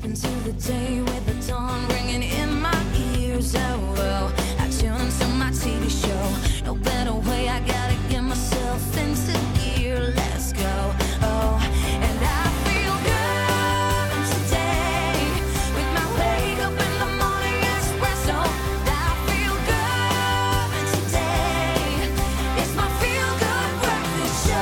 into the day with the dawn ringing in my ears. Oh, I tune into my TV show. No better way, I gotta get myself into gear. Let's go. Oh, and I feel good today with my wake up in the morning Expresso. I feel good today. It's my feel good breakfast show.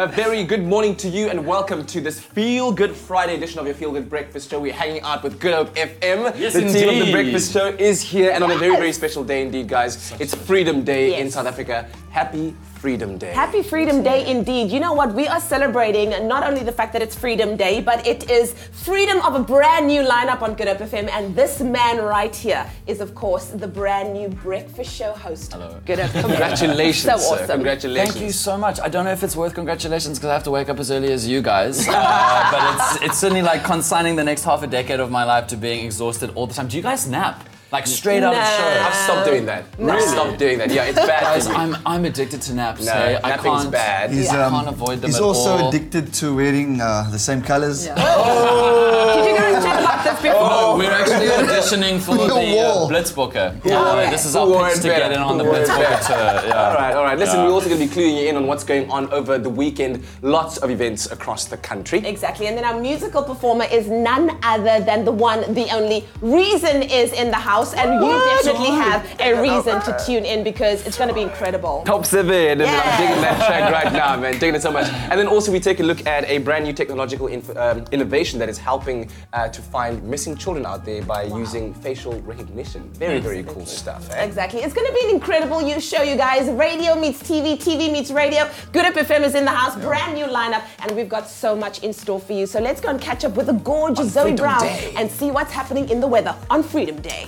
A very good morning to you and welcome to this Feel Good Friday edition of your Feel Good Breakfast Show. We're hanging out with Good Hope FM. Yes, the indeed. team of the Breakfast Show is here and on a very, very special day indeed, guys. It's Freedom Day in South Africa. Happy Freedom Day. Happy Freedom Day indeed. You know what? We are celebrating not only the fact that it's Freedom Day, but it is freedom of a brand new lineup on Good Hope FM. And this man right here is, of course, the brand new Breakfast Show host. Hello. Good Hope. Congratulations, So sir. awesome. Congratulations. Thank you so much. I don't know if it's worth congratulations because I have to wake up as early as you guys. But it's certainly like consigning the next half a decade of my life to being exhausted all the time. Do you guys nap? Like straight out of the show? I've stopped doing that. I've stopped doing that. Yeah, it's bad Guys, for you. I'm addicted to naps. No, hey? I napping's can't, bad. I can't avoid them He's at also all. addicted to wearing the same colors. Did you guys chat about this before? Oh, we're actually auditioning for The the wall. Blitzbooker. Yeah. This is Who our wore pitch it to better? get in on the Who wore it Blitzbooker better? tour. Yeah. All right. Listen, Yeah. we're also going to be cluing you in on what's going on over the weekend. Lots of events across the country. Exactly. And then our musical performer is none other than the one, the only Reason is in the house. And you definitely have a reason to tune in because it's going to be incredible. Top 7. I'm Yeah. digging that track right now, man. Digging it so much. And then also we take a look at a brand new technological innovation that is helping to find missing children out there by using facial recognition. Very, very cool stuff. Eh? Exactly. It's going to be an incredible show, you guys. Radio meets TV, TV meets radio. Good Hope FM is in the house. Brand new lineup. And we've got so much in store for you. So let's go and catch up with the gorgeous Zoe Freedom Brown Day. and see what's happening in the weather on Freedom Day.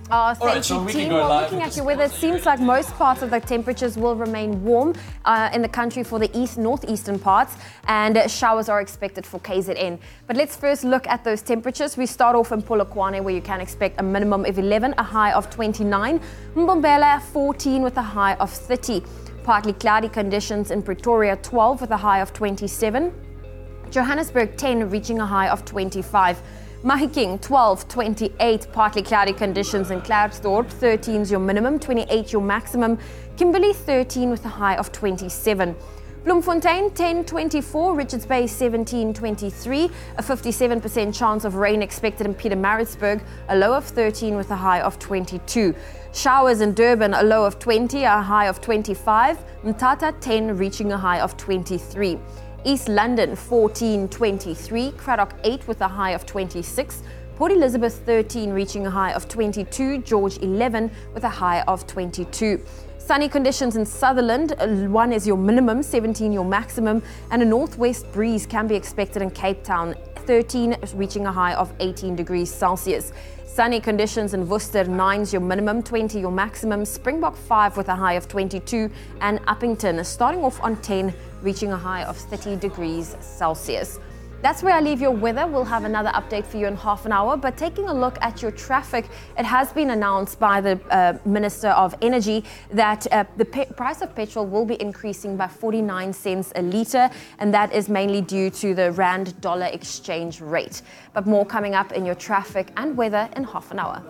Thank right, so you, we can team. go Well, live looking with at the your weather, it seems like most parts of the temperatures will remain warm in the country for the northeastern parts, and showers are expected for KZN. But let's first look at those temperatures. We start off in Polokwane, where you can expect a minimum of 11, a high of 29. Mbombela, 14 with a high of 30. Partly cloudy conditions in Pretoria, 12 with a high of 27. Johannesburg, 10, reaching a high of 25. Mahikeng, 12, 28, partly cloudy conditions in Klerksdorp, 13 is your minimum, 28 your maximum. Kimberley, 13 with a high of 27. Bloemfontein, 10, 24, Richards Bay, 17, 23, a 57% chance of rain expected in Pietermaritzburg, a low of 13 with a high of 22. Showers in Durban, a low of 20, a high of 25. Mthatha, 10, reaching a high of 23. East London, 14, 23. Cradock, 8 with a high of 26. Port Elizabeth, 13, reaching a high of 22. George, 11 with a high of 22. Sunny conditions in Sutherland, 1 is your minimum, 17 your maximum, and a northwest breeze can be expected in Cape Town, 13 reaching a high of 18 degrees Celsius. Sunny conditions in Worcester, 9 is your minimum, 20 your maximum. Springbok, 5 with a high of 22, and Uppington starting off on 10, reaching a high of 30 degrees Celsius. That's where I leave your weather. We'll have another update for you in half an hour. But taking a look at your traffic, it has been announced by the Minister of Energy that the price of petrol will be increasing by 49 cents a litre, and that is mainly due to the rand-dollar exchange rate. But more coming up in your traffic and weather in half an hour.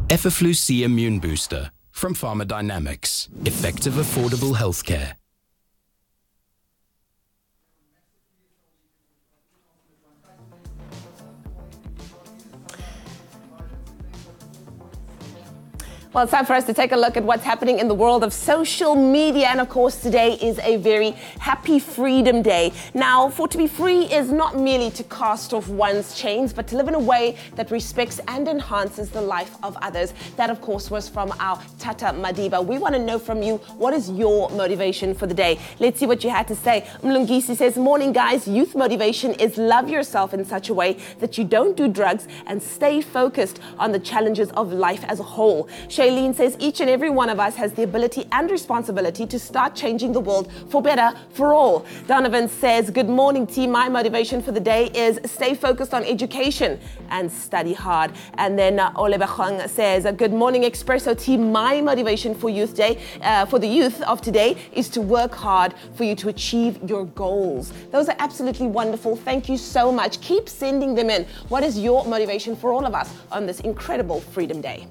Efferflu C Immune Booster from Pharmacodynamics. Effective, affordable healthcare. Well, it's time for us to take a look at what's happening in the world of social media. And of course, today is a very happy Freedom Day. Now, for to be free is not merely to cast off one's chains, but to live in a way that respects and enhances the life of others. That, of course, was from our Tata Madiba. We want to know from you, what is your motivation for the day? Let's see what you had to say. Mlungisi says, morning, guys. Youth motivation is love yourself in such a way that you don't do drugs and stay focused on the challenges of life as a whole. Shailene says each and every one of us has the ability and responsibility to start changing the world for better for all. Donovan says, good morning team. My motivation for the day is stay focused on education and study hard. And then Olebechong says, good morning Expresso team. My motivation for youth day, for the youth of today is to work hard for you to achieve your goals. Those are absolutely wonderful. Thank you so much. Keep sending them in. What is your motivation for all of us on this incredible Freedom Day?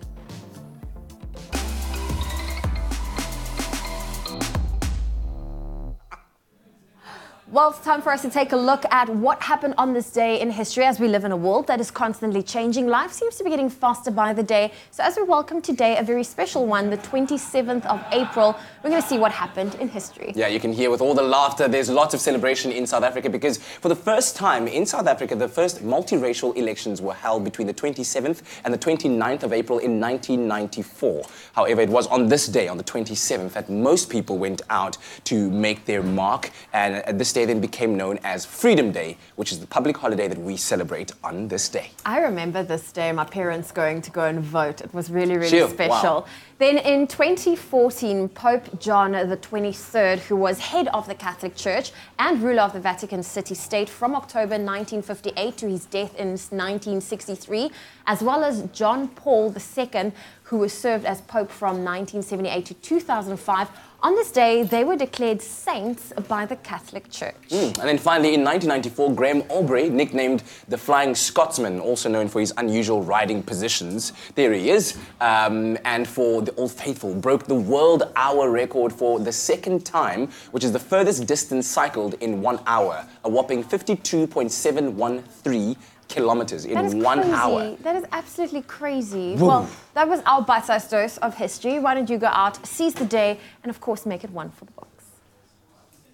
Well, it's time for us to take a look at what happened on this day in history as we live in a world that is constantly changing. Life seems to be getting faster by the day. So as we welcome today a very special one, the 27th of April, we're going to see what happened in history. Yeah, you can hear with all the laughter, there's lots of celebration in South Africa because for the first time in South Africa, the first multiracial elections were held between the 27th and the 29th of April in 1994. However, it was on this day, on the 27th, that most people went out to make their mark, and at this day then became known as Freedom Day, which is the public holiday that we celebrate on this day. I remember this day, my parents going to go and vote. It was really, really Sure, special. wow. Then in 2014, Pope John the 23rd, who was head of the Catholic Church and ruler of the Vatican City State from October 1958 to his death in 1963, as well as John Paul II, who was served as Pope from 1978 to 2005, on this day, they were declared saints by the Catholic Church. And then finally, in 1994, Graham Aubrey, nicknamed the Flying Scotsman, also known for his unusual riding positions, there he is, and for the Old Faithful, broke the world hour record for the second time, which is the furthest distance cycled in 1 hour, a whopping 52.713 kilometers in 1 hour. That is absolutely crazy. Whoa. Well, that was our bite-sized dose of history. Why don't you go out, seize the day, and of course make it one for the books.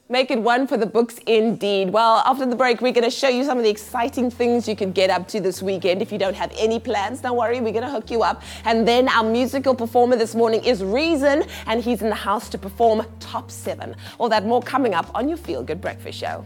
Make it one for the books indeed. Well, after the break, we're going to show you some of the exciting things you could get up to this weekend. If you don't have any plans, don't worry, we're going to hook you up. And then our musical performer this morning is Reason, and he's in the house to perform Top 7. All that more coming up on your Feel Good Breakfast Show.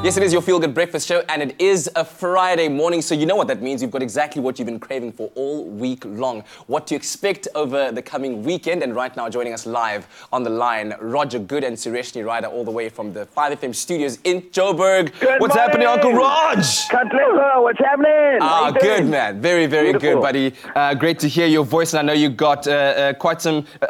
Yes, it is your Feel Good Breakfast Show, and it is a Friday morning, so you know what that means. You've got exactly what you've been craving for all week long. What to expect over the coming weekend, and right now joining us live on the line, Roger Good and Sureshni Ryder, all the way from the 5FM studios in Joburg. What's happening, Uncle Raj? What's happening? Ah, good, man. Very, very good, buddy. Great to hear your voice, and I know you got a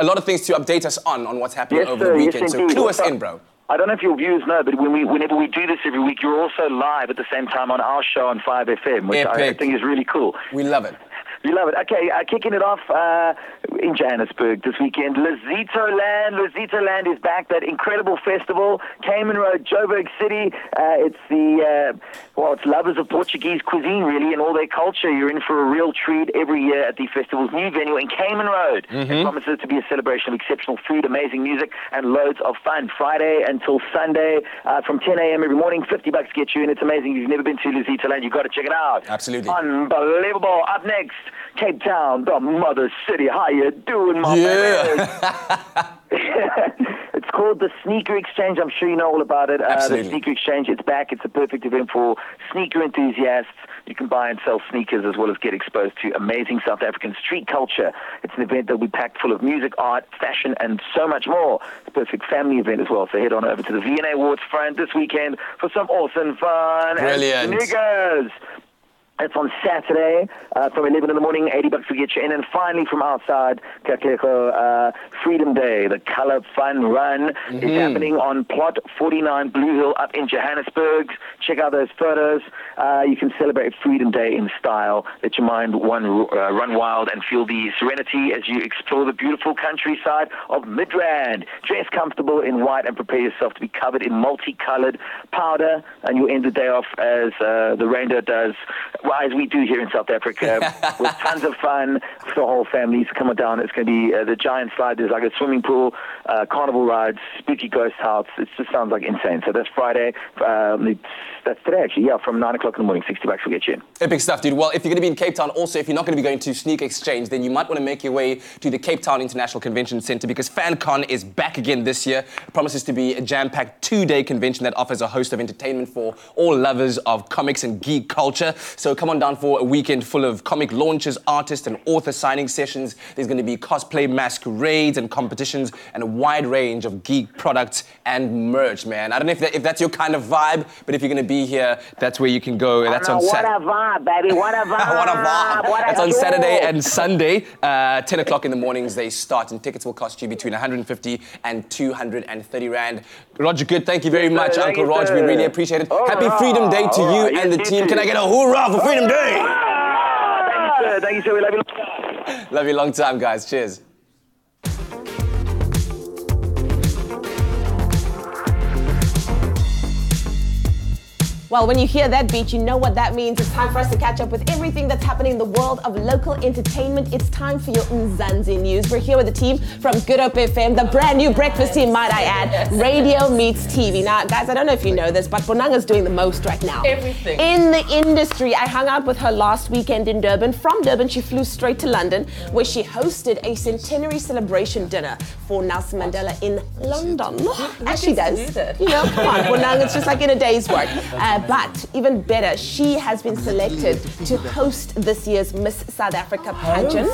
lot of things to update us on what's happening over the weekend. So clue us in, bro. I don't know if your viewers know, but whenever we do this every week, you're also live at the same time on our show on 5FM, which I think is really cool. We love it. We love it. Okay, kicking it off in Johannesburg this weekend, Lesotho Land. Lesotho Land is back, that incredible festival, Cayman Road, Joburg City. It's it's lovers of Portuguese cuisine, really, and all their culture. You're in for a real treat every year at the festival's new venue in Cayman Road. It promises to be a celebration of exceptional food, amazing music, and loads of fun. Friday until Sunday from 10 a.m. every morning, $50 to get you in. It's amazing. If you've never been to Lesotho Land, you've got to check it out. Absolutely. Unbelievable. Up next, Cape Town, the mother city. How you doing, my man? It's called the Sneaker Exchange. I'm sure you know all about it. The Sneaker Exchange, it's back. It's a perfect event for sneaker enthusiasts. You can buy and sell sneakers as well as get exposed to amazing South African street culture. It's an event that will be packed full of music, art, fashion, and so much more. It's a perfect family event as well. So head on over to the V&A Awards front this weekend for some awesome fun. Brilliant. And sneakers. It's on Saturday from 11 in the morning, $80 to get you in. And finally, from outside, Katlego, Freedom Day, the Colour Fun Run is happening on Plot 49 Blue Hill up in Johannesburg. Check out those photos. You can celebrate Freedom Day in style. Let your mind run wild and feel the serenity as you explore the beautiful countryside of Midrand. Dress comfortable in white and prepare yourself to be covered in multicolored powder. And you'll end the day off as the reindeer does, as we do here in South Africa, with tons of fun for the whole family. So come on down. It's going to be the giant slide. There's like a swimming pool, carnival rides, spooky ghost house. It just sounds like insane. So that's Friday. That's today, actually. Yeah, from 9 o'clock in the morning. $60 will get you in. Epic stuff, dude. Well, if you're going to be in Cape Town, also, if you're not going to be going to Sneaker Exchange, then you might want to make your way to the Cape Town International Convention Centre, because FanCon is back again this year. It promises to be a jam-packed 2-day convention that offers a host of entertainment for all lovers of comics and geek culture. So come on down for a weekend full of comic launches, artist and author signing sessions. There's going to be cosplay masquerades and competitions and a wide range of geek products and merch, man. I don't know if that's your kind of vibe, but if you're going to be here, that's where you can go. That's on What a vibe, baby. What a vibe. What a vibe. What a That's on show. Saturday and Sunday. 10 o'clock in the mornings they start, and tickets will cost you between 150 and 230 Rand. Roger Good, thank you very much, thank Uncle you, Raj. sir. We really appreciate it. Happy Hurrah. Freedom Day to you Hurrah. and the Yes, team. you Can too. I get a hoorah for Freedom Day? Thank you, sir. We love you. Love you long time, guys. Cheers. Well, when you hear that beat, you know what that means. It's time for us to catch up with everything that's happening in the world of local entertainment. It's time for your Mzansi News. We're here with the team from Good Hope FM, the brand new breakfast team, might I add. Radio meets TV. Now, guys, I don't know if you know this, but Bonanga's doing the most right now. Everything. In the industry. I hung out with her last weekend in Durban. From Durban, she flew straight to London, where she hosted a centenary celebration dinner for Nelson Mandela in London. As she does. You know, come on, Bonanga, it's just like in a day's work. But even better, she has been selected to host this year's Miss South Africa pageant.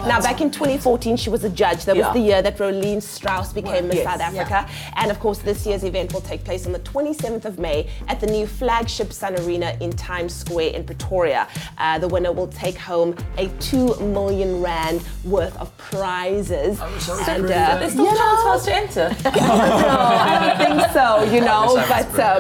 Now, back in 2014, she was a judge. That was the year that Rolene Strauss became Miss South Africa. And of course, this year's event will take place on the 27th of May at the new flagship Sun Arena in Times Square in Pretoria. The winner will take home a 2 million Rand worth of prizes. And There's still chance for us to enter. I don't think so, you know,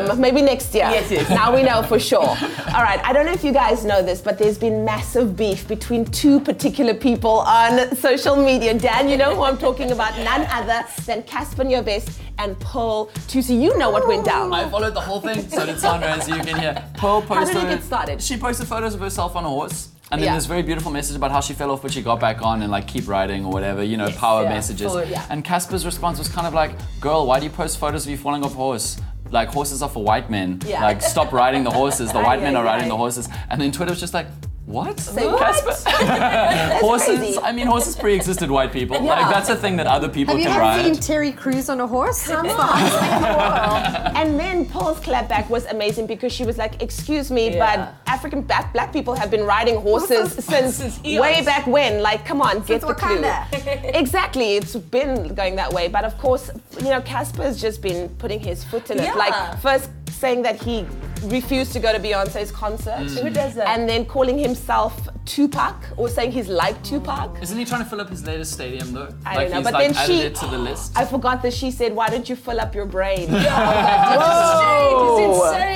but maybe next year. Yes. Now we know for sure. All right, I don't know if you guys know this, but there's been massive beef between two particular people on social media. Dan, you know who I'm talking about, none other than Casper Nyovest and Pearl Tusi. You know what went down. I followed the whole thing, so did Sandra, as you can hear. Pearl posted. How did it get started? She posted photos of herself on a horse. And then this very beautiful message about how she fell off, but she got back on and like keep riding or whatever, you know, power messages. And Casper's response was kind of like, girl, why do you post photos of you falling off a horse? Like, horses are for white men. Like, stop riding the horses. The white men are riding the horses. And then Twitter was just like, What? Casper. Horses, crazy. I mean, horses pre-existed white people. Like, that's a thing that other people Have you can ever seen ride. Terry Crews on a horse? Come on. And then Paul's clapback was amazing because she was like, excuse me, but African black people have been riding horses since way back when. Like, come on, get the clue. Exactly, it's been going that way. But of course, you know, Casper's just been putting his foot in it. Like, first saying that he refused to go to Beyonce's concert. Who does that? And then calling himself Tupac, or saying he's like Tupac. Isn't he trying to fill up his latest stadium though? I Like don't know, he's but like then added she, it to the list. I forgot that she said, why don't you fill up your brain? It's insane.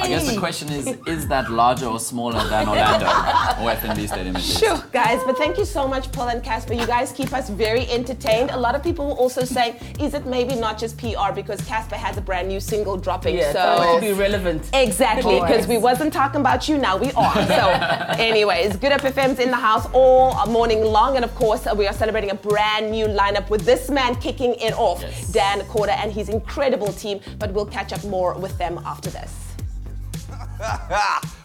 I guess the question is that larger or smaller than Orlando or FNB Stadium at least? Sure, guys, but thank you so much, Paul and Casper. You guys keep us very entertained. A lot of people were also saying, is it maybe not just PR because Casper has a brand new single dropping? Yeah, so to be relevant. Exactly, because we wasn't talking about you, now we are. So anyways, Good Up FM's in the house all morning long, and of course we are celebrating a brand new lineup with this man kicking it off, Dan Corder and his incredible team, but we'll catch up more with them after this.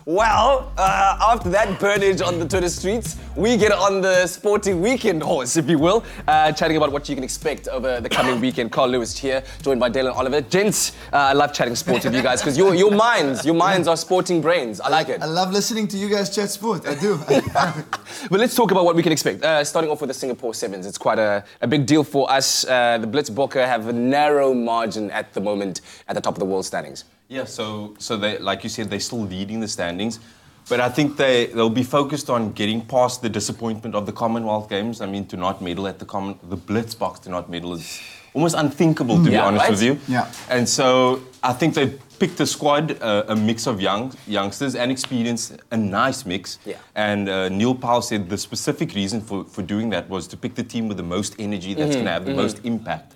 Well, after that burnage on the Twitter streets, we get on the sporting weekend horse, if you will, chatting about what you can expect over the coming weekend. Carl Lewis here, joined by Dale and Oliver. Gents, I love chatting sports with you guys because your minds are sporting brains. I like it. I love listening to you guys chat sport. I do. But let's talk about what we can expect. Starting off with the Singapore Sevens, it's quite a big deal for us. The Blitzbokke have a narrow margin at the moment at the top of the world standings. Yeah, so they, like you said, they're still leading the standings. But I think they'll be focused on getting past the disappointment of the Commonwealth Games. I mean, to not medal at the Blitzbokke to not medal is almost unthinkable, to be honest with you. Yeah. And so I think they picked a squad, a mix of youngsters and experience, a nice mix. Yeah. And Neil Powell said the specific reason for doing that was to pick the team with the most energy that's going to have the most impact.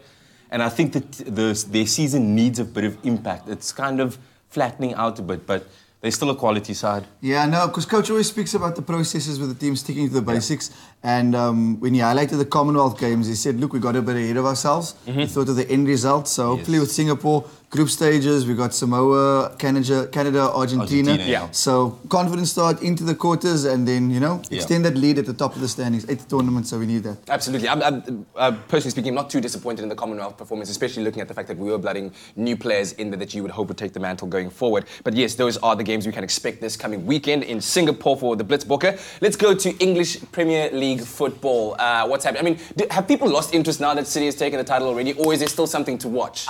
And I think that their season needs a bit of impact. It's kind of flattening out a bit, but they're still a quality side. Yeah, no, because Coach always speaks about the processes with the team sticking to the basics. And when he highlighted the Commonwealth Games, he said, look, we got a bit ahead of ourselves. We thought of the end result. So hopefully with Singapore, group stages, we got Samoa, Canada, Argentina. Yeah. So confident start into the quarters and then, you know, extend that lead at the top of the standings. 8th tournament, so we need that. Absolutely. I'm personally speaking, I'm not too disappointed in the Commonwealth performance, especially looking at the fact that we were blooding new players in there that you would hope would take the mantle going forward. But yes, those are the games we can expect this coming weekend in Singapore for the Blitzbokke. Let's go to English Premier League football. What's happening? I mean, have people lost interest now that City has taken the title already, or is there still something to watch?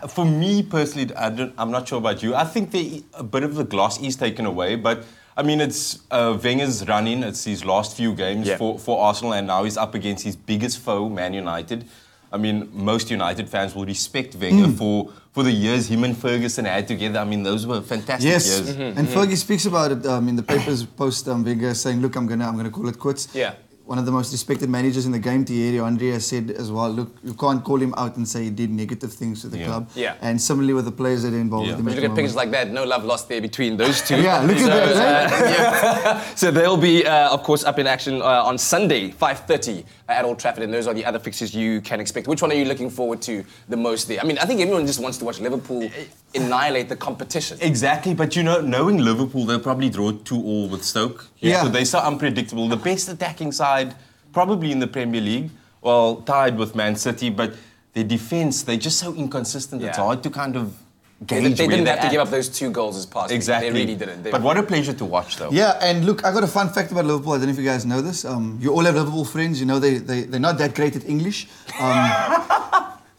For me personally, I'm not sure about you. I think a bit of the gloss is taken away, but I mean, it's Wenger's run-in. It's his last few games for Arsenal, and now he's up against his biggest foe, Man United. I mean, most United fans will respect Wenger for the years him and Ferguson had together. I mean, those were fantastic years. And Fergie speaks about it in the papers post Wenger saying, look, I'm gonna call it quits. Yeah. One of the most respected managers in the game, Thierry Henry, has said as well, look, you can't call him out and say he did negative things to the club. Yeah. And similarly with the players that are involved with him. But you look at pictures like that, no love lost there between those two. Yeah, look at that, right? So they'll be, of course, up in action on Sunday, 5:30 at Old Trafford, and those are the other fixtures you can expect. Which one are you looking forward to the most there? I mean, I think everyone just wants to watch Liverpool annihilate the competition. Exactly, but you know, knowing Liverpool, they'll probably draw 2-2 with Stoke. Yeah. So they're so unpredictable. The best attacking side probably in the Premier League, well, tied with Man City, but their defence, they're just so inconsistent. It's hard to kind of gauge They didn't have to at. give up those 2 goals as past. Exactly. They really didn't. But what a pleasure to watch, though. Yeah, and look, I got a fun fact about Liverpool. I don't know if you guys know this. You all have Liverpool friends. You know they're not that great at English.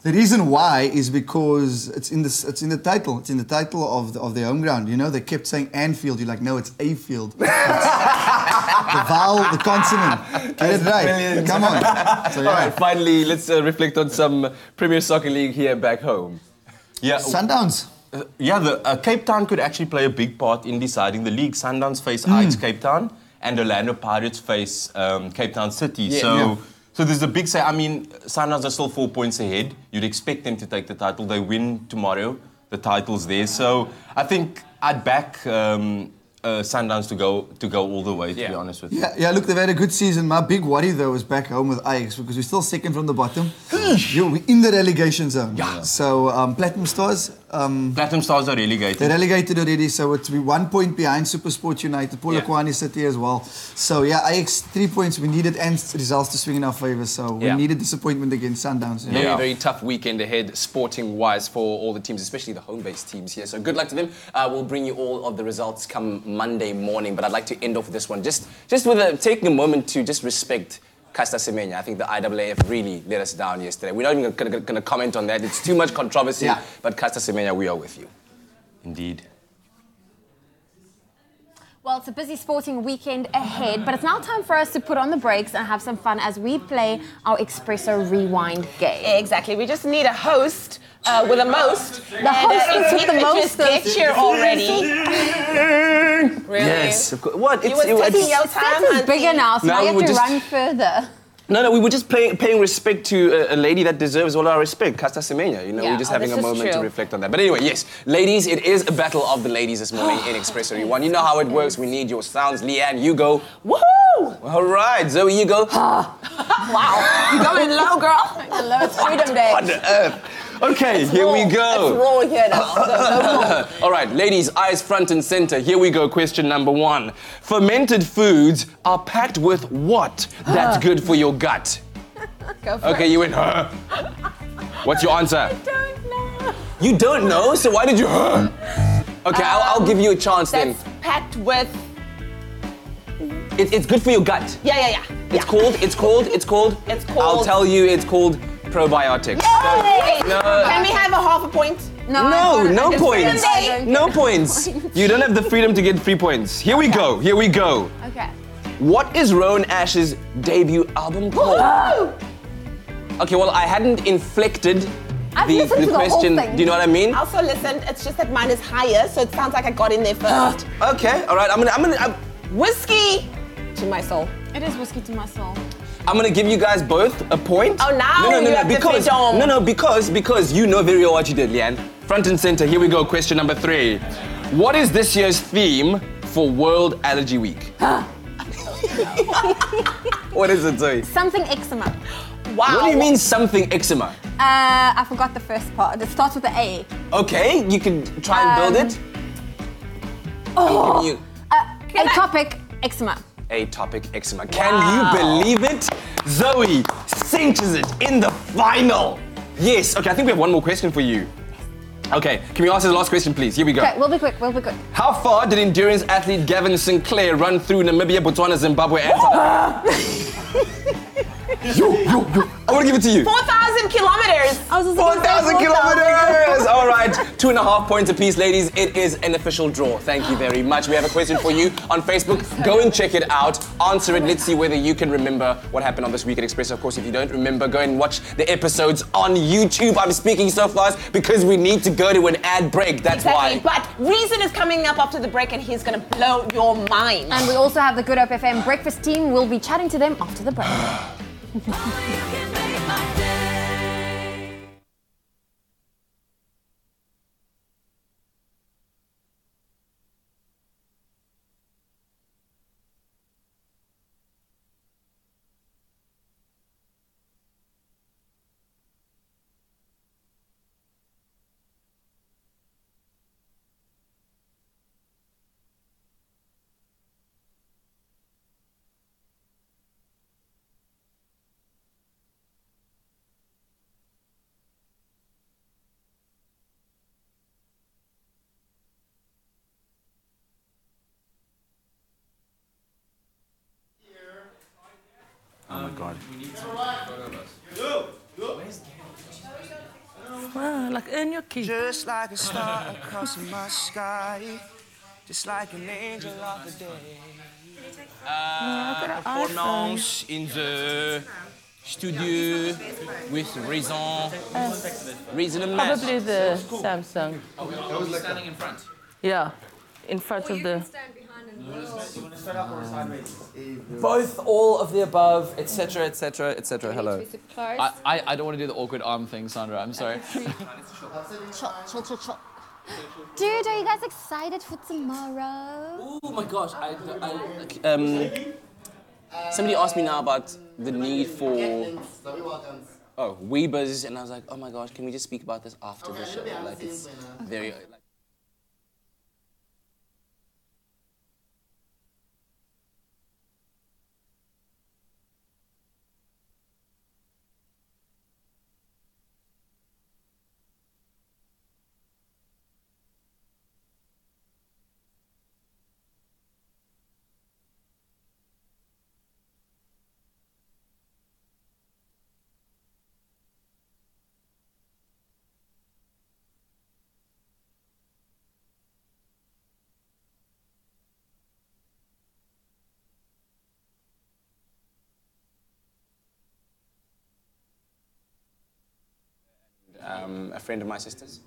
The reason why is because it's in the title. It's in the title of their home ground. You know, they kept saying Anfield. You're like, no, it's A field. The vowel, the consonant. Get it right. Brilliant. Come on. So, All right, finally, let's reflect on some Premier Soccer League here back home. Yeah. Sundowns. Cape Town could actually play a big part in deciding the league. Sundowns face Ajax Cape Town, and Orlando Pirates face Cape Town City. So there's a big say. I mean, Sundowns are still 4 points ahead. You'd expect them to take the title. They win tomorrow. The title's there. So I think I'd back Sundowns to go all the way, to be honest with you. Yeah, look, they've had a good season. My big worry, though, is back home with Ajax because we're still second from the bottom. We're in the relegation zone. Yeah. So, Platinum Stars, Platinum Stars are relegated. They're relegated already, so it's we 1 point behind SuperSport United. Polokwane City as well. So yeah, Ajax 3 points. We needed and results to swing in our favour. So we needed disappointment against Sundowns. Very, very tough weekend ahead, sporting-wise, for all the teams, especially the home-based teams here. So good luck to them. We'll bring you all of the results come Monday morning. But I'd like to end off with this one, just with taking a moment to just respect Caster Semenya. I think the IAAF really let us down yesterday. We're not even going to comment on that. It's too much controversy. But Caster Semenya, we are with you. Indeed. Well, it's a busy sporting weekend ahead, but it's now time for us to put on the brakes and have some fun as we play our Expresso Rewind game. Exactly. We just need a host with a most. The host with the most. Just get here already. Really? Yes, of course. What? You were taking your time. This is bigger now, so now you have to run further. No, we were just paying respect to a lady that deserves all our respect, Caster Semenya. You know, we're just having a moment to reflect on that. But anyway, yes, ladies, it is a battle of the ladies this morning in Expresso Rewind. You know how it works. We need your sounds. Leanne, you go. Woohoo! All right, Zoe, you go. Wow, you going low, girl? Hello, it's Freedom Day. What on earth? Okay, here we go. It's raw here now. All right, ladies, eyes front and center. Here we go. Question number 1. Fermented foods are packed with what that's good for your gut? Go for Okay, it. you went, huh? What's your answer? I don't know. You don't know? So why did you, huh? Okay, I'll give you a chance then. That's packed with... It's good for your gut. Yeah. It's called. I'll tell you, it's called probiotics. Yay! No. Can we have a half a point? No points. Freedom Day. No points. You don't have the freedom to get 3 points. Here we go. Okay. What is Rowan Ash's debut album called? Okay, well, I hadn't inflected I've the listened to the whole question. thing. Do you know what I mean? I also listened. It's just that mine is higher, so it sounds like I got in there first. Okay, all right. I'm Whiskey to my soul. It is whiskey to my soul. gonna give you guys both a point. Oh, now no, you have because to fit on. because you know very well what you did, Leanne. Front and center. Here we go. Question number 3. What is this year's theme for World Allergy Week? What is it, Zoe? Something eczema. Wow. What do you mean something eczema? I forgot the first part. It starts with an A. Okay, you can try and build it. I'm giving you Atopic eczema. atopic eczema. Can you believe it? Zoe cinches it in the final. Yes. Okay, I think we have one more question for you. Okay, can we answer the last question, please? Here we go. Okay, we'll be quick. How far did endurance athlete Gavin Sinclair run through Namibia, Botswana, Zimbabwe, and South Africa? Yo. I want to give it to you. 4,000 kilometers. 4,000 kilometers! All right, 2.5 points apiece, ladies. It is an official draw. Thank you very much. We have a question for you on Facebook. Go and check it out. Answer it. Let's see whether you can remember what happened on This Week at Express. Of course, if you don't remember, go and watch the episodes on YouTube. I'm speaking so fast because we need to go to an ad break. That's why. But Reason is coming up after the break and he's going to blow your mind. And we also have the Good Hope FM breakfast team. We'll be chatting to them after the break. Oh my God. Wow, like earn your keep. Just like a star across my sky, just like an angel of the day. Performance in the studio with Reason and Mass. Probably the Samsung. I was standing in front. Yeah, in front of the... Both, all of the above, etc., etc., etc. Hello. I don't want to do the awkward arm thing, Sandra. I'm sorry. Dude, are you guys excited for tomorrow? Oh my gosh! Somebody asked me now about the need for Weebers, and I was like, oh my gosh, can we just speak about this after the show? Like, it's very... a friend of my sister's.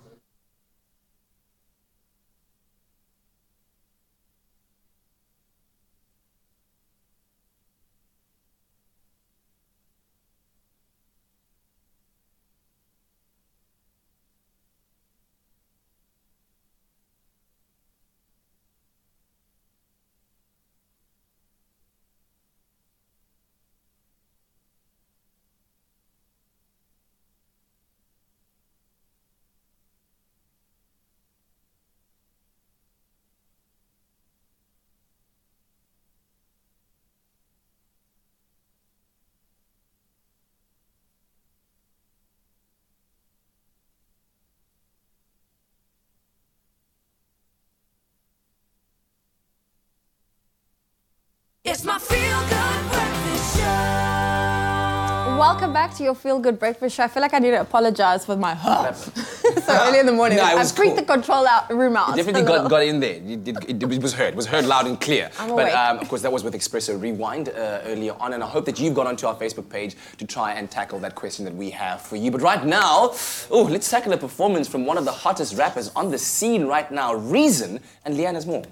It's my feel-good breakfast show. Welcome back to your Feel Good Breakfast show. I feel like I need to apologize for my so early in the morning. No, I freaked the control room out. You definitely got in there. It was heard. It was heard loud and clear. But of course, that was with Expresso Rewind earlier on, and I hope that you've gone onto our Facebook page to try and tackle that question that we have for you. But right now, let's tackle a performance from one of the hottest rappers on the scene right now, Reason, and Leanne has more.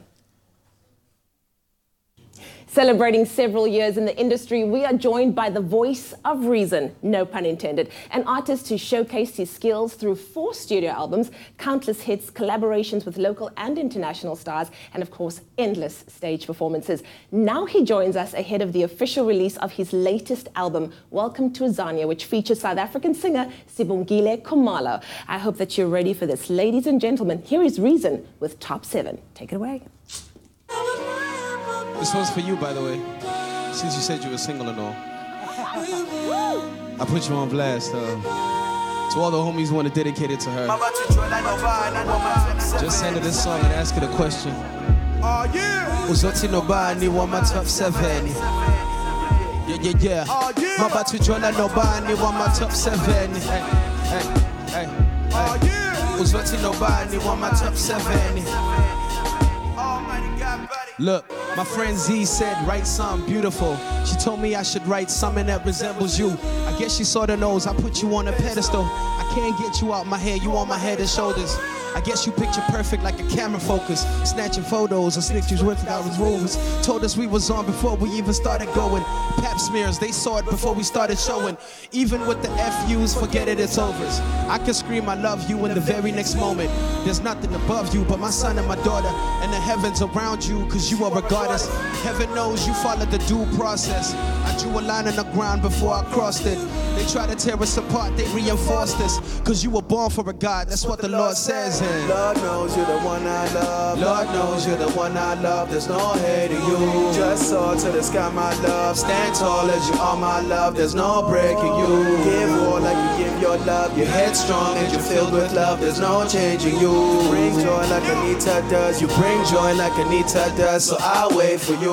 Celebrating several years in the industry, we are joined by the voice of Reason, no pun intended, an artist who showcased his skills through 4 studio albums, countless hits, collaborations with local and international stars, and of course, endless stage performances. Now he joins us ahead of the official release of his latest album, Welcome to Azania, which features South African singer Sibongile Khumalo. I hope that you're ready for this. Ladies and gentlemen, here is Reason with Top 7. Take it away. This one's for you, by the way, since you said you were single and all. I put you on blast. To all the homies who want to dedicate it to her. Just send her this song and ask her the question. Uzoti nobani wa my top 7. Yeah. Mabatu jola nobani wa my top 7. Hey. Uzoti nobani wa my top 7. Look, my friend Z said, write something beautiful. She told me I should write something that resembles you. I guess she sorta knows I put you on a pedestal. I can't get you out my head, you on my head and shoulders. I guess you picture perfect like a camera focus. Snatching photos and snitches with our rules. Told us we was on before we even started going. Pap smears, they saw it before we started showing. Even with the FUs, forget it, it's over. I can scream I love you in the very next moment. There's nothing above you but my son and my daughter. And the heavens around you, cause you are a goddess. Heaven knows you followed the due process. I drew a line on the ground before I crossed it. They try to tear us apart, they reinforced us. Cause you were born for a God, that's what the Lord says. And Lord knows you're the one I love. Lord knows you're the one I love. There's no hate in you. Just soar to the sky, my love. Stand tall as you are, my love. There's no breaking you. Give all like you give your love. You're headstrong and you're filled with love. There's no changing you. Bring joy like Anita does. You bring joy like Anita does. So I'll wait for you.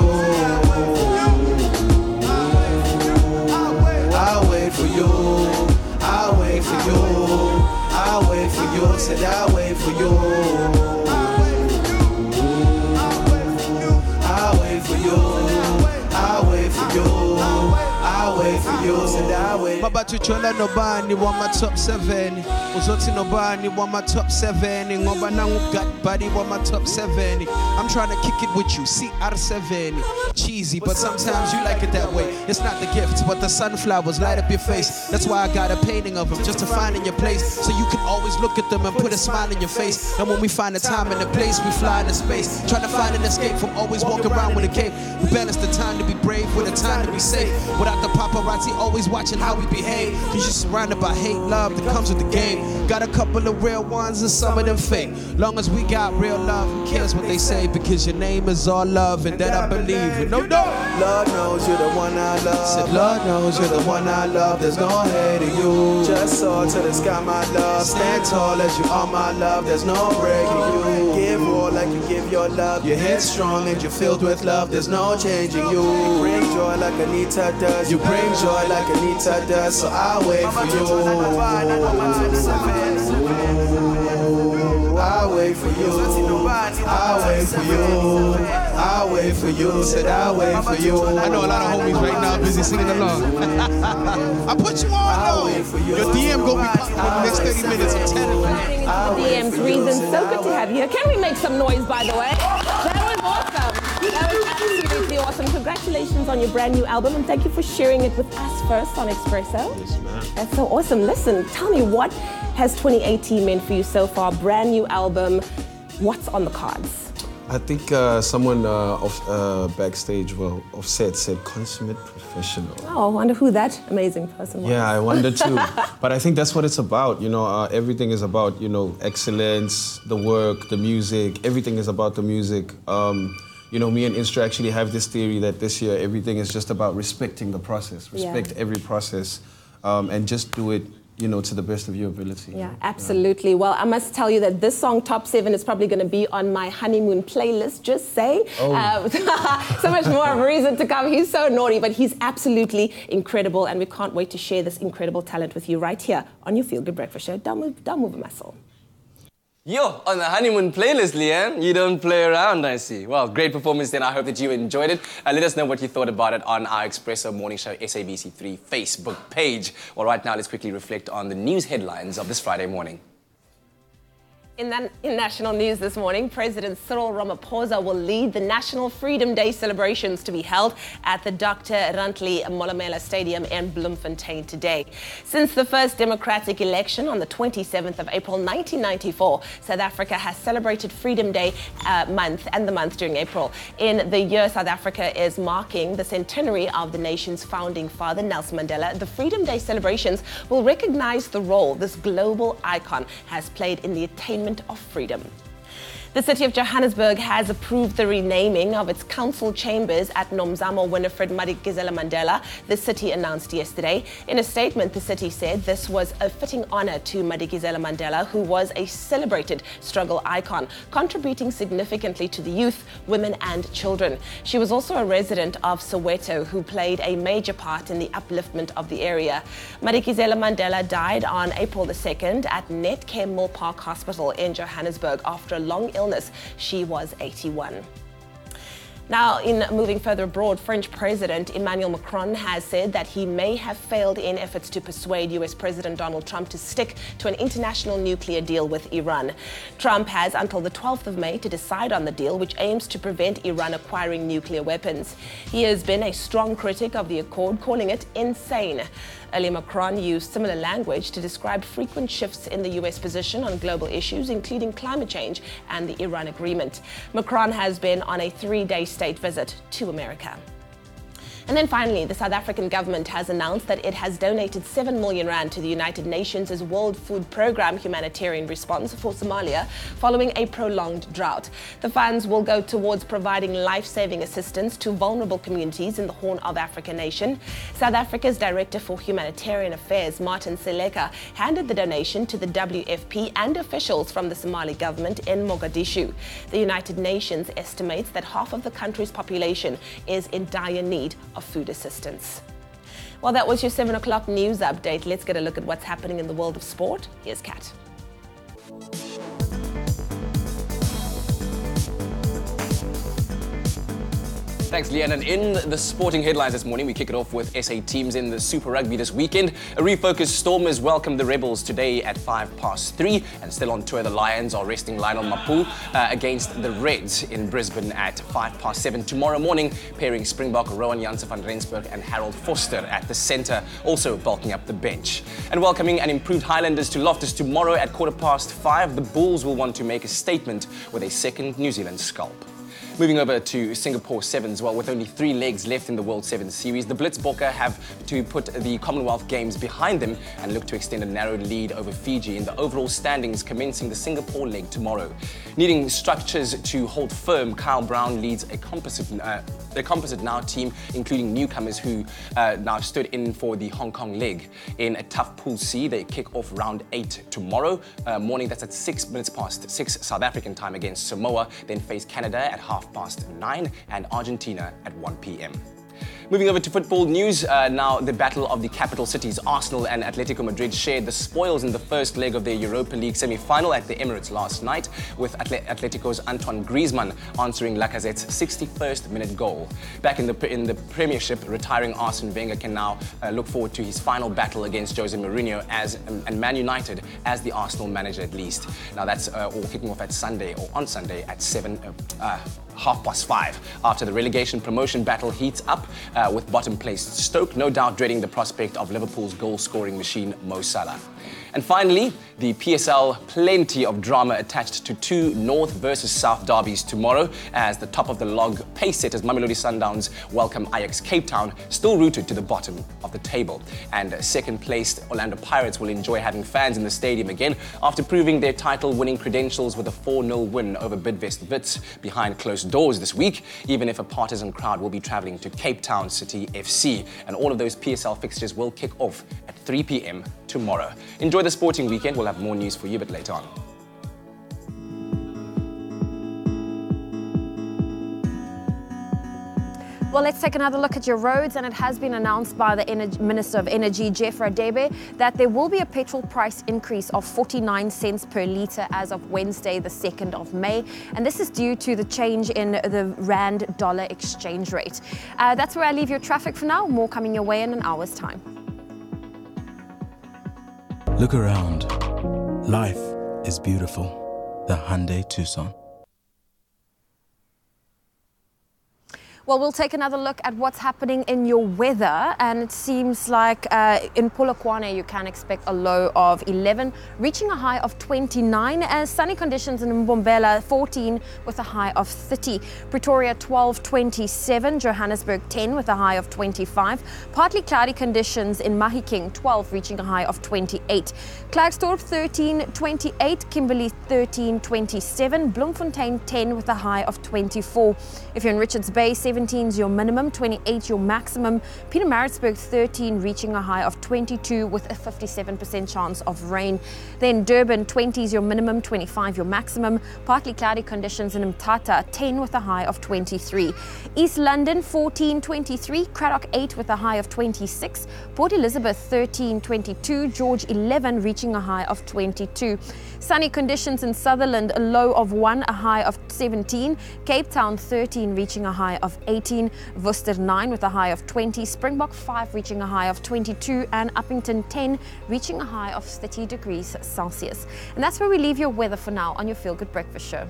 I'll wait for you. I'll wait for you. I'll wait for you. Said I'll wait for you. I'll wait for you. I'll wait for you. I'll wait for you. I'll wait for you. Said I'll wait. Mabatu chola nobani wa my top 7. Uzoti nobani wa my top 7. Ngoba nangu got body wa my top 7. I'm trying to kick it with you, see out of 7. Cheesy, but sometimes you like it that way. It's not the gifts, but the sunflowers light up your face. That's why I got a painting of them, just to find in your place. So you can always look at them and put a smile in your face. And when we find the time and the place, we fly into space. Trying to find an escape from always walking around with a cape. We balance the time to be brave with the time to be safe. Without the paparazzi always watching how we behave. Cause you're surrounded by hate, love that comes with the game. Got a couple of real ones and some of them fake. Long as we got real love, who cares what they say? Because your name is all love, and that I believe with no doubt. Lord knows you're the one I love. Said Lord knows you're the one I love. There's no hate in you. Just soar to the sky, my love. Stand tall as you are, my love. There's no breaking you. Give all like you give your love. You're headstrong and you're filled with love. There's no changing you. You bring joy like Anita does. You bring joy like Anita does. So I'll wait for you. I'll wait for you. I'll wait for you. I'll wait for you. Said I'll wait for you. I know a lot of homies right now busy singing along. I put you on though. Your DM gonna be popping for the next 30 minutes. I'm telling you. DM's reason. So good to have you here. Can we make some noise, by the way? That was awesome. That was absolutely awesome. Congratulations on your brand new album, and thank you for sharing it with us first on Expresso. Yes, ma'am. That's so awesome. Listen, tell me, what has 2018 meant for you so far? Brand new album. What's on the cards? I think someone backstage, off set, said consummate professional. Oh, I wonder who that amazing person was. Yeah, I wonder too. But I think that's what it's about. You know, everything is about, you know, excellence, the work, the music. Everything is about the music. You know, me and Instra actually have this theory that this year everything is just about respecting the process, respect every process, and just do it, you know, to the best of your ability. Yeah, absolutely. Yeah. Well, I must tell you that this song, Top 7, is probably going to be on my honeymoon playlist, just saying. Oh. So much more of a reason to come. He's so naughty, but he's absolutely incredible, and we can't wait to share this incredible talent with you right here on your Feel Good Breakfast Show. Don't move a muscle. Yo, on the honeymoon playlist, Leanne. You don't play around, I see. Well, great performance then. I hope that you enjoyed it. Let us know what you thought about it on our Expresso Morning Show SABC3 Facebook page. Well, right now, let's quickly reflect on the news headlines of this Friday morning. In national news this morning, President Cyril Ramaphosa will lead the National Freedom Day celebrations to be held at the Dr. Rantli Molamela Stadium in Bloemfontein today. Since the first democratic election on the 27th of April 1994, South Africa has celebrated Freedom Day month during April. In the year South Africa is marking the centenary of the nation's founding father, Nelson Mandela, the Freedom Day celebrations will recognize the role this global icon has played in the attainment of freedom. The city of Johannesburg has approved the renaming of its council chambers at Nomzamo Winifred Madikizela Mandela, the city announced yesterday. In a statement, the city said this was a fitting honor to Madikizela Mandela, who was a celebrated struggle icon, contributing significantly to the youth, women and children. She was also a resident of Soweto who played a major part in the upliftment of the area. Madikizela Mandela died on April the 2nd at Netcare Mill Park Hospital in Johannesburg after a long illness. She was 81. Now, in moving further abroad, French President Emmanuel Macron has said that he may have failed in efforts to persuade US President Donald Trump to stick to an international nuclear deal with Iran. Trump has until the 12th of May to decide on the deal, which aims to prevent Iran acquiring nuclear weapons. He has been a strong critic of the accord, calling it insane. Earlier, Macron used similar language to describe frequent shifts in the US position on global issues, including climate change and the Iran agreement. Macron has been on a 3-day state visit to America. And then finally, the South African government has announced that it has donated 7 million rand to the United Nations' World Food Programme humanitarian response for Somalia following a prolonged drought. The funds will go towards providing life-saving assistance to vulnerable communities in the Horn of Africa nation. South Africa's Director for Humanitarian Affairs, Martin Seleka, handed the donation to the WFP and officials from the Somali government in Mogadishu. The United Nations estimates that half of the country's population is in dire need of food assistance. Well, that was your 7 o'clock news update. Let's get a look at what's happening in the world of sport. Here's Kat. Thanks, Leanne. And in the sporting headlines this morning, we kick it off with SA teams in the Super Rugby this weekend. A refocused Stormers welcome the Rebels today at 3:05. And still on tour, the Lions are resting Lionel Mapu against the Reds in Brisbane at 7:05 tomorrow morning, pairing Springbok Rowan Janse van Rensburg and Harold Foster at the centre, also bulking up the bench. And welcoming an improved Highlanders to Loftus tomorrow at 5:15, the Bulls will want to make a statement with a second New Zealand scalp. Moving over to Singapore Sevens, well, with only 3 legs left in the World Sevens series, the Blitzbokke have to put the Commonwealth Games behind them and look to extend a narrow lead over Fiji in the overall standings, commencing the Singapore leg tomorrow. Needing structures to hold firm, Kyle Brown leads a composite now team, including newcomers who now stood in for the Hong Kong leg. In a tough Pool C, they kick off round 8 tomorrow morning. That's at 6 minutes past 6 South African time against Samoa, then face Canada at 9:30 and Argentina at 1 p.m. Moving over to football news, now the battle of the capital cities. Arsenal and Atletico Madrid shared the spoils in the first leg of their Europa League semi-final at the Emirates last night, with Atletico's Antoine Griezmann answering Lacazette's 61st minute goal. Back in the Premiership, retiring Arsene Wenger can now look forward to his final battle against Jose Mourinho and Man United as the Arsenal manager at least. Now that's all kicking off on Sunday at 5:30. After the relegation promotion battle heats up with bottom-placed Stoke, no doubt dreading the prospect of Liverpool's goal-scoring machine Mo Salah. And finally, the PSL, plenty of drama attached to 2 North versus South derbies tomorrow as the top of the log pace-setters Mamelodi Sundowns welcome Ajax Cape Town, still rooted to the bottom of the table. And second-placed Orlando Pirates will enjoy having fans in the stadium again after proving their title-winning credentials with a 4-0 win over Bidvest Wits behind closed doors this week, even if a partisan crowd will be travelling to Cape Town City FC. And all of those PSL fixtures will kick off at 3 p.m. tomorrow. Enjoy the sporting weekend. We'll have more news for you a bit later on. Well, let's take another look at your roads, and it has been announced by the Minister of Energy, Jeff Radebe, that there will be a petrol price increase of 49 cents per litre as of Wednesday, the 2nd of May, and this is due to the change in the Rand-dollar exchange rate. That's where I leave your traffic for now. More coming your way in an hour's time. Look around. Life is beautiful. The Hyundai Tucson. Well, we'll take another look at what's happening in your weather, and it seems like in Polokwane you can expect a low of 11, reaching a high of 29, as sunny conditions in Mbombela 14 with a high of 30, Pretoria 12, 27, Johannesburg 10 with a high of 25, partly cloudy conditions in Mahikeng 12 reaching a high of 28, Klerksdorp 13, 28, Kimberley 13, 27, Bloemfontein 10 with a high of 24. If you're in Richards Bay, 17 is your minimum, 28 your maximum. Pietermaritzburg 13 reaching a high of 22 with a 57% chance of rain. Then Durban 20 is your minimum, 25 your maximum. Partly cloudy conditions in Mthatha 10 with a high of 23. East London 14, 23, Craddock 8 with a high of 26. Port Elizabeth 13, 22, George 11 reaching a high of 22. Sunny conditions in Sutherland, a low of 1, a high of 17. Cape Town 13 reaching a high of 18. Worcester 9 with a high of 20. Springbok 5 reaching a high of 22. And Uppington 10 reaching a high of 30 degrees Celsius. And that's where we leave your weather for now on your Feel Good Breakfast Show.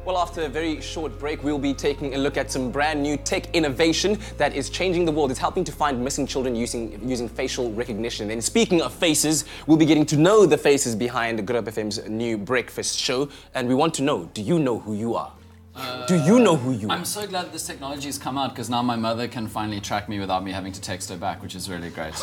Well, after a very short break, we'll be taking a look at some brand new tech innovation that is changing the world. It's helping to find missing children using facial recognition. And speaking of faces, we'll be getting to know the faces behind Good Hope FM's new breakfast show. And we want to know, do you know who you are? Do you know who you are? I'm so glad this technology has come out, because now my mother can finally track me without me having to text her back, which is really great.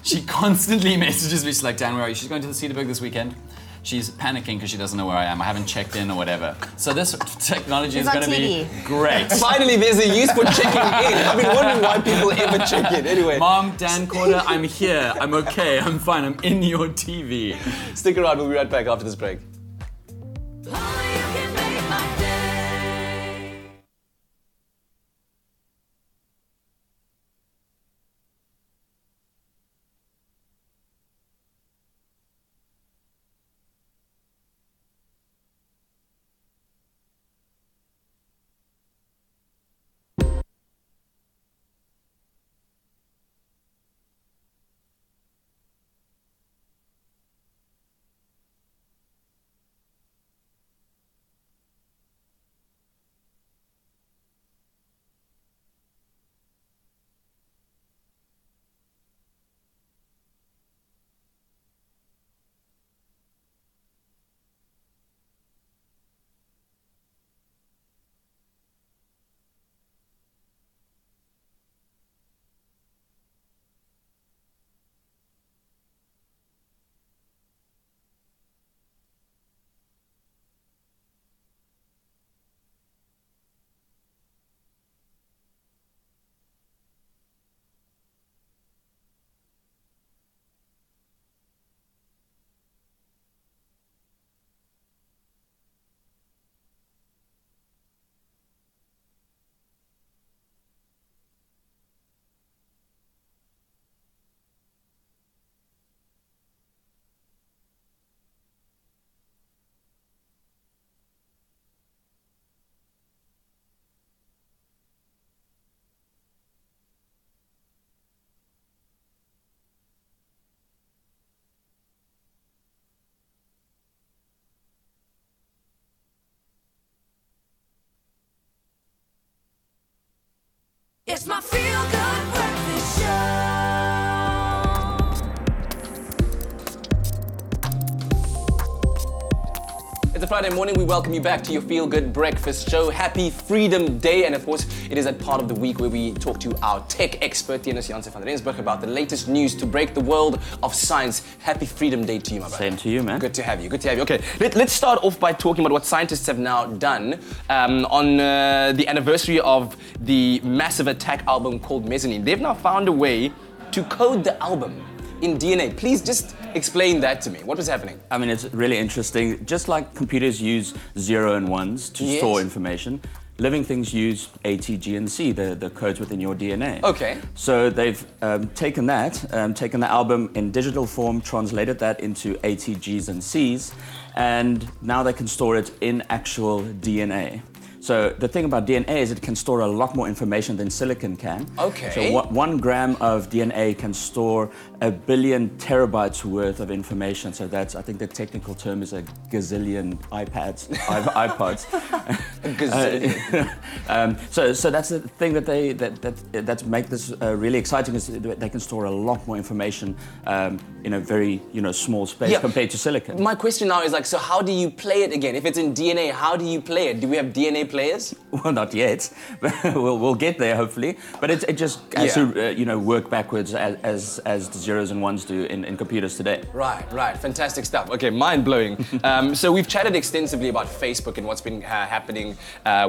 She constantly messages me. She's like, Dan, where are you? She's going to the Cedarburg this weekend. She's panicking because she doesn't know where I am. I haven't checked in or whatever. So this technology is going to be great. Finally, there's a use for checking in. I've been wondering why people ever check in. Anyway. Mom, Dan Corder, I'm here. I'm okay. I'm fine. I'm in your TV. Stick around. We'll be right back after this break. It's my Feel Good Breakfast Show. It's a Friday morning. We welcome you back to your Feel Good Breakfast Show. Happy Freedom Day. And of course, it is that part of the week where we talk to our tech expert, Janus Jansen van Rensburg, about the latest news to break the world of science. Happy Freedom Day to you, my brother. Same to you, man. Good to have you. Good to have you. Okay, let's start off by talking about what scientists have now done on the anniversary of the Massive Attack album called Mezzanine. They've now found a way to code the album in DNA. Please just explain that to me. What was happening? I mean, it's really interesting. Just like computers use 0 and 1s to store information, living things use A, T, G, and C, the codes within your DNA. Okay. So they've taken the album in digital form, translated that into A, T, Gs, and Cs, and now they can store it in actual DNA. So the thing about DNA is it can store a lot more information than silicon can. Okay. So 1 gram of DNA can store 1 billion terabytes worth of information. So that's, I think the technical term is a gazillion iPods. A gazillion. So that's the thing that make this really exciting, is they can store a lot more information in a very small space compared to silicon. My question now is so how do you play it again? If it's in DNA, how do you play it? Do we have DNA players? Well, not yet. we'll get there hopefully. But it just has to work backwards as the zeros and ones do in computers today. Right. Fantastic stuff. Okay, mind blowing. So we've chatted extensively about Facebook and what's been happening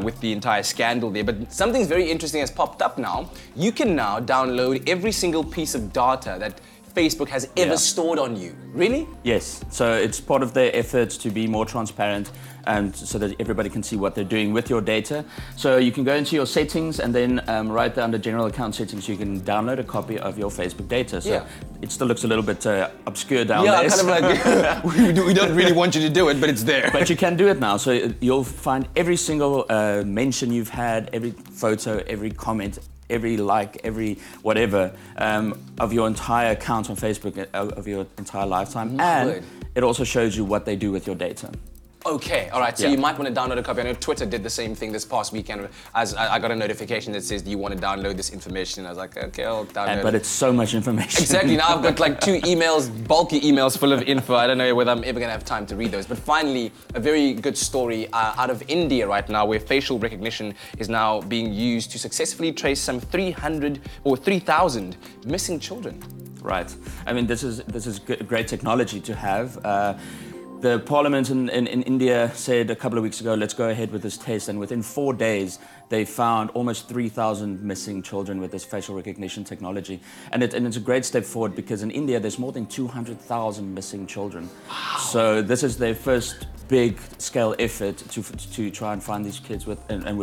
with the entire scandal there. But something very interesting has popped up now. You can now download every single piece of data that Facebook has ever stored on you. Really? Yes. So it's part of their efforts to be more transparent and so that everybody can see what they're doing with your data. So you can go into your settings and then right there under general account settings, you can download a copy of your Facebook data. So it still looks a little bit obscure down there. Yeah, kind of like, we don't really want you to do it, but it's there. But you can do it now. So you'll find every single mention you've had, every photo, every comment, every like, every whatever of your entire account on Facebook, of your entire lifetime. And it also shows you what they do with your data. Okay, all right, so you might want to download a copy. I know Twitter did the same thing this past weekend. As I got a notification that says, do you want to download this information? And I was like, okay, I'll download it. But it's so much information. Exactly, now I've got like 2 emails, bulky emails full of info. I don't know whether I'm ever going to have time to read those. But finally, a very good story out of India right now, where facial recognition is now being used to successfully trace some 300 or 3,000 missing children. Right, I mean, this is great technology to have. The parliament in India said a couple of weeks ago, let's go ahead with this test, and within 4 days, they found almost 3,000 missing children with this facial recognition technology. And it's a great step forward, because in India, there's more than 200,000 missing children. Wow. So this is their first big scale effort to try and find these kids with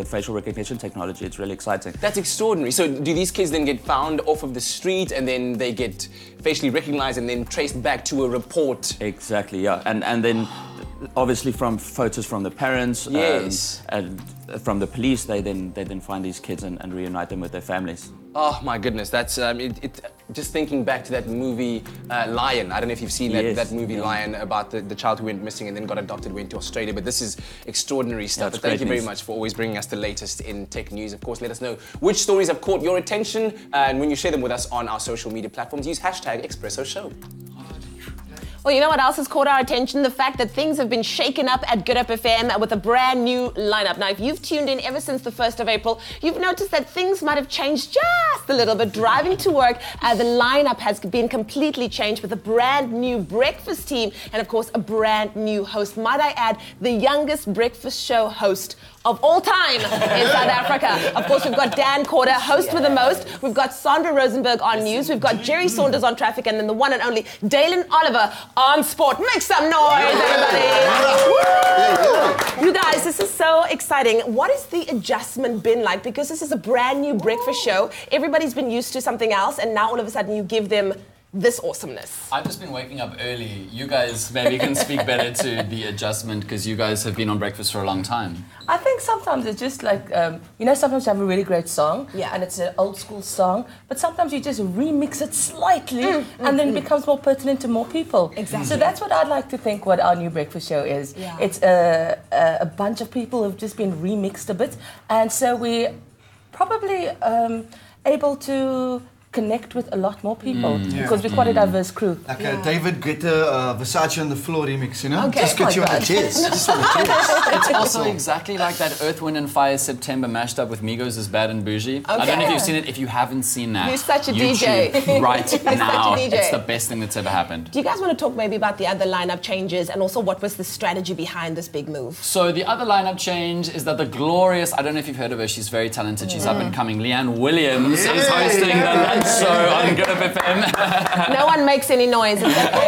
facial recognition technology. It's really exciting. That's extraordinary. So do these kids then get found off of the street and then they get facially recognized and then traced back to a report? Exactly, yeah. And then obviously from photos from the parents and from the police, they then find these kids and reunite them with their families. Oh my goodness, that's just thinking back to that movie Lion. I don't know if you've seen that movie Lion, about the child who went missing and then got adopted, went to Australia. But this is extraordinary stuff. But thank you very much for always bringing us the latest in tech news. Of course, let us know which stories have caught your attention, and when you share them with us on our social media platforms, use hashtag Expresso Show. Well, you know what else has caught our attention? The fact that things have been shaken up at Good Up FM with a brand new lineup. Now, if you've tuned in ever since the 1st of April, you've noticed that things might have changed just a little bit. Driving to work, the lineup has been completely changed with a brand new breakfast team and, of course, a brand new host. Might I add, the youngest breakfast show host of all time in South Africa. Of course, we've got Dan Corder, host with the most. We've got Sandra Rosenberg on news. We've got Jerry Saunders on traffic, and then the one and only Dalen Oliver on sport. Make some noise, everybody. You guys, this is so exciting. What has the adjustment been like? Because this is a brand new breakfast show. Everybody's been used to something else, and now all of a sudden you give them this awesomeness. I've just been waking up early. You guys maybe can speak better to the adjustment, because you guys have been on breakfast for a long time. I think sometimes it's just like, sometimes you have a really great song, and it's an old school song, but sometimes you just remix it slightly, and then it becomes more pertinent to more people. Exactly. So that's what I'd like to think what our new breakfast show is. Yeah. It's a bunch of people who've just been remixed a bit, and so we probably able to connect with a lot more people because we're quite a diverse crew. Like a David Guetta Versace on the floor remix, you know? Okay. Just get you on the chairs. Just on the chairs. It's also exactly like that Earth, Wind and Fire September mashed up with Migos is Bad and Bougie. I don't know if you've seen it. If you haven't seen that, You're such a YouTube DJ. right now. DJ. It's the best thing that's ever happened. Do you guys want to talk maybe about the other lineup changes and also what was the strategy behind this big move? So the other lineup change is that the glorious, I don't know if you've heard of her, she's very talented, she's up and coming, Leanne Williams is hosting the lunch show on Good Up FM. No one makes any noise. It's okay.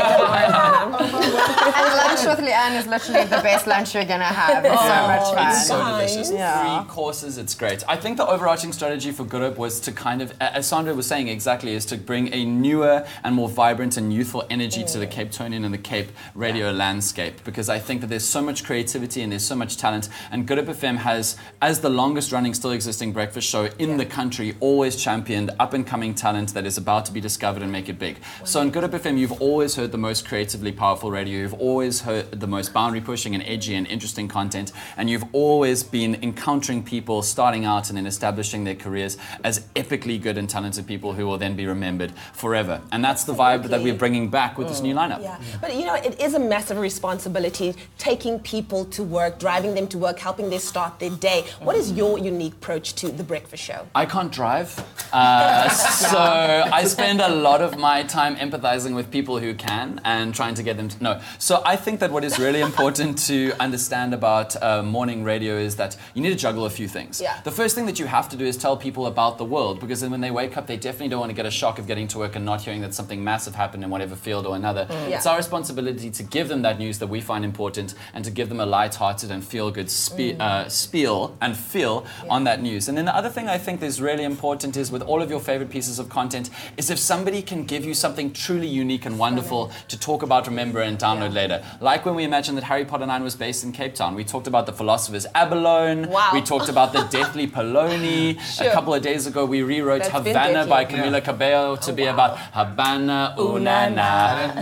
And lunch with Leanne is literally the best lunch you're gonna have. It's so much fun. It's so delicious. 3 courses, it's great. I think the overarching strategy for Good Up was to kind of, as Sandra was saying exactly, is to bring a newer and more vibrant and youthful energy to the Cape Townian and the Cape radio landscape, because I think that there's so much creativity and there's so much talent, and Good Up FM has, as the longest running still existing breakfast show in the country, always championed up and coming talent that is about to be discovered and make it big. So on Good Up FM, you've always heard the most creatively powerful radio, you've always heard the most boundary pushing and edgy and interesting content, and you've always been encountering people starting out and then establishing their careers as epically good and talented people who will then be remembered forever. And that's the vibe that we're bringing back with this new lineup. Yeah. But you know, it is a massive responsibility taking people to work, driving them to work, helping them start their day. What is your unique approach to the breakfast show? I can't drive, so I spend a lot of my time empathizing with people who can and trying to get them to know. So I think that what is really important to understand about morning radio is that you need to juggle a few things. Yeah. The first thing that you have to do is tell people about the world, because then when they wake up, they definitely don't want to get a shock of getting to work and not hearing that something massive happened in whatever field or another. It's our responsibility to give them that news that we find important and to give them a light-hearted and feel-good spiel and feel on that news. And then the other thing I think is really important is with all of your favorite pieces of content is if somebody can give you something truly unique and wonderful to talk about, remember, and download later. Like when we imagined that Harry Potter 9 was based in Cape Town. We talked about the philosopher's abalone. We talked about the deathly Polony. A couple of days ago, we rewrote Havana by Camila Cabello to be about Habana Unana.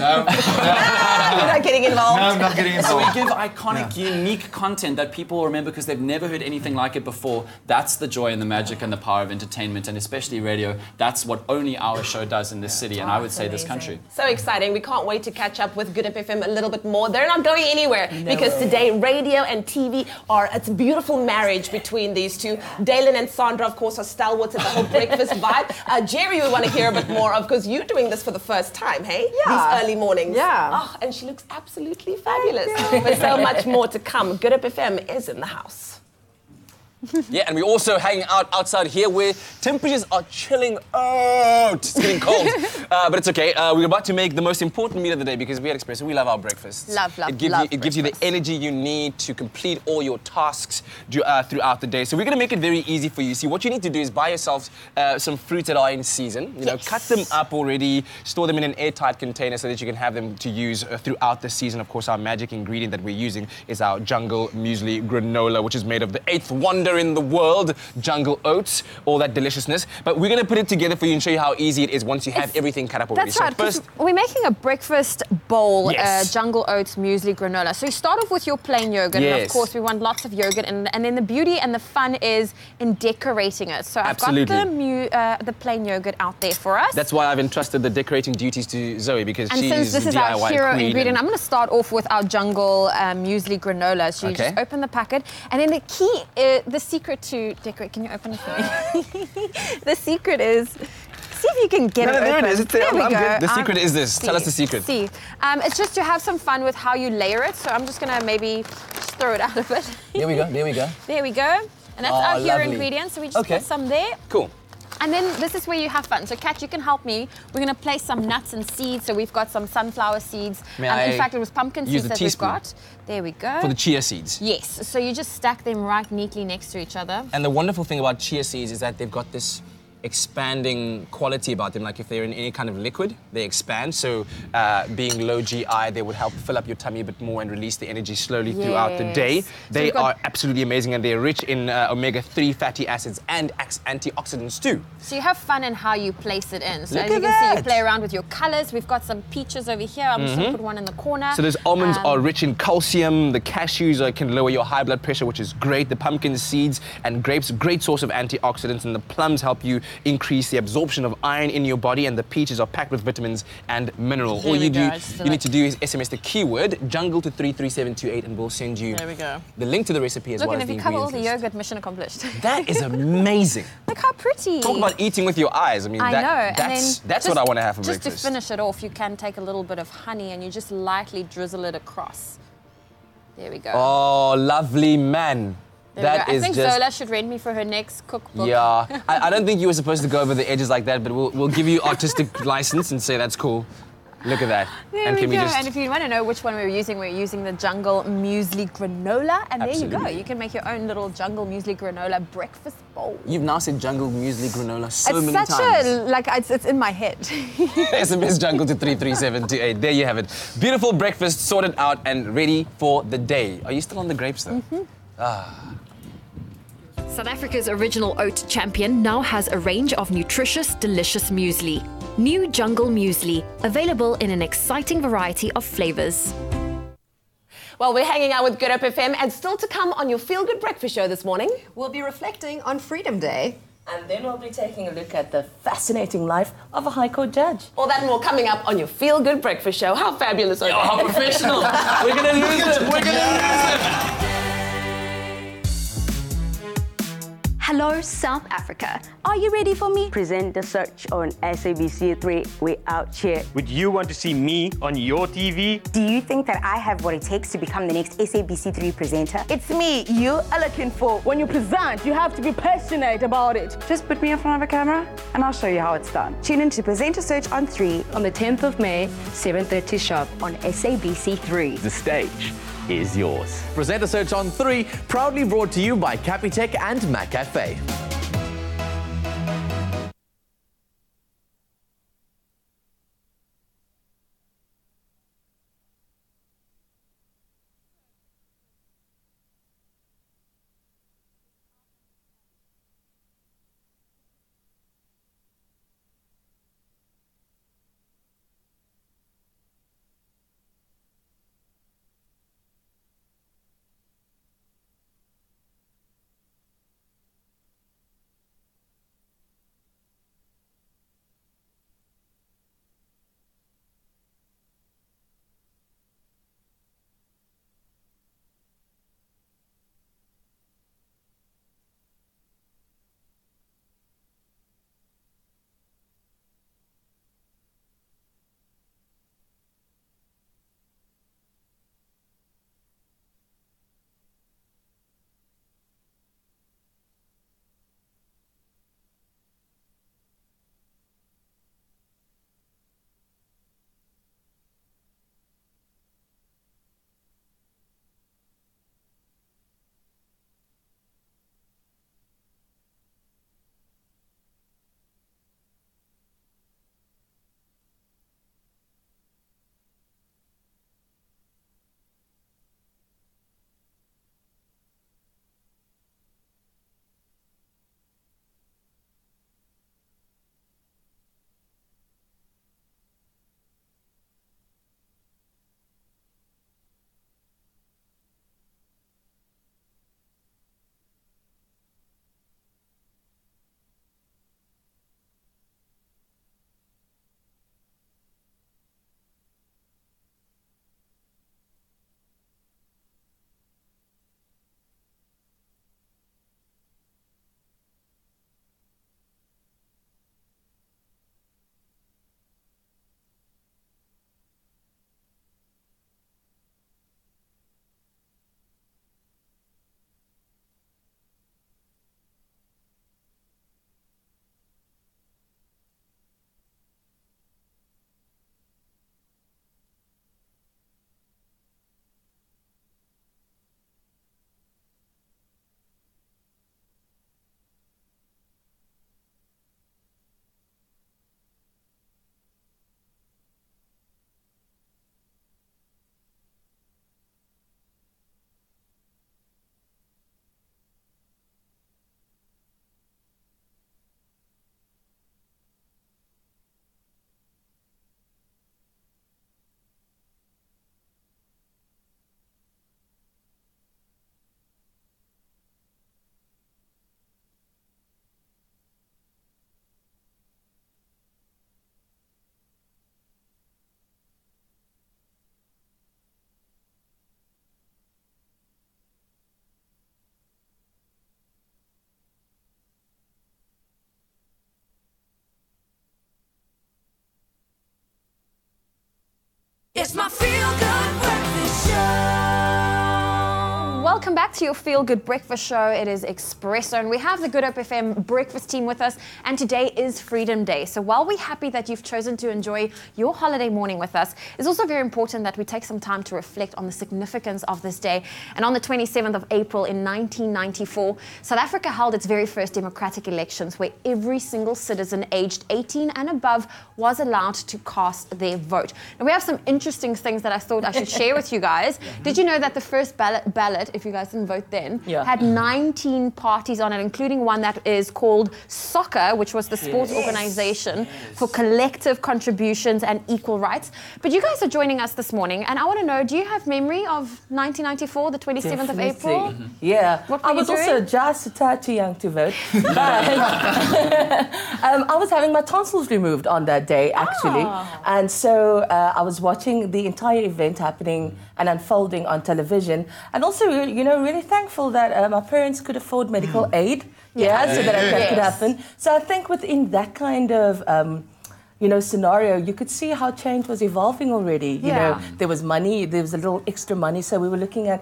You're not getting involved. No, I'm not getting So involved. we give iconic, unique content that people will remember because they've never heard anything like it before. That's the joy and the magic and the power of entertainment, and especially radio. That's what only our show does in this city, and I would say this country. So exciting. We can't wait to catch up with Good Up FM a little bit more. They're not going anywhere because today radio and TV it's a beautiful marriage between these two. Dalen and Sandra, of course, are stalwarts of the whole breakfast vibe. Jerry, we want to hear a bit more of, because you're doing this for the first time, hey? Yeah. These early mornings. Yeah. Oh, and she looks absolutely fabulous. But so much more to come. Good Up FM is in the house. Yeah, and we're also hanging out outside here where temperatures are chilling out. It's getting cold, but it's okay. We're about to make the most important meal of the day because we at Expresso, we love our breakfasts. Love It gives you the energy you need to complete all your tasks throughout the day. So we're going to make it very easy for you. See, what you need to do is buy yourself some fruits that are in season. You know, cut them up already, store them in an airtight container so that you can have them to use throughout the season. Of course, our magic ingredient that we're using is our Jungle Muesli Granola, which is made of the 8th wonder in the world, jungle oats, all that deliciousness. But we're going to put it together for you and show you how easy it is once you have everything cut up already. That's right, because we're making a breakfast bowl, jungle oats, muesli, granola. So you start off with your plain yogurt, and of course we want lots of yogurt, and then the beauty and the fun is in decorating it. So I've got the plain yogurt out there for us. That's why I've entrusted the decorating duties to Zoe, because and she's since this is DIY our hero queen. ingredient, I'm going to start off with our jungle muesli granola. So you just open the packet, and then the key, the secret to decorate. Can you open it for me? The secret is. See if you can get it open. There it is. There we go. The secret is this. Tell us the secret. It's just to have some fun with how you layer it. So I'm just going to maybe just throw it out a bit. There we go. There we go. There we go. And that's our hero ingredient. So we just put some there. Cool. And then this is where you have fun. So Kat, you can help me. We're going to place some nuts and seeds. So we've got some sunflower seeds. In fact, it was pumpkin seeds that we've got. There we go. For the chia seeds. Yes. So you just stack them right neatly next to each other. And the wonderful thing about chia seeds is that they've got this expanding quality about them. Like if they're in any kind of liquid, they expand. So being low GI, they would help fill up your tummy a bit more and release the energy slowly throughout the day. They are absolutely amazing, and they're rich in omega-3 fatty acids and antioxidants too. So you have fun in how you place it in. So as you can see, you play around with your colors. We've got some peaches over here. I'm just going to put one in the corner. So those almonds are rich in calcium. The cashews can lower your high blood pressure, which is great. The pumpkin seeds and grapes, great source of antioxidants. And the plums help you increase the absorption of iron in your body, and the peaches are packed with vitamins and minerals. All you need to do is SMS the keyword jungle to 33728, and we'll send you the link to the recipe as well as the ingredients. Look, and if you cover all the list. yogurt, mission accomplished. That is amazing. Look how pretty. Talk about eating with your eyes. I mean, that's what I want to have for breakfast. Just to finish it off, you can take a little bit of honey and you just lightly drizzle it across. There we go. Oh, lovely, man. I think Zola should rent me for her next cookbook. Yeah, I don't think you were supposed to go over the edges like that, but we'll give you artistic license and say that's cool. Look at that. There we go. And if you want to know which one we're using the Jungle Muesli Granola. And there you go. You can make your own little Jungle Muesli Granola breakfast bowl. You've now said Jungle Muesli Granola so many times. It's such it's in my head. SMS Jungle to 33728. There you have it. Beautiful breakfast sorted out and ready for the day. Are you still on the grapes though? South Africa's original oat champion now has a range of nutritious, delicious muesli. New Jungle Muesli, available in an exciting variety of flavors. Well, we're hanging out with Good Hope FM, and still to come on your Feel Good Breakfast show this morning, we'll be reflecting on Freedom Day. And then we'll be taking a look at the fascinating life of a High Court judge. All that and more coming up on your Feel Good Breakfast show. How fabulous are you? How professional. We're going to lose it. We're going to lose it. Hello, South Africa. Are you ready for me? Present the search on SABC3. We're out here. Would you want to see me on your TV? Do you think that I have what it takes to become the next SABC3 presenter? It's me you are looking for. When you present, you have to be passionate about it. Just put me in front of a camera and I'll show you how it's done. Tune in to Presenter Search on 3 on the 10th of May, 7:30 sharp on SABC3. The stage is yours. Presenter Search on 3, proudly brought to you by Capitec and McCafe. Welcome back to your Feel Good Breakfast Show. It is Expresso, and we have the Good Hope FM breakfast team with us, and today is Freedom Day. So while we're happy that you've chosen to enjoy your holiday morning with us, it's also very important that we take some time to reflect on the significance of this day. And on the 27th of April in 1994, South Africa held its very first democratic elections where every single citizen aged 18 and above was allowed to cast their vote. Now we have some interesting things that I thought I should share with you guys. Did you know that the first ballot, if you guys didn't vote then, had 19 parties on it, including one that is called Soccer, which was the sports organization for collective contributions and equal rights. But you guys are joining us this morning, and I want to know, do you have memory of 1994, the 27th of April? Yeah. What were I you was doing? also just a tad too young to vote. But I was having my tonsils removed on that day, actually. And so I was watching the entire event happening and unfolding on television. And also, you know, really thankful that my parents could afford medical aid. So that could happen. So I think within that kind of scenario, you could see how change was evolving already. You know, there was money, there was a little extra money, so we were looking at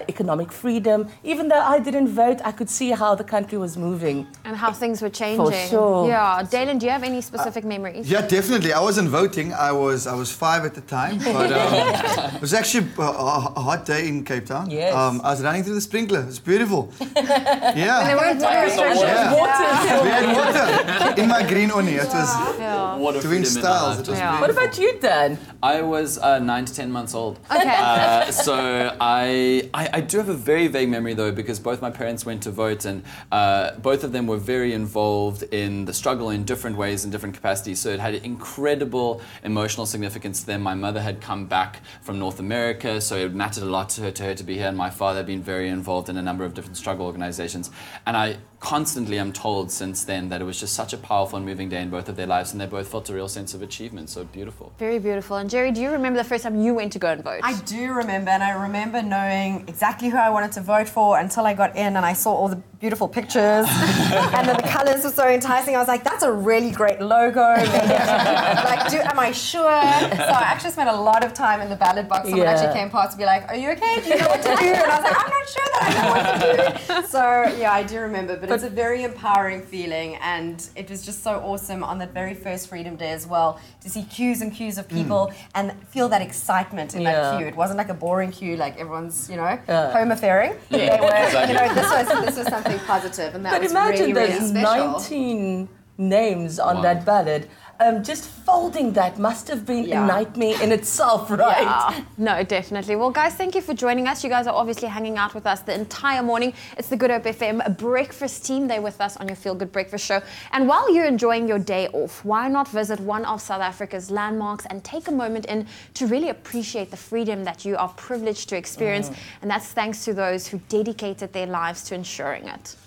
economic freedom. Even though I didn't vote, I could see how the country was moving. And how things were changing. For sure. Yeah. Dalen, do you have any specific memories? Yeah, definitely. I wasn't voting. I was 5 at the time. But it was actually a hot day in Cape Town. Yes. I was running through the sprinkler. It was beautiful. Yeah. And there weren't water restrictions. We had water in my green oni. It was What a doing freedom in styles. life. It was What about you, Dan? I was 9 to 10 months old. Okay. So I do have a very vague memory though, because both my parents went to vote, and both of them were very involved in the struggle in different ways and different capacities. So it had incredible emotional significance to them. My mother had come back from North America, so it mattered a lot to her to be here, and my father had been very involved in a number of different struggle organizations. And I constantly am told since then that it was just such a powerful and moving day in both of their lives, and they both felt a real sense of achievement. So beautiful. Very beautiful. And Jerry, do you remember the first time you went to go and vote? I do remember, and I remember knowing exactly who I wanted to vote for until I got in and I saw all the beautiful pictures and then the colours were so enticing. I was like, that's a really great logo. Am I sure? So I actually spent a lot of time in the ballot box. Someone actually came past to be like, are you okay? Do you know what to do? And I was like, I'm not sure that I know what to do. So yeah, I do remember, but it's a very empowering feeling, and it was just so awesome on that very first Freedom Day as well to see queues and queues of people and feel that excitement in that queue. It wasn't like a boring queue, like everyone's, home affaring. They were, this was something positive, and that was really, really special. But imagine there's 19 names on that ballot. Just folding that must have been a nightmare in itself, right? Yeah. No, definitely. Well, guys, thank you for joining us. You guys are obviously hanging out with us the entire morning. It's the Good Hope FM breakfast team. They're with us on your Feel Good Breakfast Show. And while you're enjoying your day off, why not visit one of South Africa's landmarks and take a moment in to really appreciate the freedom that you are privileged to experience. And that's thanks to those who dedicated their lives to ensuring it.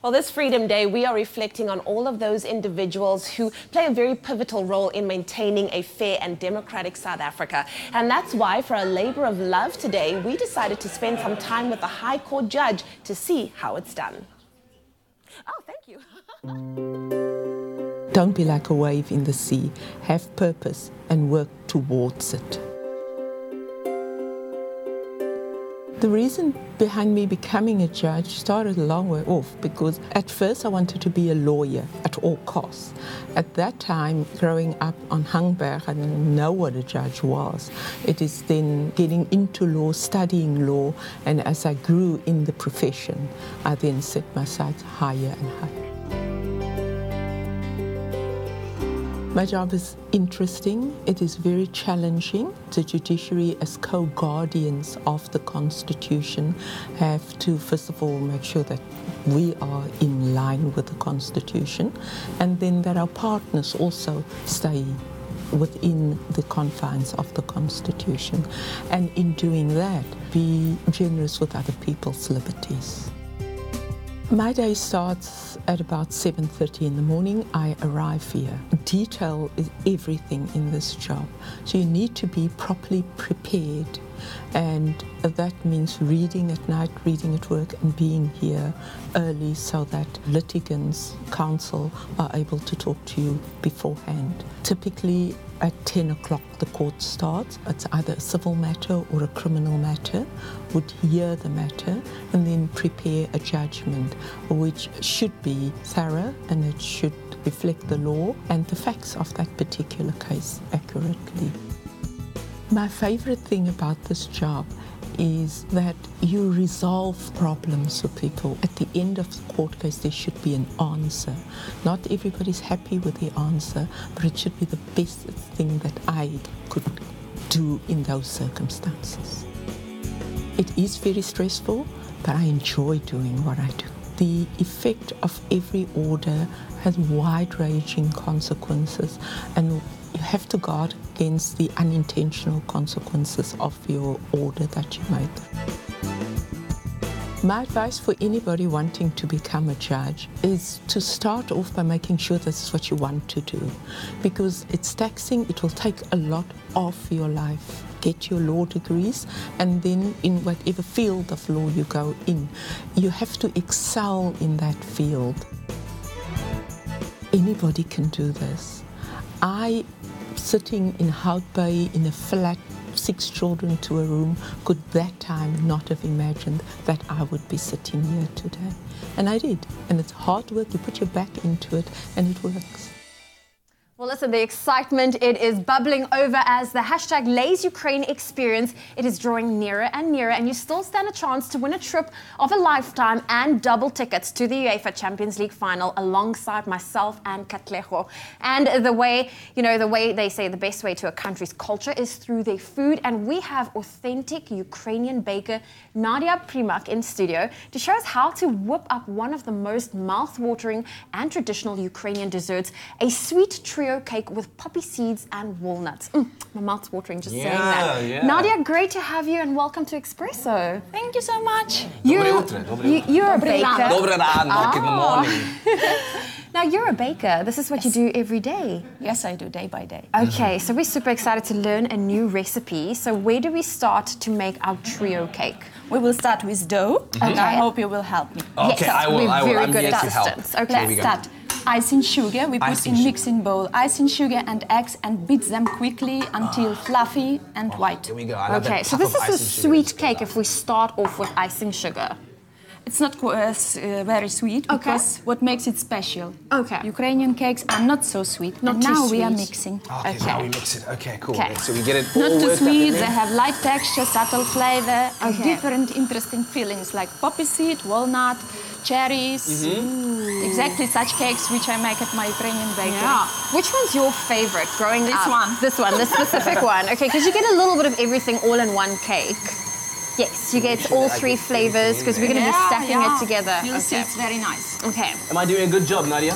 Well, this Freedom Day, we are reflecting on all of those individuals who play a very pivotal role in maintaining a fair and democratic South Africa. And that's why, for a labor of love today, we decided to spend some time with the High Court judge to see how it's done. Oh, thank you. Don't be like a wave in the sea. Have purpose and work towards it. The reason behind me becoming a judge started a long way off, because at first I wanted to be a lawyer at all costs. At that time, growing up on Hangberg, I didn't know what a judge was. It is then getting into law, studying law, and as I grew in the profession, I then set my sights higher and higher. My job is interesting. It is very challenging. The judiciary, as co-guardians of the Constitution, have to, first of all, make sure that we are in line with the Constitution, and then that our partners also stay within the confines of the Constitution. And in doing that, be generous with other people's liberties. My day starts at about 7:30 in the morning. I arrive here. Detail is everything in this job. So you need to be properly prepared. And that means reading at night, reading at work, and being here early so that litigants, counsel are able to talk to you beforehand. Typically, At 10 o'clock, the court starts. It's either a civil matter or a criminal matter. Would hear the matter and then prepare a judgment, which should be thorough and it should reflect the law and the facts of that particular case accurately. My favorite thing about this job is that you resolve problems for people. At the end of the court case, there should be an answer. Not everybody's happy with the answer, but it should be the best thing that I could do in those circumstances. It is very stressful, but I enjoy doing what I do. The effect of every order has wide-ranging consequences, and you have to guard against the unintentional consequences of your order that you make. My advice for anybody wanting to become a judge is to start off by making sure this is what you want to do, because it's taxing, it will take a lot of your life. Get your law degrees, and then in whatever field of law you go in, you have to excel in that field. Anybody can do this. I, sitting in Hout Bay in a flat, 6 children to a room, could that time not have imagined that I would be sitting here today. And I did. And it's hard work, you put your back into it, and it works. Well, listen, the excitement, it is bubbling over as the hashtag Lays Ukraine experience, it is drawing nearer and nearer, and you still stand a chance to win a trip of a lifetime and double tickets to the UEFA Champions League final alongside myself and Katlego. And the way they say the best way to a country's culture is through their food, and we have authentic Ukrainian baker Nadia Primak in studio to show us how to whip up one of the most mouth-watering and traditional Ukrainian desserts, a sweet trio cake with poppy seeds and walnuts. My mouth's watering just saying that. Yeah. Nadia, great to have you and welcome to Expresso. Thank you so much. You're a baker. In the morning. Now, you're a baker. This is what you do every day. Yes, I do, day by day. Okay, so we're super excited to learn a new recipe. So where do we start to make our trio cake? We will start with dough, and I hope you will help me. Okay, yes, I will. I'm here to help. Okay, let's start. Icing sugar, we put in mixing bowl. Icing sugar and eggs and beat them quickly until fluffy and white. Here we go. Okay, so this is a sweet cake if we start off with icing sugar. It's not very sweet because what makes it special. Okay. Ukrainian cakes are not so sweet. Not and too now sweet. we are mixing. Okay, now we mix it. Okay, cool. Okay. So we get it all Not too worked up sweet, in they there. have light texture, subtle flavor, and Okay. different interesting fillings like poppy seed, walnut, cherries. Exactly such cakes which I make at my Ukrainian bakery. Yeah. Which one's your favorite growing This up? one. This one, this specific one. Okay, because you get a little bit of everything all in one cake. Yes, you get all 3 flavors because we're going to be stacking it together. You'll see it's very nice. Okay. Am I doing a good job, Nadia?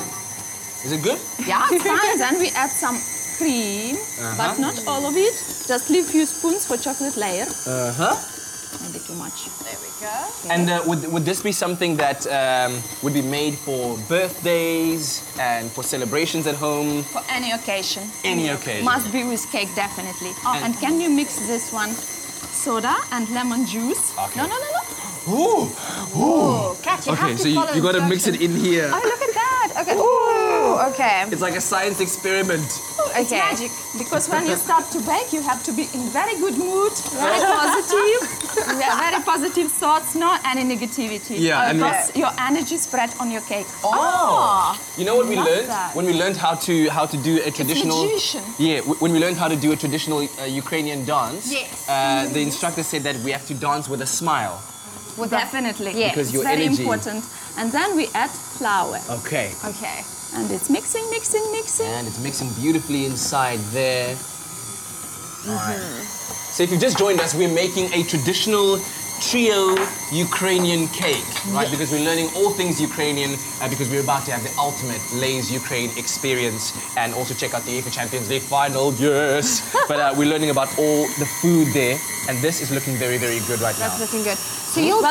Is it good? Yeah, it's fine. Then we add some cream, but not all of it. Just leave few spoons for chocolate layer. Maybe too much. There we go. Okay. And would this be something that would be made for birthdays and for celebrations at home? For any occasion. Any occasion. Must be with cake, definitely. And can you mix this one? Soda and lemon juice. Okay. No. Ooh. Kat, you Okay, have to so follow you got to mix it in here. Oh, look at that. Okay. Ooh, okay. It's like a science experiment. It's magic. Because when you start to bake, you have to be in very good mood, very positive. Very positive thoughts, not any negativity. Yeah, and because your energy spread on your cake. Oh. You know what we Love learned? that. When we learned how to do a traditional magician. when we learned how to do a traditional Ukrainian dance, Yes. The instructor said that we have to dance with a smile. Definitely. Yes. Because your it's very energy. important. And then we add flour. Okay. Okay. And it's mixing. And it's mixing beautifully inside there. Alright. So if you've just joined us, we're making a traditional trio Ukrainian cake, right? Yes. Because we're learning all things Ukrainian because we're about to have the ultimate Lays Ukraine experience and also check out the UEFA Champions League final, yes! But we're learning about all the food there and this is looking very, very good right That's now. looking good. So you'll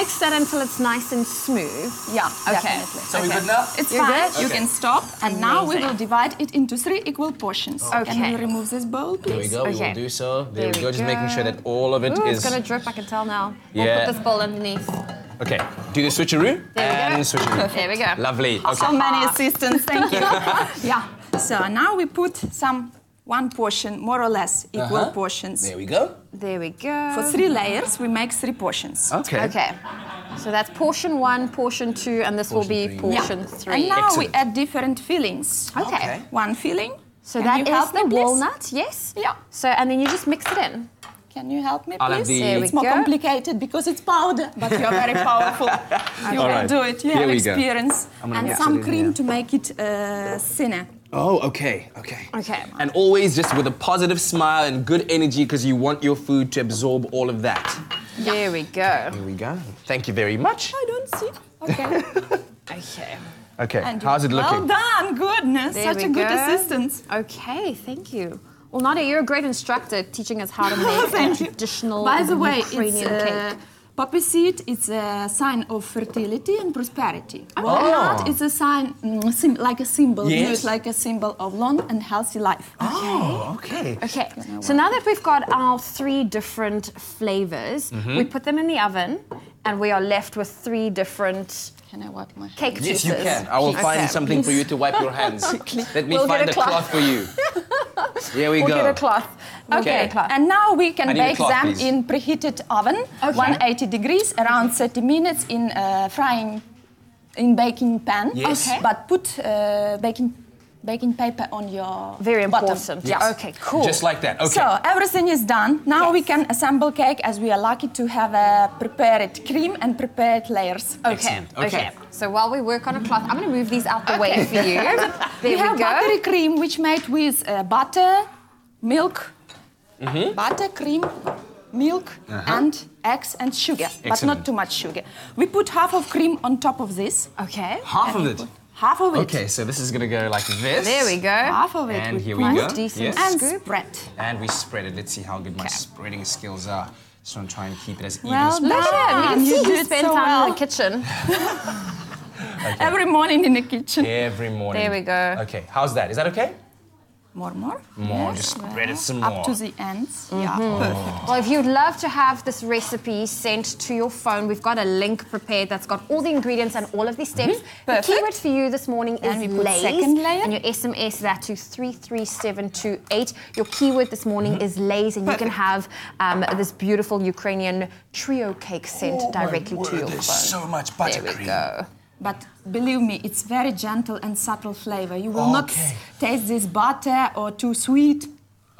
mix that until it's nice and smooth. Yeah, Okay. definitely. So we're good now? It's You're fine. good? You Okay. can stop. And now we Amazing. will divide it into 3 equal portions. Okay. Can you remove this bowl, please? There we go, we Okay. will do so. There There we we go, just making sure go. that all of it Ooh, is... it's going to drip, I can tell now. We'll Yeah. put this bowl underneath. Okay, do the switcheroo There we and go. switcheroo. There we go. Lovely, So okay. many assistants, thank you. Yeah. So now we put some 1 portion, more or less, equal portions. There we go. There we go. For 3 layers, we make 3 portions. Okay. Okay. So that's portion 1, portion 2, and this will be portion 3. And now we add different fillings. Okay. 1 filling. So Can you that is help me, the please? walnut, yes? Yeah. So, and then you just mix it in. Can you help me, I'll have please? the- There we It's more go. complicated because it's powder, but you're very powerful. You All can right. do it. You Here have we go. experience. I'm gonna And mix some it in cream here. to make it thinner. Oh, okay, okay. Okay. And always just with a positive smile and good energy because you want your food to absorb all of that. There we go. Here we go. Thank you very much. I don't see. Okay. Okay. Okay, And how's it well looking? done. Goodness. There Such we a good go. assistant. Okay, thank you. Well, Nadia, you're a great instructor teaching us how to make a Thank you. traditional By the way, Ukrainian it's cake. poppy seed. It's a sign of fertility and prosperity. Oh. Walnut is a sign, like a symbol, Yes. used like a symbol of long and healthy life. Oh, okay. Okay, so now that we've got our 3 different flavors, we put them in the oven, and we are left with 3 different Can I wipe my cake Yes, juices. you can. I will find Okay. something for you to wipe your hands. Let me We'll get find a a cloth. cloth for you. Here we We'll go. get a cloth. We'll Okay. get a cloth. And now we can I need a bake cloth, them please. in preheated oven, 180 degrees, around 30 minutes in baking pan. Yes. Okay. But put baking paper on your Very bottom. important. Yes. Yeah. Okay, cool. Just like that. Okay. So everything is done. Now we can assemble cake as we are lucky to have a prepared cream and prepared layers. Okay. Excellent. Okay. Okay. So while we work on a cloth, I'm going to move these out the way for you. There we we have go. buttery cream which made with butter, milk, butter, cream, milk, and eggs and sugar, but Excellent. not too much sugar. We put half of cream on top of this. Okay. Half of it. Half of it. Okay, so this is gonna go like this. There we go. Half of it. And we here we put go. Decent Yes. And scoop. spread. And we spread it. Let's see how good my spreading skills are. Just want to try and keep it as even Well as done. Look at him. You can see he did spent so time well. in the kitchen. Every morning in the kitchen. every morning. There we go. Okay, how's that? Is that okay? More. More, just spread it some Up more. to the ends. Yeah, perfect. Well, if you'd love to have this recipe sent to your phone, we've got a link prepared that's got all the ingredients and all of the steps. The Perfect. keyword for you this morning And is we put Lays. second layer. And your SMS that to 33728. Your keyword this morning is Lays, and you can have this beautiful Ukrainian trio cake sent directly to your phone. There's so much There buttercream. we go. But believe me, it's very gentle and subtle flavor. You will not taste this butter or too sweet.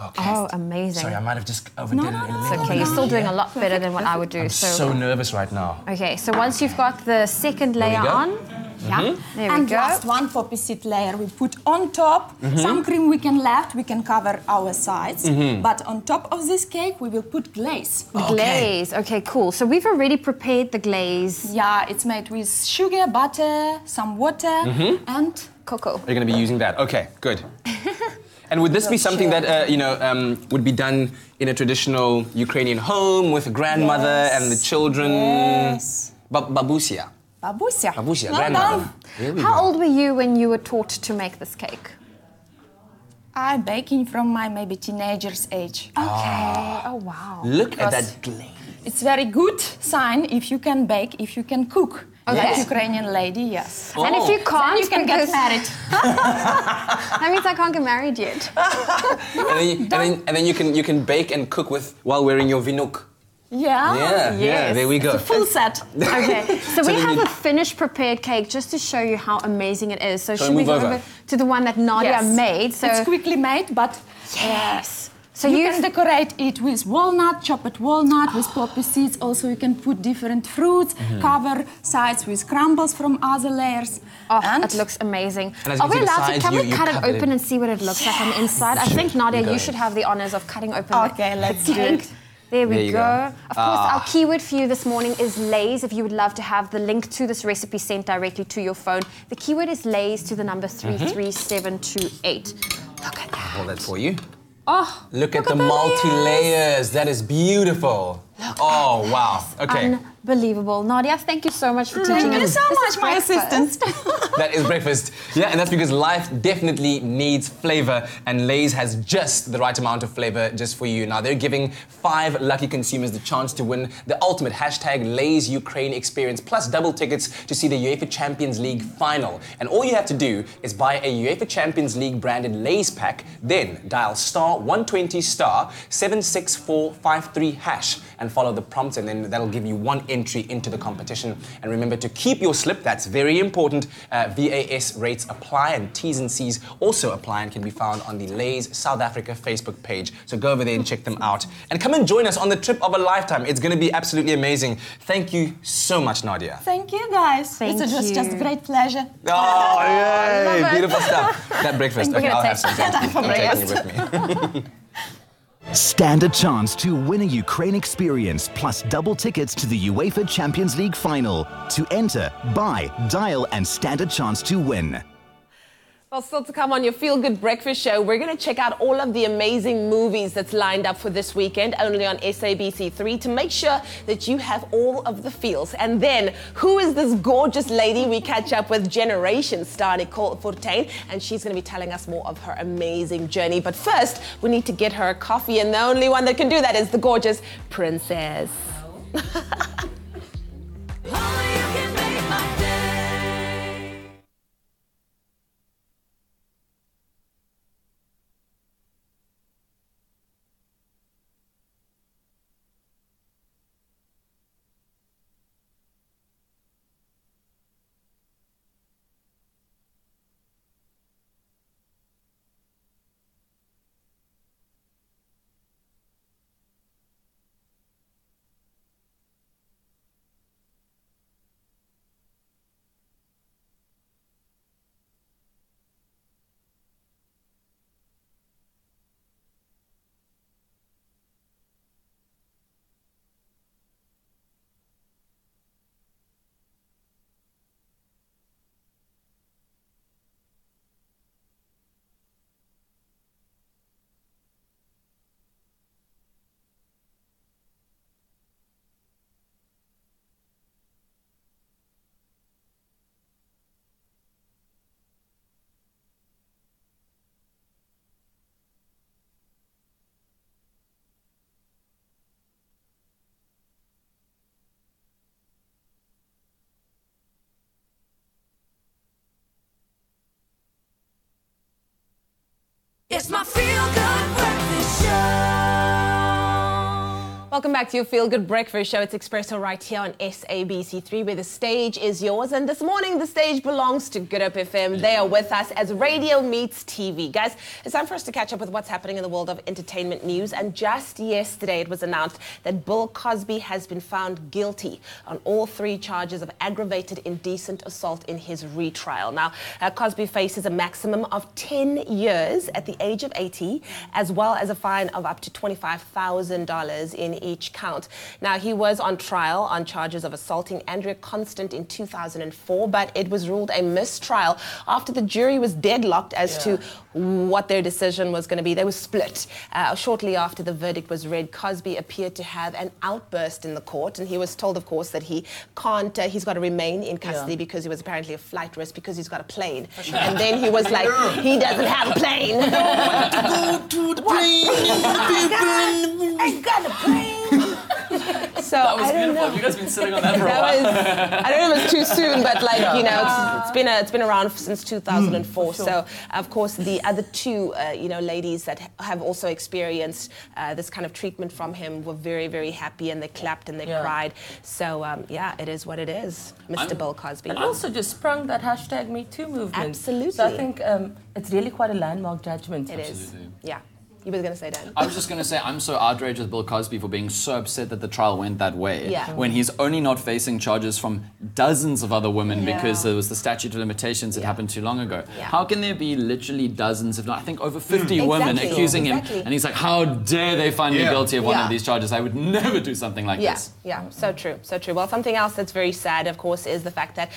Okay. Oh, amazing. Sorry, I might have just overdid it a little It's bit. okay. You're still doing a lot better than what I would do. I'm so nervous right now. Okay, so once you've got the second layer go. on, there we And go. last one poppy seed layer we put on top. Some cream we can left, we can cover our sides. But on top of this cake we will put glaze. Glaze. Okay, cool. So we've already prepared the glaze. Yeah, it's made with sugar, butter, some water, and cocoa. You're going to be using that. Okay, good. And would this be something that would be done in a traditional Ukrainian home with a grandmother and the children? Yes. Babusia. Babusia. Babusia, Well grandmother. done. Here we How go. old were you when you were taught to make this cake? I'm baking from my maybe teenager's age. Okay. Oh, wow. Look at that glaze. It's very good sign if you can bake, if you can cook. Okay. Like Ukrainian lady, yes. And if you can't, then you can get because- married. That means I can't get married yet. and then you can bake and cook with while wearing your vinuk. Yeah. Yeah, there we go. It's a full set. Okay, so we then have you- a finished prepared cake just to show you how amazing it is. So Shall should we we go move over? over to the one that Nadia Yes. made? So It's quickly made, but yes. So you you can decorate it with walnut, chopped walnut, with poppy seeds. Also, you can put different fruits, cover sides with crumbles from other layers. Oh, and it looks amazing. And as Are you we can see the allowed to? sides, Can we you cut it cover open it. and see what it looks like on the inside? I think Nadia, go you ahead. should have the honors of cutting open. Okay, let's the do cake. it. There we There you go. go. Of course, our keyword for you this morning is Lays. If you would love to have the link to this recipe sent directly to your phone, the keyword is Lays to the number 33728. Look at that. Hold that for you. Oh, Look at the multi-layers. That is beautiful. Oh, wow. Okay. Unbelievable. Nadia, thank you so much for teaching us. Thank you so much, my assistant. That is breakfast. Yeah, and that's because life definitely needs flavor, and Lay's has just the right amount of flavor just for you. Now, they're giving 5 lucky consumers the chance to win the ultimate #Lay's Ukraine experience, plus double tickets to see the UEFA Champions League final. And all you have to do is buy a UEFA Champions League branded Lay's pack, then dial *120 *76453# and follow the prompts, and then that'll give you 1 entry into the competition. And remember to keep your slip, that's very important. VAS rates apply and T's and C's also apply and can be found on the Lay's South Africa Facebook page. So go over there and check them out. And come and join us on the trip of a lifetime. It's going to be absolutely amazing. Thank you so much, Nadia. Thank you, guys. It was just a great pleasure. Oh, yay! Beautiful stuff. That breakfast. Okay, I'll have some. Thank you. I'm taking you with me. Stand a chance to win a Ukraine experience plus double tickets to the UEFA Champions League final. To enter, buy, dial, and stand a chance to win. Well, still to come on your Feel Good Breakfast Show, we're going to check out all of the amazing movies that's lined up for this weekend, only on SABC3, to make sure that you have all of the feels. And then, who is this gorgeous lady? We catch up with Generation star Nicole Fortuyn, and she's going to be telling us more of her amazing journey. But first, we need to get her a coffee, and the only one that can do that is the gorgeous Princess. It's my Feel Good Breakfast Show. Welcome back to your Feel Good Breakfast Show. It's Expresso right here on SABC3, where the stage is yours. And this morning, the stage belongs to Good Up FM. They are with us as radio meets TV. Guys, it's time for us to catch up with what's happening in the world of entertainment news. And just yesterday, it was announced that Bill Cosby has been found guilty on all 3 charges of aggravated indecent assault in his retrial. Now, Cosby faces a maximum of 10 years at the age of 80, as well as a fine of up to $25,000 in each count. Now, he was on trial on charges of assaulting Andrea Constant in 2004, but it was ruled a mistrial after the jury was deadlocked as to what their decision was going to be. They were split. Shortly after the verdict was read, Cosby appeared to have an outburst in the court, and he was told, of course, that he can't, he's got to remain in custody because he was apparently a flight risk because he's got a plane. And then he was like, he doesn't have a plane. I want to go to the plane. I got a plane. So That was I don't beautiful. know. Have you guys been sitting on that for a while? I don't know if it's too soon, but like, you know, it's been around since 2004. For sure. So of course the other 2 ladies that have also experienced this kind of treatment from him were very, very happy, and they clapped and they cried. So it is what it is, Mr. Bill Cosby. And also just sprung that #MeToo movement. Absolutely. So I think it's really quite a landmark judgment. It is. Yeah. You were going to say, Dan? I was just going to say, I'm so outraged with Bill Cosby for being so upset that the trial went that way. Yeah. When he's only not facing charges from dozens of other women because there was the statute of limitations that happened too long ago. Yeah. How can there be literally dozens, if not, I think over 50 women accusing him? And he's like, how dare they find me guilty of one of these charges? I would never do something like this. Yeah, so true, so true. Well, something else that's very sad, of course, is the fact that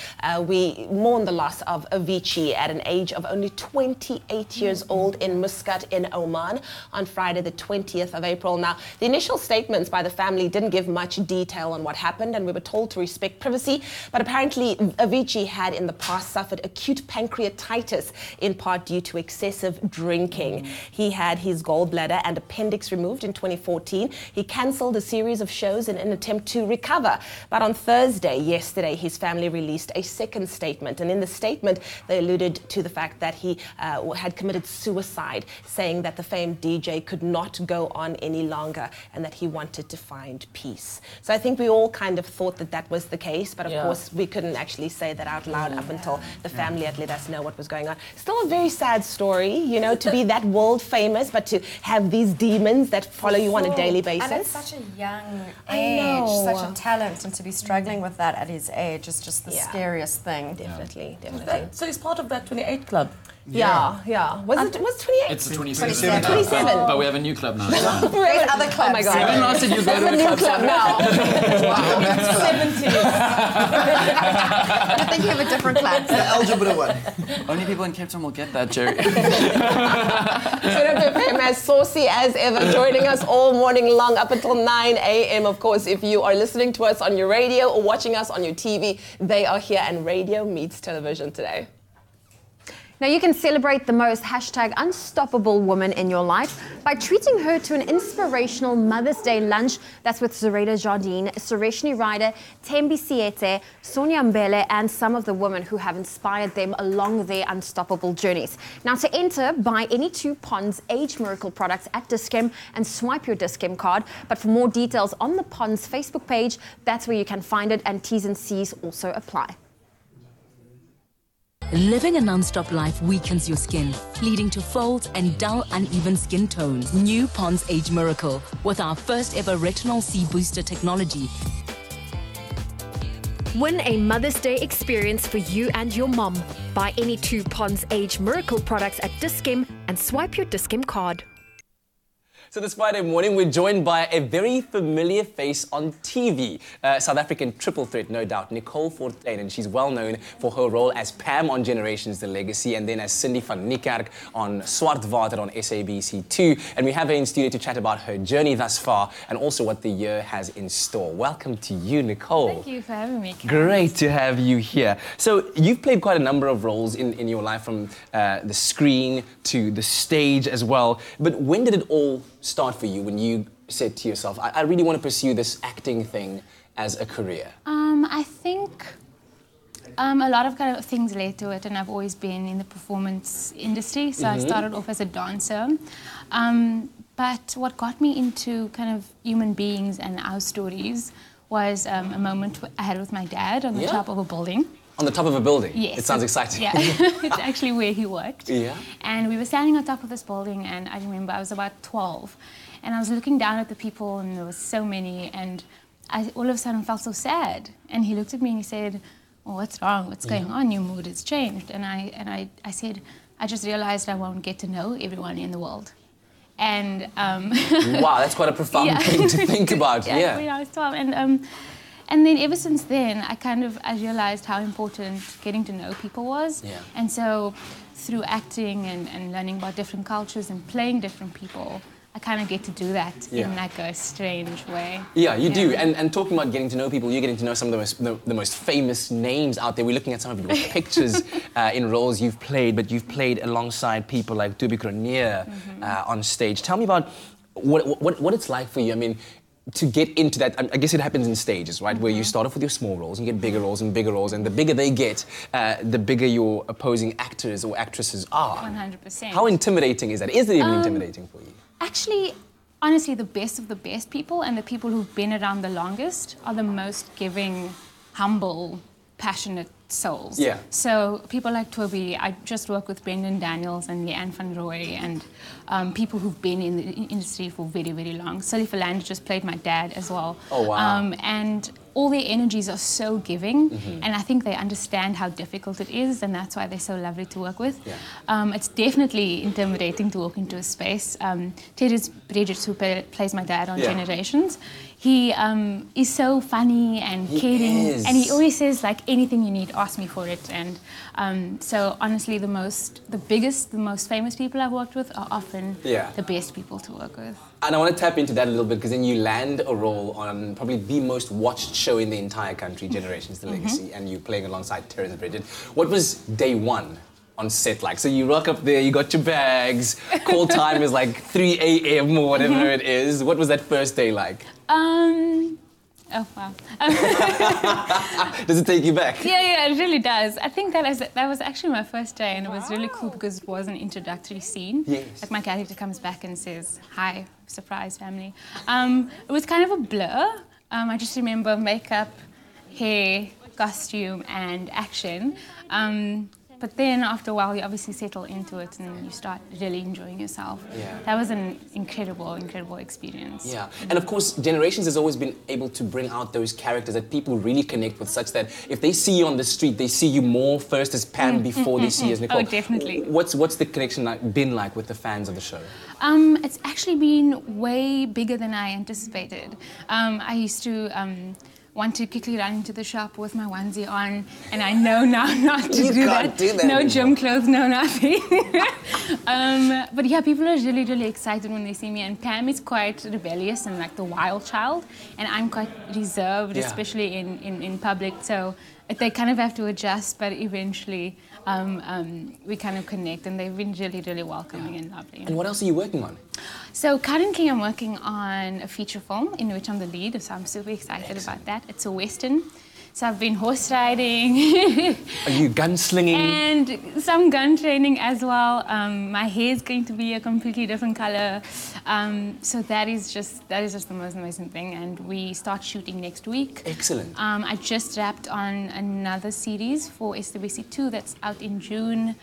we mourn the loss of Avicii at an age of only 28 years old in Muscat in Oman on Friday, the 20th of April. Now, the initial statements by the family didn't give much detail on what happened, and we were told to respect privacy. But apparently, Avicii had in the past suffered acute pancreatitis, in part due to excessive drinking. He had his gallbladder and appendix removed in 2014. He cancelled a series of shows in an attempt to recover. But on Thursday, yesterday, his family released a second statement. And in the statement, they alluded to the fact that he had committed suicide, saying that the famed DJ could not go on any longer and that he wanted to find peace. So I think we all kind of thought that that was the case, but of course we couldn't actually say that out loud up until the family had let us know what was going on. Still a very sad story, you know, to be that world famous, but to have these demons that follow you on a daily basis. And it's such a young age, such a talent, and to be struggling with that at his age is just the scariest thing. Definitely. So he's part of that 28 club. Yeah. Was it 28? It's the 27. 27. But we have a new club now. There's other clubs. Oh my God. Seven last said you go to a new club now. 70s. I think you have a different club. The algebra one. Only people in Cape Town will get that, Jerry. Twitter fame as saucy as ever, joining us all morning long up until 9 a.m. Of course, if you are listening to us on your radio or watching us on your TV, they are here, and radio meets television today. Now, you can celebrate the most #unstoppable woman in your life by treating her to an inspirational Mother's Day lunch. That's with Zoraida Jardine, Sureshni Ryder, Thembi Siete, Sonia Mbele, and some of the women who have inspired them along their unstoppable journeys. Now, to enter, buy any 2 Ponds Age Miracle products at Dis-Chem and swipe your Dis-Chem card. But for more details on the Ponds Facebook page, that's where you can find it, and T's and C's also apply. Living a non-stop life weakens your skin, leading to folds and dull, uneven skin tones. New Ponds Age Miracle with our first ever retinol C booster technology. Win a Mother's Day experience for you and your mom. Buy any 2 Ponds Age Miracle products at Dis-Chem and swipe your Dis-Chem card. So this Friday morning, we're joined by a very familiar face on TV. South African triple threat, no doubt, Nicole Fortuin, and she's well known for her role as Pam on Generations The Legacy, and then as Cindy van Niekerk on Swart Water on SABC2. And we have her in studio to chat about her journey thus far and also what the year has in store. Welcome to you, Nicole. Thank you for having me. Great to have you here. So you've played quite a number of roles in your life, from the screen to the stage as well. But when did it all start for you, when you said to yourself, I really want to pursue this acting thing as a career? I think a lot of kind of things led to it, and I've always been in the performance industry, so I started off as a dancer. But what got me into kind of human beings and our stories was a moment I had with my dad on the top of a building. On the top of a building? Yes. It sounds exciting. Yeah, it's actually where he worked. Yeah. And we were standing on top of this building, and I remember I was about 12, and I was looking down at the people, and there was so many, and I all of a sudden felt so sad. And he looked at me and he said, "Well, what's wrong? What's going on? Your mood has changed." And I said, "I just realized I won't get to know everyone in the world." And wow, that's quite a profound thing to think about. Yeah, when I was 12, and then ever since then, I realized how important getting to know people was. Yeah. And so through acting and learning about different cultures and playing different people, I kind of get to do that in like a strange way. Yeah, you do. And talking about getting to know people, you're getting to know some of the most famous names out there. We're looking at some of your pictures in roles you've played, but you've played alongside people like Dubi Cronje on stage. Tell me about what it's like for you. I mean, to get into that, I guess it happens in stages, right? Where you start off with your small roles and get bigger roles, and the bigger they get, the bigger your opposing actors or actresses are. 100%. How intimidating is that? Is it even intimidating for you? Actually, honestly, the best of the best people and the people who've been around the longest are the most giving, humble, passionate souls. Yeah. So people like Toby, I just work with Brendan Daniels and Leanne van Rooy, and people who've been in the industry for very, very long. Sully Philander just played my dad as well. Oh, wow. And all their energies are so giving, and I think they understand how difficult it is, and that's why they're so lovely to work with. Yeah. It's definitely intimidating to walk into a space. Terrence Bridges, who plays my dad on Generations, he is so funny and caring, and he always says like, anything you need, ask me for it. And so honestly, the biggest, the most famous people I've worked with are often the best people to work with. And I want to tap into that a little bit, because then you land a role on probably the most watched show in the entire country, Generations: The Legacy, and you're playing alongside Terrence Bridget. What was day one on set like? So you rock up there, you got your bags, call time is like 3 a.m. or whatever it is. What was that first day like? Oh, wow. Does it take you back? Yeah, it really does. I think that was actually my first day, and it was really cool because it was an introductory scene. Yes. Like my character comes back and says, "Hi, surprise family." It was kind of a blur. I just remember makeup, hair, costume, and action. But then after a while, you obviously settle into it and then you start really enjoying yourself. Yeah. That was an incredible, incredible experience. Yeah, and of course, Generations has always been able to bring out those characters that people really connect with, such that if they see you on the street, they see you more first as Pam before they see you as Nicole. Oh, definitely. What's the connection been like with the fans of the show? It's actually been way bigger than I anticipated. I used to want to quickly run into the shop with my onesie on, and I know now not to do that. No anymore. gym clothes, no nothing. But yeah, people are really, really excited when they see me, and Pam is quite rebellious and like the wild child, and I'm quite reserved, especially in public, so they kind of have to adjust, but eventually we kind of connect, and they've been really, really welcoming and lovely. And what else are you working on? So currently I'm working on a feature film in which I'm the lead, so I'm super excited about that. It's a Western. So I've been horse riding. Are you gunslinging? And some gun training as well. My hair is going to be a completely different color. So that is just the most amazing thing. And we start shooting next week. Excellent. I just wrapped on another series for SABC2 that's out in June.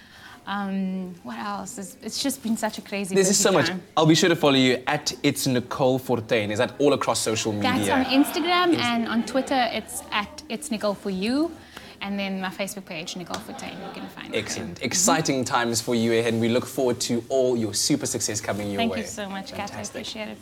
What else? It's just been such a crazy This is so time. much. I'll be sure to follow you at It's Nicole Fortuin. Is that all across social media? That's on Instagram, and on Twitter it's at It's Nicole For You, and then my Facebook page, Nicole Fortuin. You can find it. Excellent. Exciting times for you ahead, and we look forward to all your super success coming your way. Thank you so much, Kat. I appreciate it.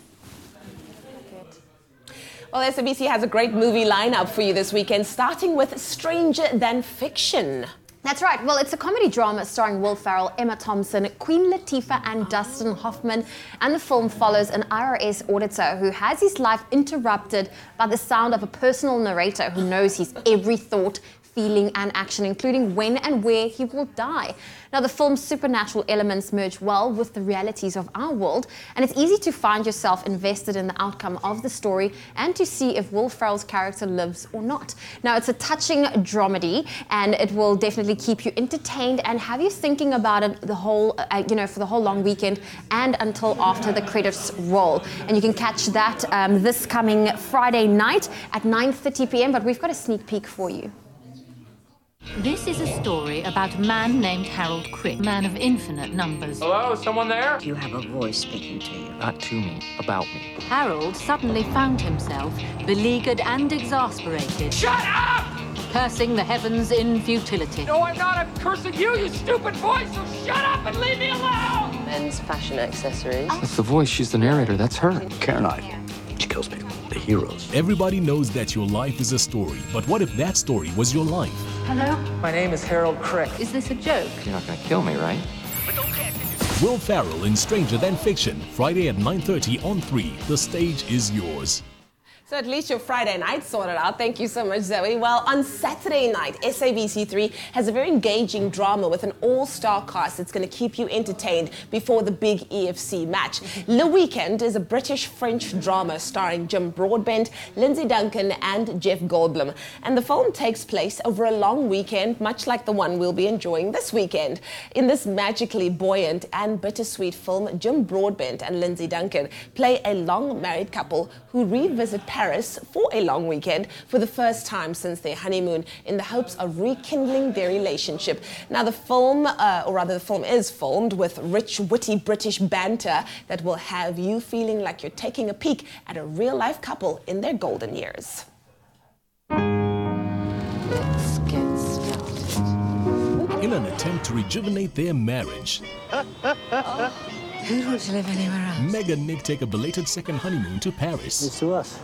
Well, SABC has a great movie lineup for you this weekend, starting with Stranger Than Fiction. That's right. Well, it's a comedy drama starring Will Ferrell, Emma Thompson, Queen Latifah and Dustin Hoffman. And the film follows an IRS auditor who has his life interrupted by the sound of a personal narrator who knows his every thought, feeling and action, including when and where he will die. Now, the film's supernatural elements merge well with the realities of our world, and it's easy to find yourself invested in the outcome of the story and to see if Will Ferrell's character lives or not. Now, it's a touching dramedy, and it will definitely keep you entertained and have you thinking about it the whole, for the whole long weekend and until after the credits roll. And you can catch that this coming Friday night at 9:30 p.m. But we've got a sneak peek for you. This is a story about a man named Harold Crick, man of infinite numbers. Hello, someone there? Do you have a voice speaking to you? Not to me, about me. Harold suddenly found himself beleaguered and exasperated. Shut up! Cursing the heavens in futility. No, I'm not. I'm cursing you, you stupid voice, so shut up and leave me alone! Men's fashion accessories. That's the voice. She's the narrator. That's her. Karen, she kills me. The heroes. Everybody knows that your life is a story, but what if that story was your life? Hello? My name is Harold Crick. Is this a joke? You're not gonna kill me, right? Will Ferrell in Stranger Than Fiction, Friday at 9:30 on 3. The stage is yours. So at least your Friday night sorted out. Thank you so much, Zoe. Well, on Saturday night, SABC3 has a very engaging drama with an all-star cast that's going to keep you entertained before the big EFC match. Le Weekend is a British-French drama starring Jim Broadbent, Lindsay Duncan and Jeff Goldblum. And the film takes place over a long weekend, much like the one we'll be enjoying this weekend. In this magically buoyant and bittersweet film, Jim Broadbent and Lindsay Duncan play a long married couple who revisit Paris for a long weekend for the first time since their honeymoon in the hopes of rekindling their relationship. Now the film, the film is filmed with rich, witty British banter that will have you feeling like you're taking a peek at a real-life couple in their golden years. Let's get started. In an attempt to rejuvenate their marriage, Who wants to live anywhere else? Meg and Nick take a belated second honeymoon to Paris. It's to us.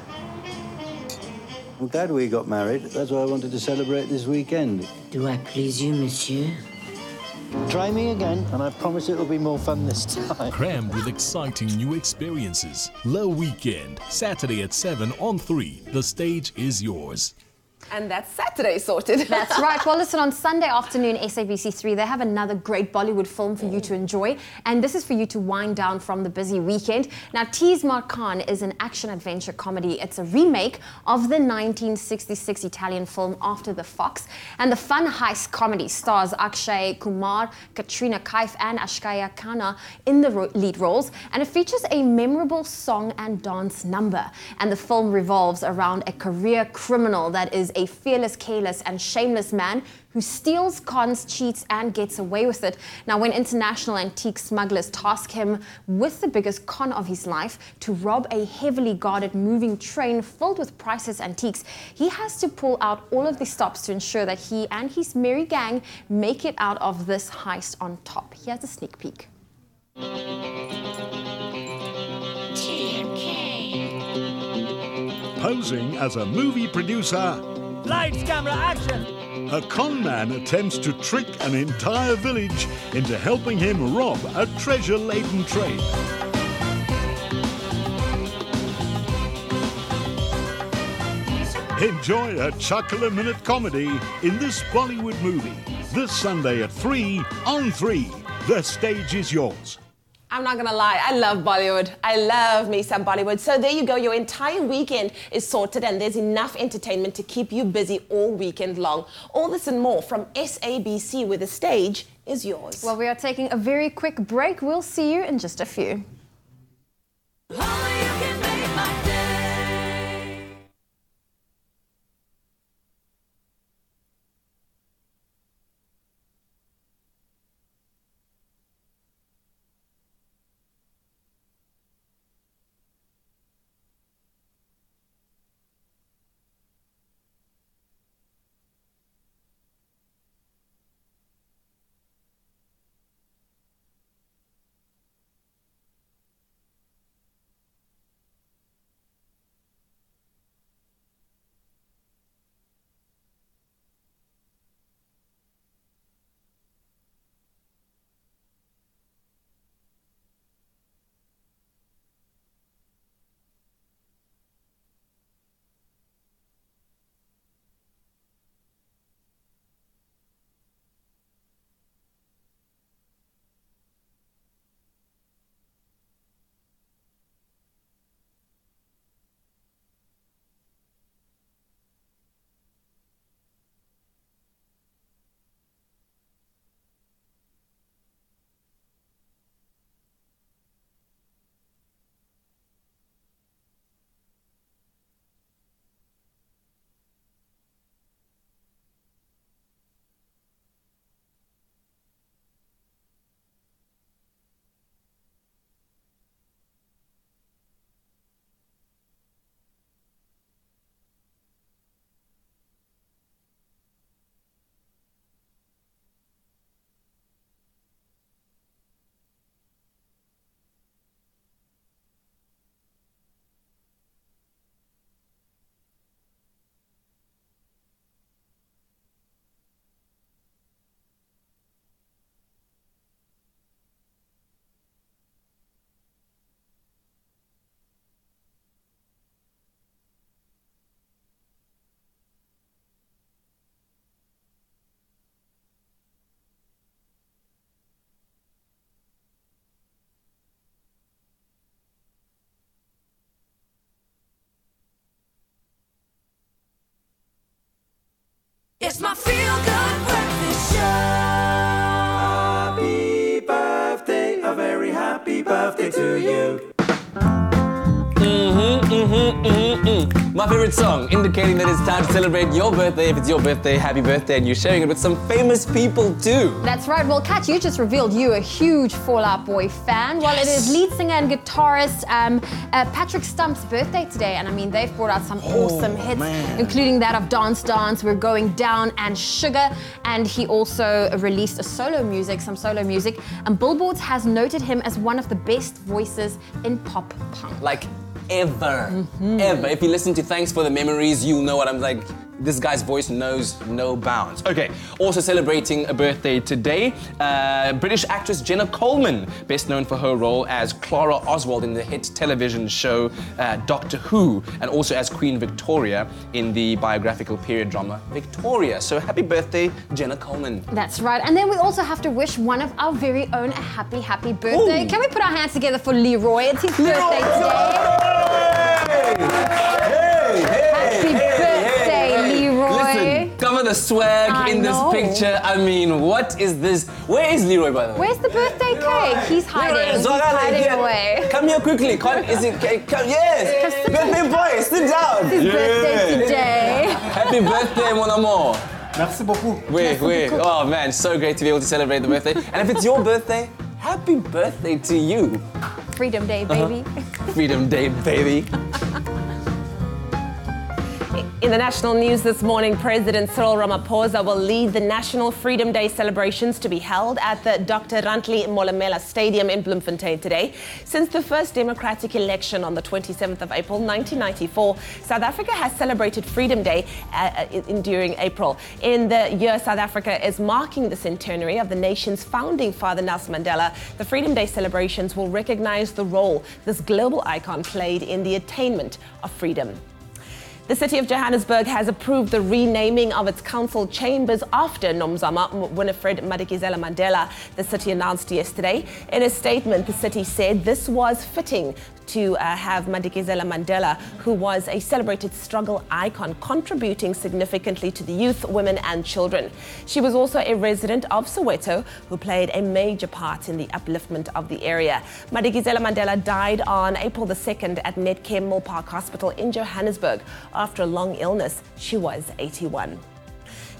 I'm glad we got married. That's why I wanted to celebrate this weekend. Do I please you, monsieur? Try me again, and I promise it'll be more fun this time. Crammed with exciting new experiences. Le Weekend, Saturday at 7 on 3. The stage is yours. And that's Saturday sorted. That's right. Well, listen, on Sunday afternoon, SABC3, they have another great Bollywood film for you to enjoy. And this is for you to wind down from the busy weekend. Now, Tees Mar Khan is an action-adventure comedy. It's a remake of the 1966 Italian film After the Fox. And the fun heist comedy stars Akshay Kumar, Katrina Kaif, and Ashkaya Khanna in the lead roles. And it features a memorable song and dance number. And the film revolves around a career criminal that is a fearless, careless, and shameless man who steals, cons, cheats, and gets away with it. Now, when international antique smugglers task him with the biggest con of his life to rob a heavily guarded moving train filled with priceless antiques, he has to pull out all of the stops to ensure that he and his merry gang make it out of this heist on top. Here's a sneak peek. Posing as a movie producer, Lights, camera, action! a con man attempts to trick an entire village into helping him rob a treasure-laden train. Enjoy a chuckle-a-minute comedy in this Bollywood movie. This Sunday at 3 on 3. The stage is yours. I'm not gonna lie, I love Bollywood. I love me some Bollywood. So there you go, your entire weekend is sorted and there's enough entertainment to keep you busy all weekend long. All this and more from SABC, where the stage is yours. Well, we are taking a very quick break. We'll see you in just a few. It's my feel-good breakfast show. Happy birthday, a very happy birthday to you. My favorite song, indicating that it's time to celebrate your birthday. If it's your birthday, happy birthday, and you're sharing it with some famous people too. That's right. Well, Kat, you just revealed you a huge Fall Out Boy fan. Well, it is lead singer and guitarist Patrick Stump's birthday today, and I mean, they've brought out some awesome hits, including that of Dance Dance, We're Going Down, and Sugar. And he also released some solo music, and Billboard has noted him as one of the best voices in pop punk. Like, ever. Ever. If you listen to Thanks for the Memories, you'll know what I'm like. This guy's voice knows no bounds. Okay, also celebrating a birthday today, British actress Jenna Coleman, best known for her role as Clara Oswald in the hit television show Doctor Who, and also as Queen Victoria in the biographical period drama Victoria. So happy birthday, Jenna Coleman. That's right. And then we also have to wish one of our very own a happy, happy birthday. Ooh. Can we put our hands together for Leroy? It's his birthday today. Happy birthday, Leroy. Listen, cover the swag in this picture. I mean, what is this? Where is Leroy, by the way? Where's the birthday cake? He's hiding. He's hiding away. Come here quickly. Is it cake? Come, yes. Birthday boy, sit down. It's his birthday today. Happy birthday, mon amour. Merci beaucoup. Oui. Oh man, so great to be able to celebrate the birthday. And if it's your birthday, happy birthday to you. Freedom Day, baby. Freedom Day, baby. In the national news this morning, President Cyril Ramaphosa will lead the National Freedom Day celebrations to be held at the Dr. Rantli Molemela Stadium in Bloemfontein today. Since the first democratic election on the 27th of April 1994, South Africa has celebrated Freedom Day during April. In the year South Africa is marking the centenary of the nation's founding father, Nelson Mandela, the Freedom Day celebrations will recognize the role this global icon played in the attainment of freedom. The city of Johannesburg has approved the renaming of its council chambers after Nomzama Winifred Madikizela Mandela, the city announced yesterday. In a statement, the city said this was fitting to have Madikizela Mandela, who was a celebrated struggle icon, contributing significantly to the youth, women and children. She was also a resident of Soweto, who played a major part in the upliftment of the area. Madikizela Mandela died on April the 2nd at Netcare Mill Park Hospital in Johannesburg. After a long illness, she was 81.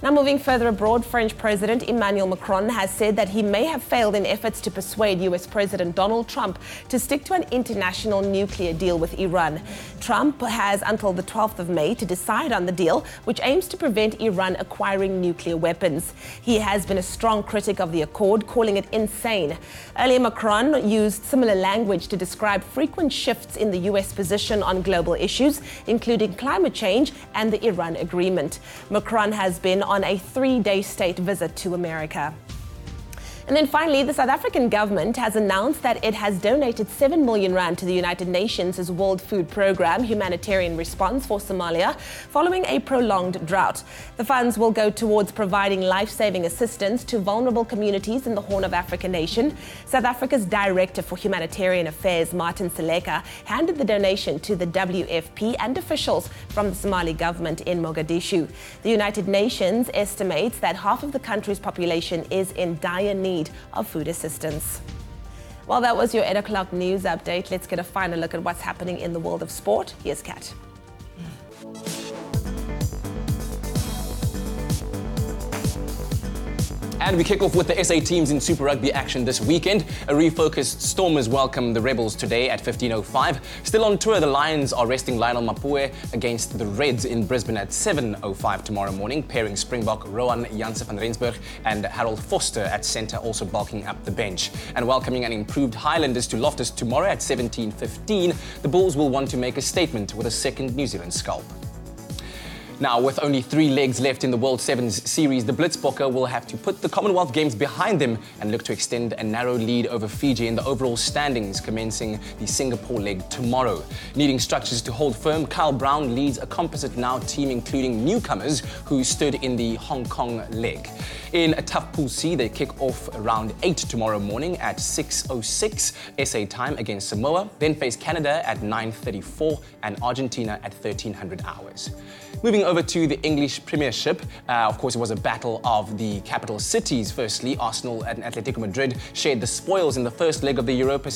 Now moving further abroad, French President Emmanuel Macron has said that he may have failed in efforts to persuade US President Donald Trump to stick to an international nuclear deal with Iran. Trump has until the 12th of May to decide on the deal, which aims to prevent Iran acquiring nuclear weapons. He has been a strong critic of the accord, calling it insane. Earlier, Macron used similar language to describe frequent shifts in the US position on global issues, including climate change and the Iran agreement. Macron has been on a 3-day state visit to America. And then finally, the South African government has announced that it has donated 7 million rand to the United Nations' World Food Programme humanitarian response for Somalia following a prolonged drought. The funds will go towards providing life-saving assistance to vulnerable communities in the Horn of Africa nation. South Africa's Director for Humanitarian Affairs, Martin Seleka, handed the donation to the WFP and officials from the Somali government in Mogadishu. The United Nations estimates that half of the country's population is in dire need of food assistance. Well, that was your 8 o'clock news update. Let's get a final look at what's happening in the world of sport. Here's Kat. And we kick off with the SA teams in Super Rugby action this weekend. A refocused Stormers welcome the Rebels today at 15:05. Still on tour, the Lions are resting Lionel Mapue against the Reds in Brisbane at 7:05 tomorrow morning, pairing Springbok Rowan Janse van Rensburg and Harold Foster at centre, also bulking up the bench. And welcoming an improved Highlanders to Loftus tomorrow at 17:15, the Bulls will want to make a statement with a second New Zealand scalp. Now, with only 3 legs left in the World Sevens series, the Blitzbokke will have to put the Commonwealth Games behind them and look to extend a narrow lead over Fiji in the overall standings, commencing the Singapore leg tomorrow. Needing structures to hold firm, Kyle Brown leads a composite now team including newcomers who stood in the Hong Kong leg. In a tough Pool C, they kick off around 8 tomorrow morning at 6:06 SA time against Samoa, then face Canada at 9:34 and Argentina at 1300 hours. Moving over to the English Premiership, of course, it was a battle of the capital cities. Firstly, Arsenal and Atletico Madrid shared the spoils in the first leg of the Europa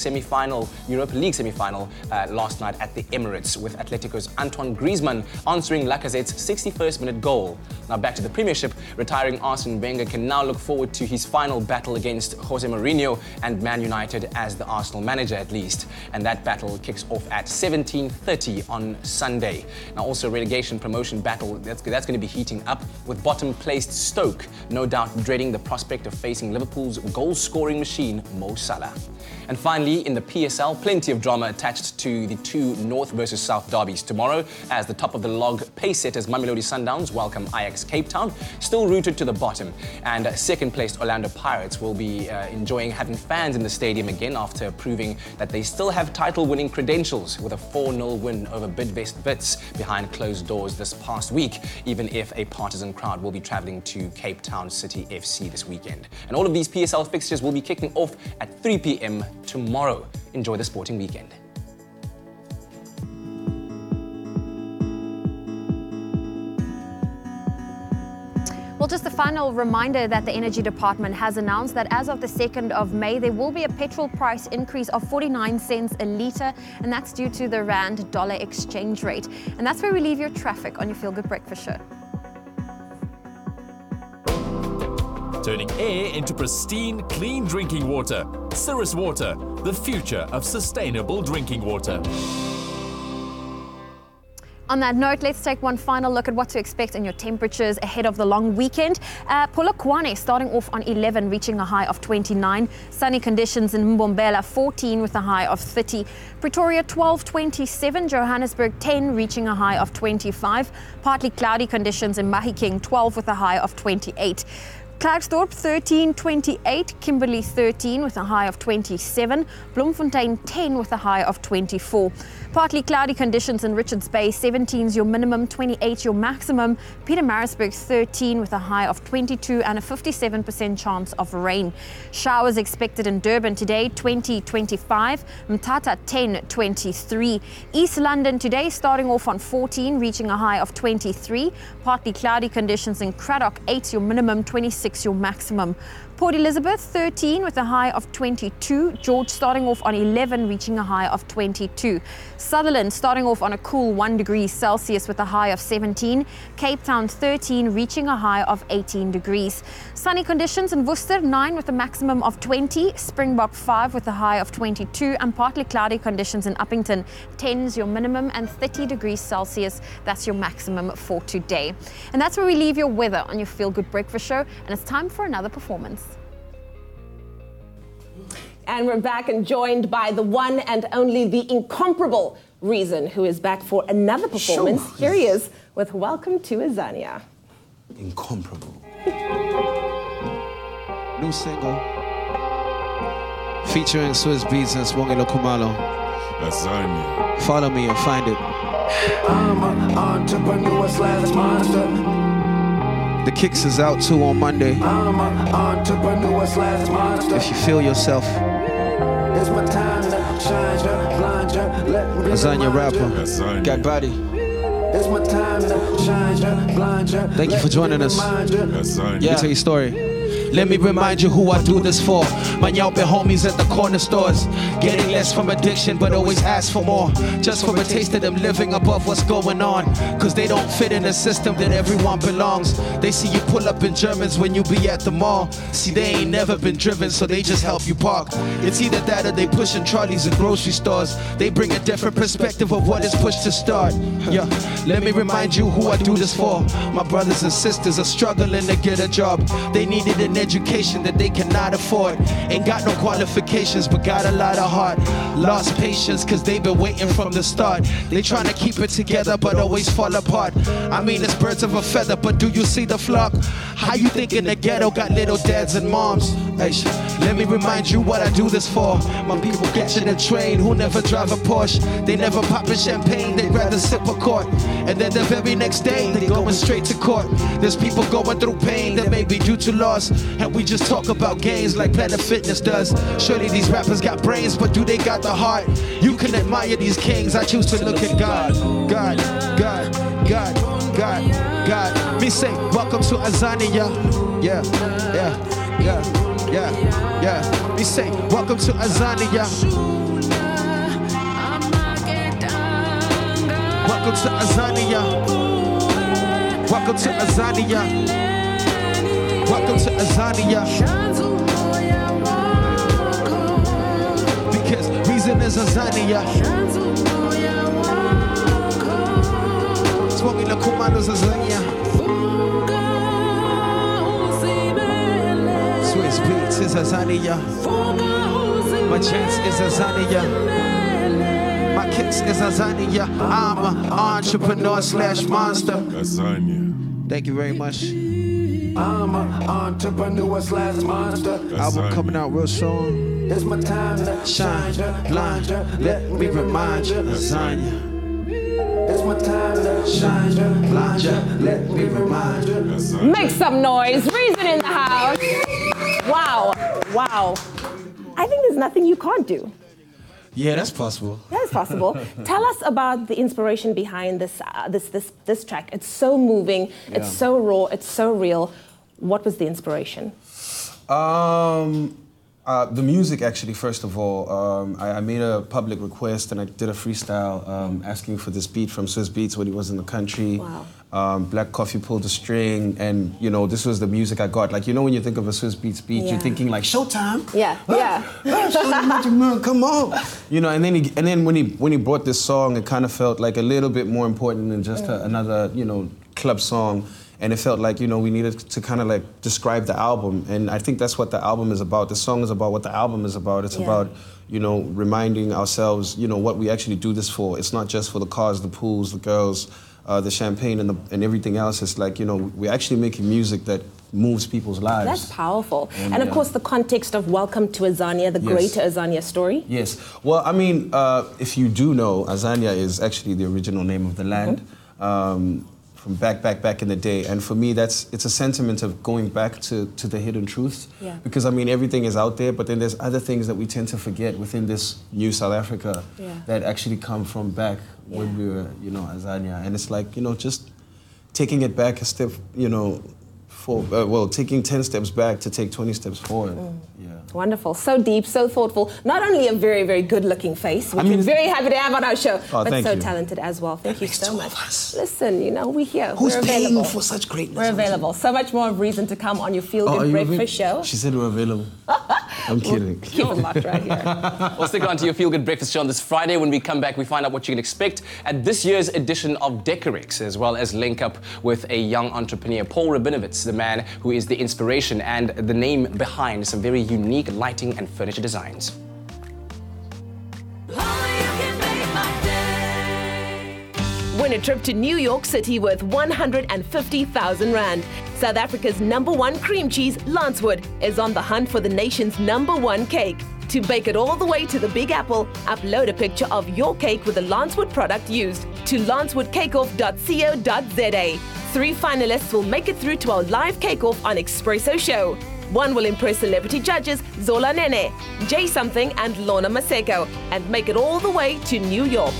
League semi-final last night at the Emirates, with Atletico's Antoine Griezmann answering Lacazette's 61st minute goal. Now back to the Premiership, retiring Arsene Wenger can now look forward to his final battle against Jose Mourinho and Man United as the Arsenal manager at least. And that battle kicks off at 17:30 on Sunday. Now also relegation promotion relegation battle that's going to be heating up, with bottom-placed Stoke no doubt dreading the prospect of facing Liverpool's goal-scoring machine, Mo Salah. And finally, in the PSL, plenty of drama attached to the two North versus South derbies tomorrow, as the top-of-the-log pace-setters Mamelodi Sundowns welcome Ajax Cape Town, still rooted to the bottom, and second-placed Orlando Pirates will be enjoying having fans in the stadium again after proving that they still have title-winning credentials with a 4-0 win over Bidvest Wits behind closed doors this past week, even if a partisan crowd will be travelling to Cape Town City FC this weekend. And all of these PSL fixtures will be kicking off at 3 p.m. tomorrow. Enjoy the sporting weekend. Well, just a final reminder that the Energy Department has announced that as of the 2nd of May, there will be a petrol price increase of 49 cents a litre, and that's due to the rand-dollar exchange rate. And that's where we leave your traffic on your Feel Good Breakfast Show. Turning air into pristine, clean drinking water. Cirrus Water, the future of sustainable drinking water. On that note, let's take one final look at what to expect in your temperatures ahead of the long weekend. Polokwane starting off on 11, reaching a high of 29. Sunny conditions in Mbombela, 14 with a high of 30. Pretoria, 12, 27. Johannesburg, 10, reaching a high of 25. Partly cloudy conditions in Mahikeng, 12 with a high of 28. Klerksdorp 13, 28, Kimberley 13 with a high of 27, Bloemfontein 10 with a high of 24. Partly cloudy conditions in Richards Bay, 17 is your minimum, 28 your maximum. Pietermaritzburg 13 with a high of 22 and a 57% chance of rain. Showers expected in Durban today, 20, 25, Mthatha 10, 23. East London today starting off on 14, reaching a high of 23. Partly cloudy conditions in Cradock, 8 your minimum, 26 your maximum. Port Elizabeth 13 with a high of 22. George starting off on 11, reaching a high of 22. Sutherland starting off on a cool 1 degree Celsius with a high of 17. Cape Town 13, reaching a high of 18 degrees. Sunny conditions in Worcester 9 with a maximum of 20. Springbok 5 with a high of 22. And partly cloudy conditions in Uppington, 10 is your minimum and 30 degrees Celsius. That's your maximum for today. And that's where we leave your weather on your Feel Good Breakfast Show. And it's time for another performance. And we're back and joined by the one and only, the incomparable Reason, who is back for another performance. Sure. Here he is with Welcome to Azania. Incomparable. New single featuring Swizz Beatz and Swongelo Khumalo. Azania. Follow me and find it. I'm an entrepreneur slash monster. The Kicks is out too on Monday. I'm an entrepreneur slash monster. If you feel yourself. It's my time to shine, blind, Azania rapper. Got body. It's my time to shine, blind. Thank you for joining us. Let me tell you a story. Let me remind you who I do this for. My Yelp homies at the corner stores, getting less from addiction but always ask for more, just for a taste of them living above what's going on. Cause they don't fit in a system that everyone belongs. They see you pull up in Germans when you be at the mall. See, they ain't never been driven, so they just help you park. It's either that or they pushing trolleys in grocery stores. They bring a different perspective of what is pushed to start. Yeah, let me remind you who I do this for. My brothers and sisters are struggling to get a job. They needed an education that they cannot afford. Ain't got no qualifications but got a lot of heart. Lost patience cause they've been waiting from the start. They trying to keep it together but always fall apart. I mean it's birds of a feather, but do you see the flock? How you think in the ghetto got little dads and moms? Hey, let me remind you what I do this for. My people catching a train who never drive a Porsche. They never popping champagne, they'd rather sip a quart. And then the very next day they going straight to court. There's people going through pain that may be due to loss, and we just talk about gains like Planet Fitness does. Surely these rappers got brains, but do they got the heart? You can admire these kings, I choose to look at God. God, God, God, God, God. Me say, welcome to Azania. Yeah, yeah, yeah, yeah, yeah. Me say, welcome to Azania. Welcome to Azania. Welcome to Azania. Welcome to Azania. Because Reason is Azania. That's Swung in the commandos lasagna. Swiss beats is lasagna. My chance is lasagna. My kicks is lasagna. I'm an entrepreneur / monster. Lasagna. Thank you very much. I'm an entrepreneur / monster. Album coming out real soon. It's my time to shine, blind. Let me remind you, lasagna. It's my time to shine, blind. Let me remind you. Make some noise. Reason in the house. Wow. Wow. I think there's nothing you can't do. Yeah, that's possible. That is possible. Tell us about the inspiration behind this track. It's so moving. Yeah. It's so raw. It's so real. What was the inspiration? The music, actually, first of all. I made a public request and I did a freestyle asking for this beat from Swiss Beats when he was in the country. Wow. Black Coffee pulled the string, and you know, this was the music I got. Like, you know, when you think of a Swiss Beats beat, Yeah. you're thinking like Showtime. Yeah, yeah. Magic Man, come on. You know, and then when he brought this song, it kind of felt like a little bit more important than just another, you know, club song. And it felt like, you know, we needed to kind of like describe the album. And I think that's what the album is about. The song is about what the album is about. It's about, you know, reminding ourselves, you know, what we actually do this for. It's not just for the cars, the pools, the girls, the champagne and everything else. It's like, you know, we're actually making music that moves people's lives. That's powerful. And of course, the context of Welcome to Azania, the greater Azania story. Yes. Well, I mean, if you do know, Azania is actually the original name of the land. From back in the day. And for me, it's a sentiment of going back to the hidden truths. Yeah. Because I mean, everything is out there, but then there's other things that we tend to forget within this new South Africa that actually come from back when we were, you know, Azania. And it's like, you know, just taking it back a step, you know, taking 10 steps back to take 20 steps forward. Yeah. Wonderful. So deep, so thoughtful. Not only a very, very good-looking face, which we're very happy to have on our show, but so talented as well. Thank you so much. Listen, you know, we're here. Who's we're paying available. for such greatness? We're available. So much more reason to come on your Feel Good Breakfast show. She said we're available. I'm kidding. Keep it locked right here. We'll stick on to your Feel Good Breakfast show on this Friday. When we come back, we find out what you can expect at this year's edition of Decorex, as well as link up with a young entrepreneur, Paul Rabinovitz, the man who is the inspiration and the name behind some very unique lighting and furniture designs. Win a trip to New York City worth 150,000 Rand. South Africa's #1 cream cheese, Lancewood, is on the hunt for the nation's #1 cake. To bake it all the way to the Big Apple, upload a picture of your cake with the Lancewood product used to lancewoodcakeoff.co.za. 3 finalists will make it through to our live cake-off on Expresso show. 1 will impress celebrity judges Zola Nene, Jay Something and Lorna Maseko and make it all the way to New York.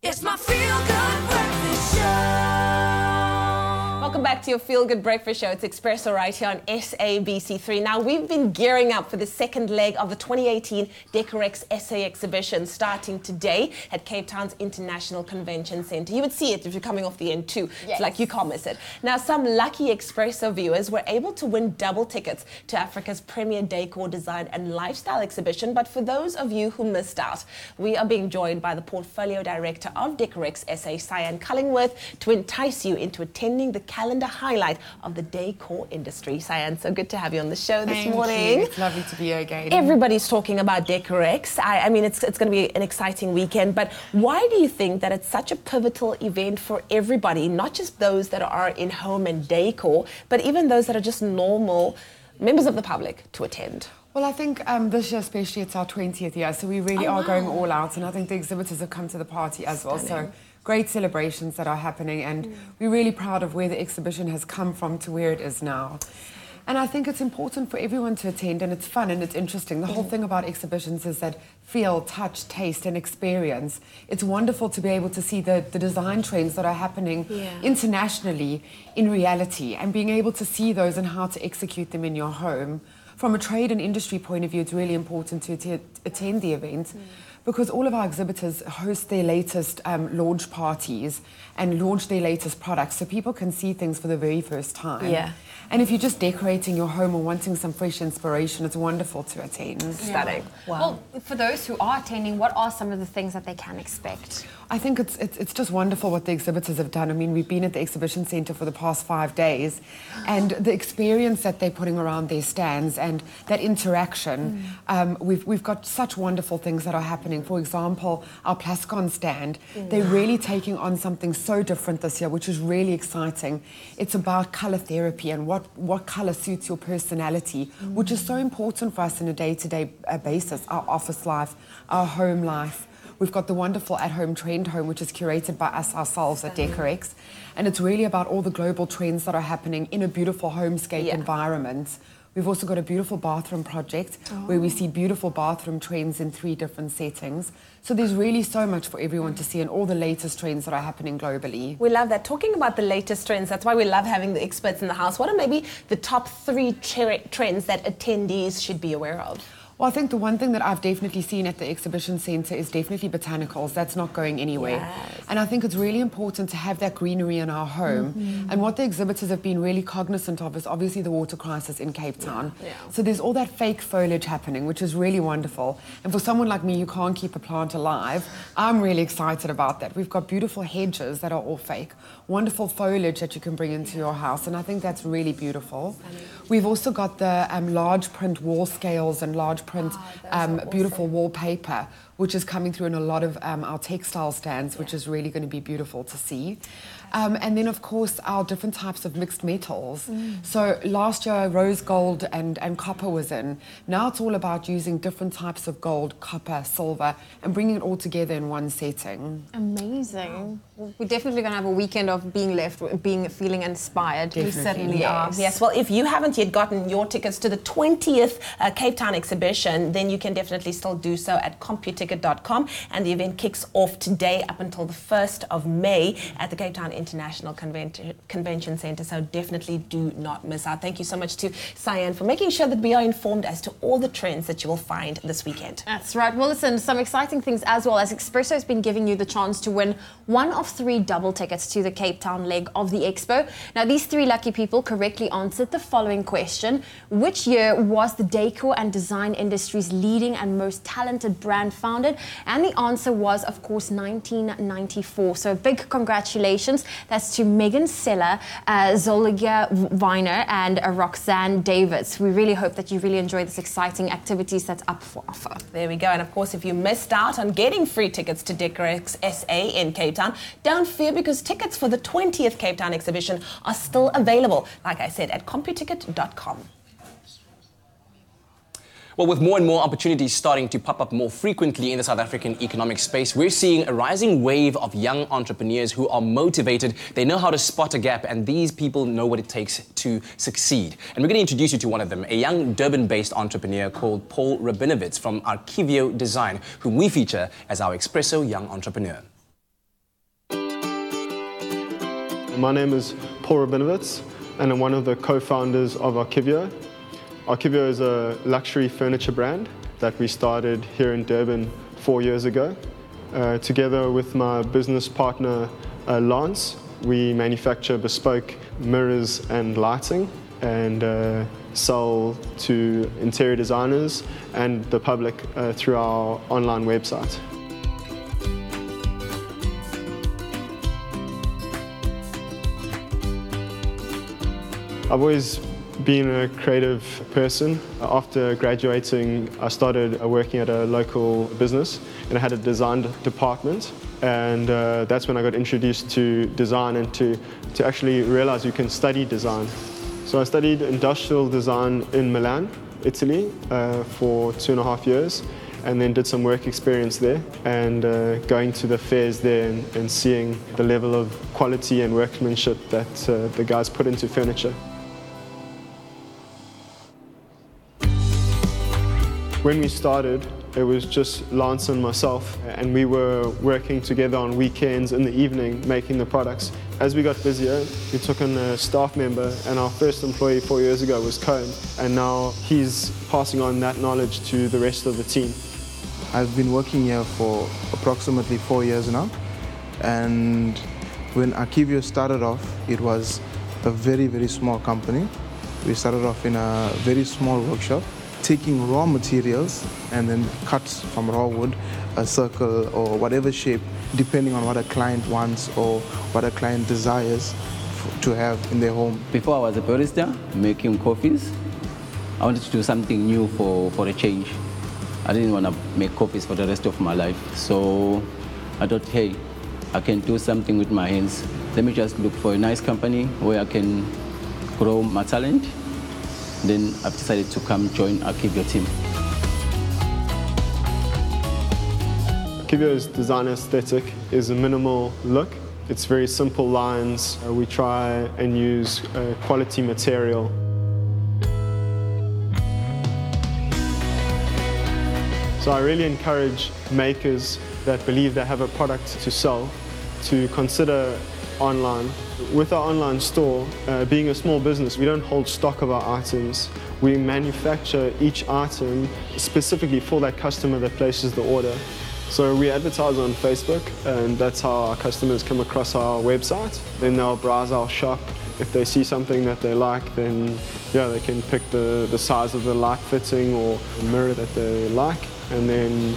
It's my Feel Good Breakfast Show. Welcome back back to your Feel Good Breakfast Show. It's Expresso right here on SABC3. Now, we've been gearing up for the second leg of the 2018 Decorex SA exhibition starting today at Cape Town's International Convention Centre. You would see it if you're coming off the N2. Yes. It's like you can't miss it. Now, some lucky Expresso viewers were able to win double tickets to Africa's premier decor, design and lifestyle exhibition. But for those of you who missed out, we are being joined by the Portfolio Director of Decorex SA, Cyan Cullingworth, to entice you into attending the calendar highlight of the decor industry. Cyan, so good to have you on the show this morning. Thank you. It's lovely to be here again. Everybody's talking about Decorex. I mean, it's going to be an exciting weekend, but why do you think that it's such a pivotal event for everybody, not just those that are in home and decor, but even those that are just normal members of the public to attend? Well, I think this year especially, it's our 20th year, so we really are going all out, and I think the exhibitors have come to the party as well. So great celebrations that are happening, and we're really proud of where the exhibition has come from to where it is now. And I think it's important for everyone to attend, and it's fun and it's interesting. The whole thing about exhibitions is that feel, touch, taste and experience. It's wonderful to be able to see the design trends that are happening internationally in reality, and being able to see those and how to execute them in your home. From a trade and industry point of view, it's really important to attend the event. Because all of our exhibitors host their latest launch parties and launch their latest products, so people can see things for the very first time. Yeah. And if you're just decorating your home or wanting some fresh inspiration, it's wonderful to attend. Stunning. Wow. Well, for those who are attending, what are some of the things that they can expect? I think it's just wonderful what the exhibitors have done. I mean, we've been at the exhibition centre for the past 5 days, and the experience that they're putting around their stands and that interaction, we've got such wonderful things that are happening. For example, our Plascon stand, they're really taking on something so different this year, which is really exciting. It's about colour therapy and what colour suits your personality, which is so important for us on a day-to-day basis, our office life, our home life. We've got the wonderful at-home trend home, which is curated by us ourselves at Decorex. And it's really about all the global trends that are happening in a beautiful homescape environment. We've also got a beautiful bathroom project where we see beautiful bathroom trends in 3 different settings. So there's really so much for everyone to see, and all the latest trends that are happening globally. We love that. Talking about the latest trends, that's why we love having the experts in the house. What are maybe the top 3 trends that attendees should be aware of? Well, I think the one thing that I've definitely seen at the exhibition centre is definitely botanicals. That's not going anywhere. Yes. And I think it's really important to have that greenery in our home. And what the exhibitors have been really cognizant of is obviously the water crisis in Cape Town. So there's all that fake foliage happening, which is really wonderful. And for someone like me who can't keep a plant alive, I'm really excited about that. We've got beautiful hedges that are all fake, wonderful foliage that you can bring into your house, and I think that's really beautiful. We've also got the large print wall scales and large print beautiful wallpaper, which is coming through in a lot of our textile stands, which is really going to be beautiful to see. And then, of course, our different types of mixed metals. So last year, rose gold and copper was in. Now it's all about using different types of gold, copper, silver, and bringing it all together in one setting. Amazing. We're definitely going to have a weekend of feeling inspired. Definitely. We certainly are. Yes, well, if you haven't yet gotten your tickets to the 20th Cape Town exhibition, then you can definitely still do so at computicket.com, and the event kicks off today up until the 1st of May at the Cape Town International Convention Centre, so definitely do not miss out. Thank you so much to Cyan for making sure that we are informed as to all the trends that you will find this weekend. That's right. Well, listen, some exciting things as well, as Expresso has been giving you the chance to win one of 3 double tickets to the Cape Town leg of the Expo. Now, these 3 lucky people correctly answered the following question: which year was the decor and design industry's leading and most talented brand founded? And the answer was, of course, 1994. So big congratulations. That's to Megan Seller, Zolga Weiner and Roxanne Davids. We really hope that you really enjoy this exciting activities that's up for offer. There we go. And of course, if you missed out on getting free tickets to Decorex SA in Cape Town, don't fear, because tickets for the 20th Cape Town exhibition are still available, like I said, at computicket.com. Well, with more and more opportunities starting to pop up more frequently in the South African economic space, we're seeing a rising wave of young entrepreneurs who are motivated. They know how to spot a gap, and these people know what it takes to succeed. And we're going to introduce you to one of them, a young Durban-based entrepreneur called Paul Rabinovitz from Archivio Design, whom we feature as our Expresso Young Entrepreneur. My name is Paul Rabinovitz, and I'm one of the co-founders of Archivio. Archivio is a luxury furniture brand that we started here in Durban 4 years ago. Together with my business partner, Lance, we manufacture bespoke mirrors and lighting and sell to interior designers and the public through our online website. I've always been a creative person. After graduating, I started working at a local business and I had a design department, and that's when I got introduced to design and to actually realize you can study design. So I studied industrial design in Milan, Italy for 2.5 years, and then did some work experience there, and going to the fairs there and seeing the level of quality and workmanship that the guys put into furniture. When we started, it was just Lance and myself, and we were working together on weekends in the evening making the products. As we got busier, we took on a staff member, and our first employee 4 years ago was Cohen, and now he's passing on that knowledge to the rest of the team. I've been working here for approximately 4 years now, and when Archivio started off, it was a very, very small company. We started off in a very small workshop, taking raw materials and then cuts from raw wood, a circle or whatever shape, depending on what a client wants or what a client desires to have in their home. Before I was a barista making coffees, I wanted to do something new for a change. I didn't want to make coffees for the rest of my life. So I thought, hey, I can do something with my hands. Let me just look for a nice company where I can grow my talent. Then I've decided to come join Archivio team. Archivio's design aesthetic is a minimal look. It's very simple lines. We try and use quality material. So I really encourage makers that believe they have a product to sell to consider online. With our online store, being a small business, we don't hold stock of our items. We manufacture each item specifically for that customer that places the order. So we advertise on Facebook, and that's how our customers come across our website. Then they'll browse our shop. If they see something that they like, then yeah, they can pick the size of the light fitting or the mirror that they like, and then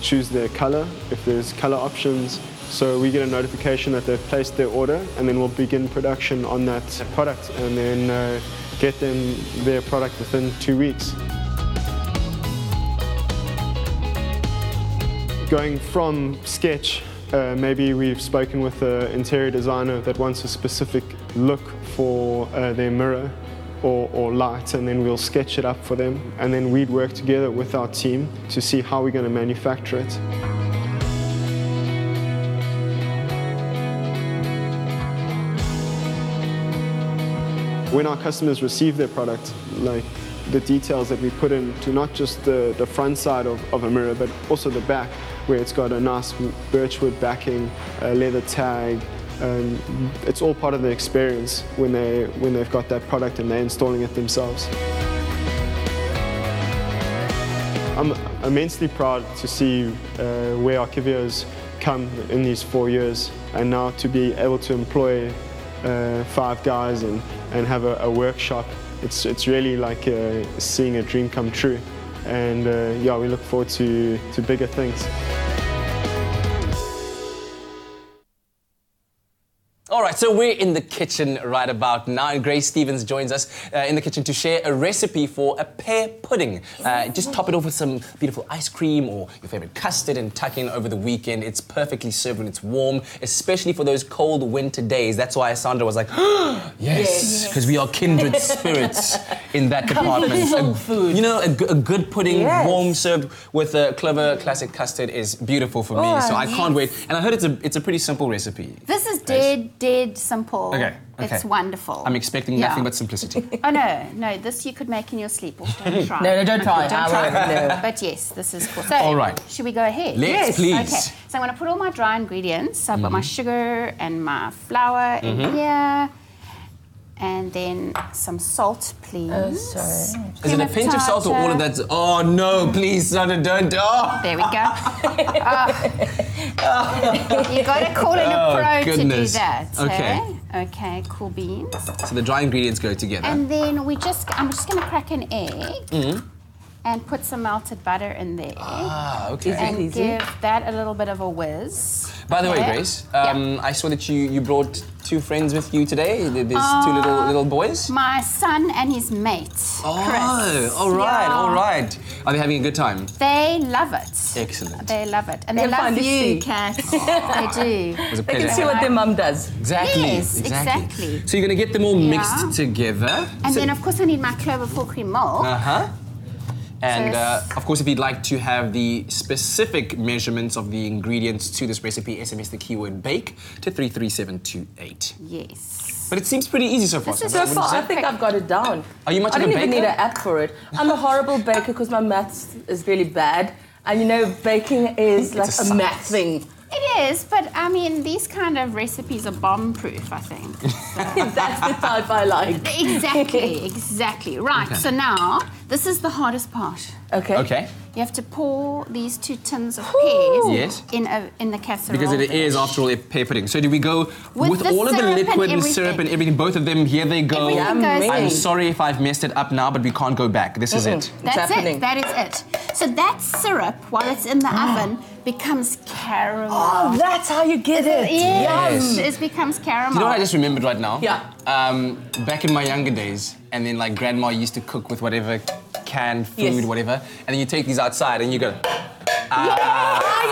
choose their color if there's color options. So we get a notification that they've placed their order, and then we'll begin production on that product and then get them their product within 2 weeks. Going from sketch, maybe we've spoken with an interior designer that wants a specific look for their mirror or light, and then we'll sketch it up for them, and then we'd work together with our team to see how we're going to manufacture it. When our customers receive their product, like the details that we put into not just the front side of a mirror, but also the back, where it's got a nice birchwood backing, a leather tag. It's all part of the experience when they've got that product and they're installing it themselves. I'm immensely proud to see where Archivio's come in these 4 years, and now to be able to employ 5 guys and have a workshop. It's really like seeing a dream come true, and yeah, we look forward to bigger things. All right, so we're in the kitchen right about now, and Grace Stevens joins us in the kitchen to share a recipe for a pear pudding. Just top it off with some beautiful ice cream or your favorite custard and tuck in over the weekend. It's perfectly served when it's warm, especially for those cold winter days. That's why Sandra was like, yes, because we are kindred spirits in that department. Soul food. You know, a good pudding, Yes. warm, served with a clover classic custard is beautiful for me. So I can't wait. And I heard it's a pretty simple recipe. This is dead simple. Okay. It's wonderful. I'm expecting nothing but simplicity. Oh no, this you could make in your sleep. Or don't try. No, don't try. Don't try. No. But yes, this is cool. So, All right. should we go ahead? Let's, please. Okay. So I'm going to put all my dry ingredients. So I've got my sugar and my flour in here. And then some salt, please. Oh, sorry. Is it a pinch of salt or all of that? Oh no, please, Sandra, don't. Oh. There we go. You got to call in a pro goodness. to do that. Okay. Okay, cool beans. So the dry ingredients go together. And then I'm just going to crack an egg. And put some melted butter in there. Ah, okay. And give that a little bit of a whiz. By the way, Grace, I saw that you brought 2 friends with you today. There's 2 little boys. My son and his mate, Chris. All right. Are they having a good time? They love it. Excellent. They love it. And they love you, Kat. They do. It was a They pleasure. can see what their mum does. Exactly. Yes, exactly. So you're going to get them all mixed together. And then, of course, I need my clover full cream milk. And of course, if you'd like to have the specific measurements of the ingredients to this recipe, SMS the keyword bake to 33728. Yes. But it seems pretty easy so far. So far, I think I've got it down. Are you much I of a don't even baker? need an app for it. I'm a horrible baker because my maths is really bad. And you know, baking is like a math thing. It is, but I mean, these kind of recipes are bomb-proof, I think. That's the type I like. Exactly. Right, so now, this is the hardest part. Okay. You have to pour these 2 tins of pears Yes. in the casserole. Because it is, after all, a pear pudding. So do we go with the all of the syrup and liquid and everything. syrup and everything? Both of them, here they go. Everything goes I'm in. sorry if I've messed it up now, but we can't go back. This is it. That's it. That is it. So that syrup, while it's in the oven, becomes caramel. Oh, that's how you get it. Yes. Yes. It becomes caramel. You know what I just remembered right now? Yeah. Back in my younger days, and then like grandma used to cook with whatever canned food, Yes. whatever, and then you take these outside and you go. You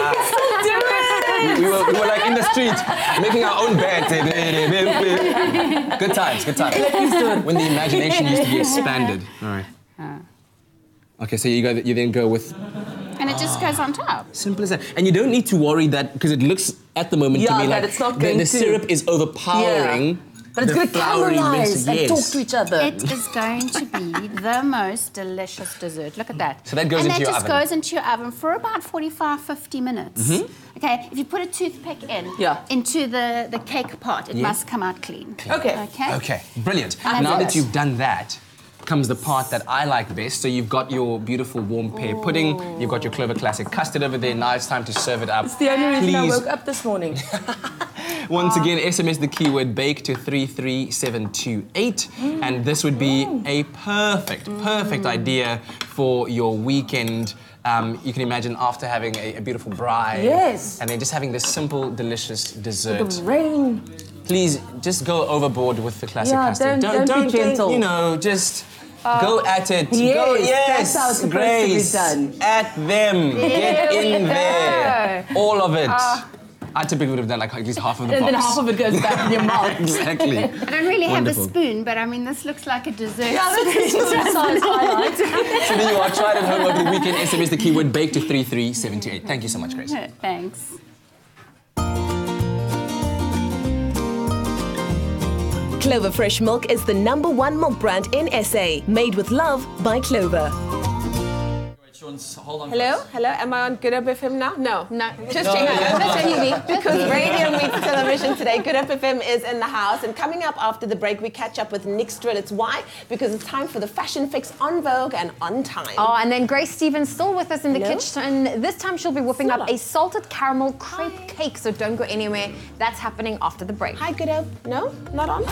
can still do it. We were like in the street making our own beds. Good times. When the imagination used to be expanded. All right. Okay, so you then go with. And it just goes on top. Simple as that. And you don't need to worry that, because it looks at the moment to me like it's not going the to. syrup is overpowering. Yeah. But it's the going to floury caramelize mix. and Yes. talk to each other. It is going to be the most delicious dessert. Look at that. So that goes into your And that oven. just goes into your oven for about 45, 50 minutes. Mm-hmm. Okay, if you put a toothpick into the cake pot, it must come out clean. Okay. Okay, brilliant. And Now that's that you've done that, comes the part that I like best. So you've got your beautiful warm pear pudding, you've got your Clover Classic custard over there. Now it's time to serve it up. It's the only reason I Please. woke up this morning. Once again, SMS the keyword bake to 33728, and this would be a perfect idea for your weekend. You can imagine after having a beautiful bride, Yes. and then just having this simple, delicious dessert. The rain. Please just go overboard with the classic Yeah, custard. don't be gentle. You know, just go at it. Yes, Go, yes, that's how it's supposed Grace, to be done. at them. Get in there. All of it. Ah. I typically would have done like at least half of the And box. then half of it goes back in your mouth. Exactly. I don't really Wonderful. have a spoon, but I mean, this looks like a dessert. Yeah, that's just a size highlight. So there you are. Try it at home over the weekend. SMS the keyword bake to 33728. Thank you so much, Grace. Thanks. Clover Fresh Milk is the #1 milk brand in SA. Made with love by Clover. Hold on. Hello? Am I on Good Up FM now? No. Just No, checking. yeah. That's what you mean. Because radio meets television today. Good Up FM is in the house. And coming up after the break, we catch up with Nick Strelitz. Why? Because it's time for the fashion fix on Vogue and on time. Oh, and then Grace Stevens still with us in the Hello? kitchen. This time she'll be whipping up a salted caramel crepe cake. So don't go anywhere. That's happening after the break. Hi, Good Up. No? Not on?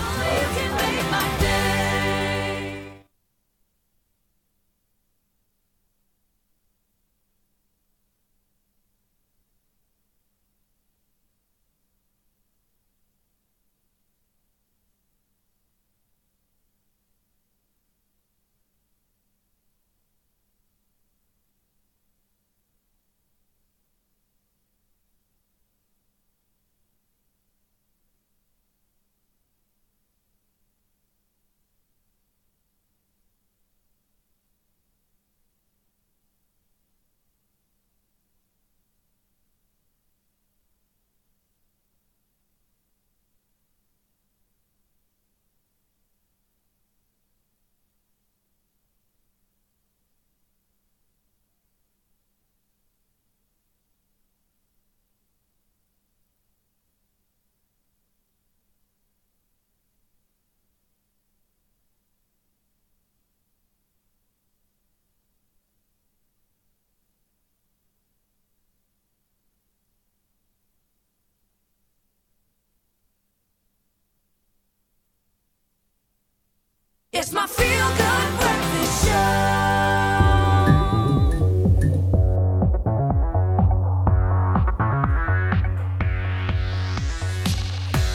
It's my feel-good breakfast show.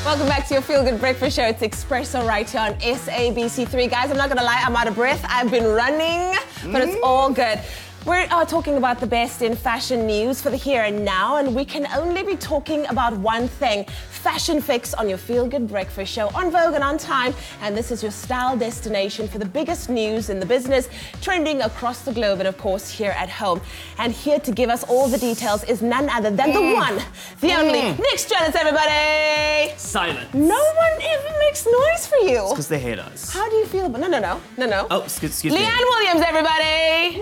Welcome back to your Feel Good Breakfast Show. It's Expresso right here on SABC3. Guys, I'm not gonna lie, I'm out of breath. I've been running, but it's all good. We're talking about the best in fashion news for the here and now, and we can only be talking about one thing. Fashion Fix on your Feel Good Breakfast Show on Vogue and on Time. And this is your style destination for the biggest news in the business, trending across the globe and of course here at home. And here to give us all the details is none other than the one, the only, Nick Jonas, everybody! Silence. No one even makes noise for you. It's because they hate us. How do you feel about... No. Oh, excuse me. Leanne Williams, everybody!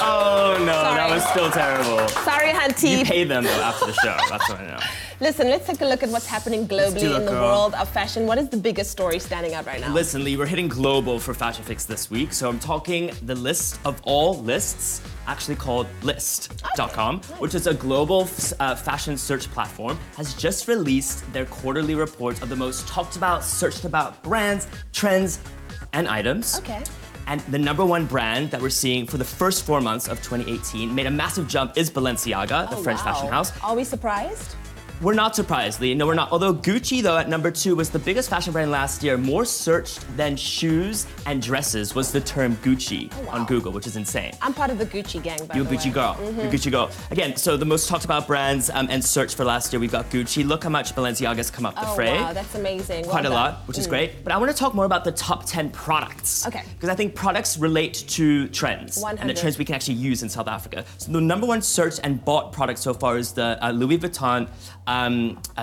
Oh, no, Sorry. that was still terrible. Sorry, Hunty. You pay them, though, after the show. That's what I know. Listen, let's take a look at what's happening globally in the world of fashion. What is the biggest story standing out right now? Listen, Lee, we're hitting global for Fashion Fix this week. So I'm talking the list of all lists, actually called list.com, which is a global fashion search platform, has just released their quarterly report of the most talked about, searched about brands, trends, and items. Okay. And the #1 brand that we're seeing for the first 4 months of 2018 made a massive jump is Balenciaga, the French fashion house. Are we surprised? We're not surprised, Lee. No, we're not. Although Gucci, though, at #2 was the biggest fashion brand last year. More searched than shoes and dresses was the term Gucci on Google, which is insane. I'm part of the Gucci gang, by You're the way. Gucci girl. You're Gucci girl. Again, so the most talked about brands and search for last year, we've got Gucci. Look how much Balenciaga's come up the fray. Wow, that's amazing. Quite Well a done. lot, which is great. But I want to talk more about the top 10 products. Okay. Because I think products relate to trends. 100. And the trends we can actually use in South Africa. So the #1 searched and bought product so far is the Louis Vuitton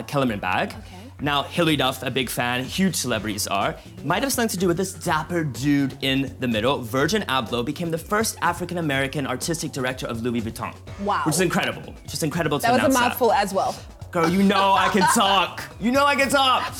Kellerman bag. Okay. Now, Hilary Duff, a big fan, huge celebrities are. Might have something to do with this dapper dude in the middle. Virgin Abloh became the first African-American artistic director of Louis Vuitton. Wow. Which is incredible. Just incredible to That was a announce mouthful as well. Girl, you know I can talk. You know I can talk.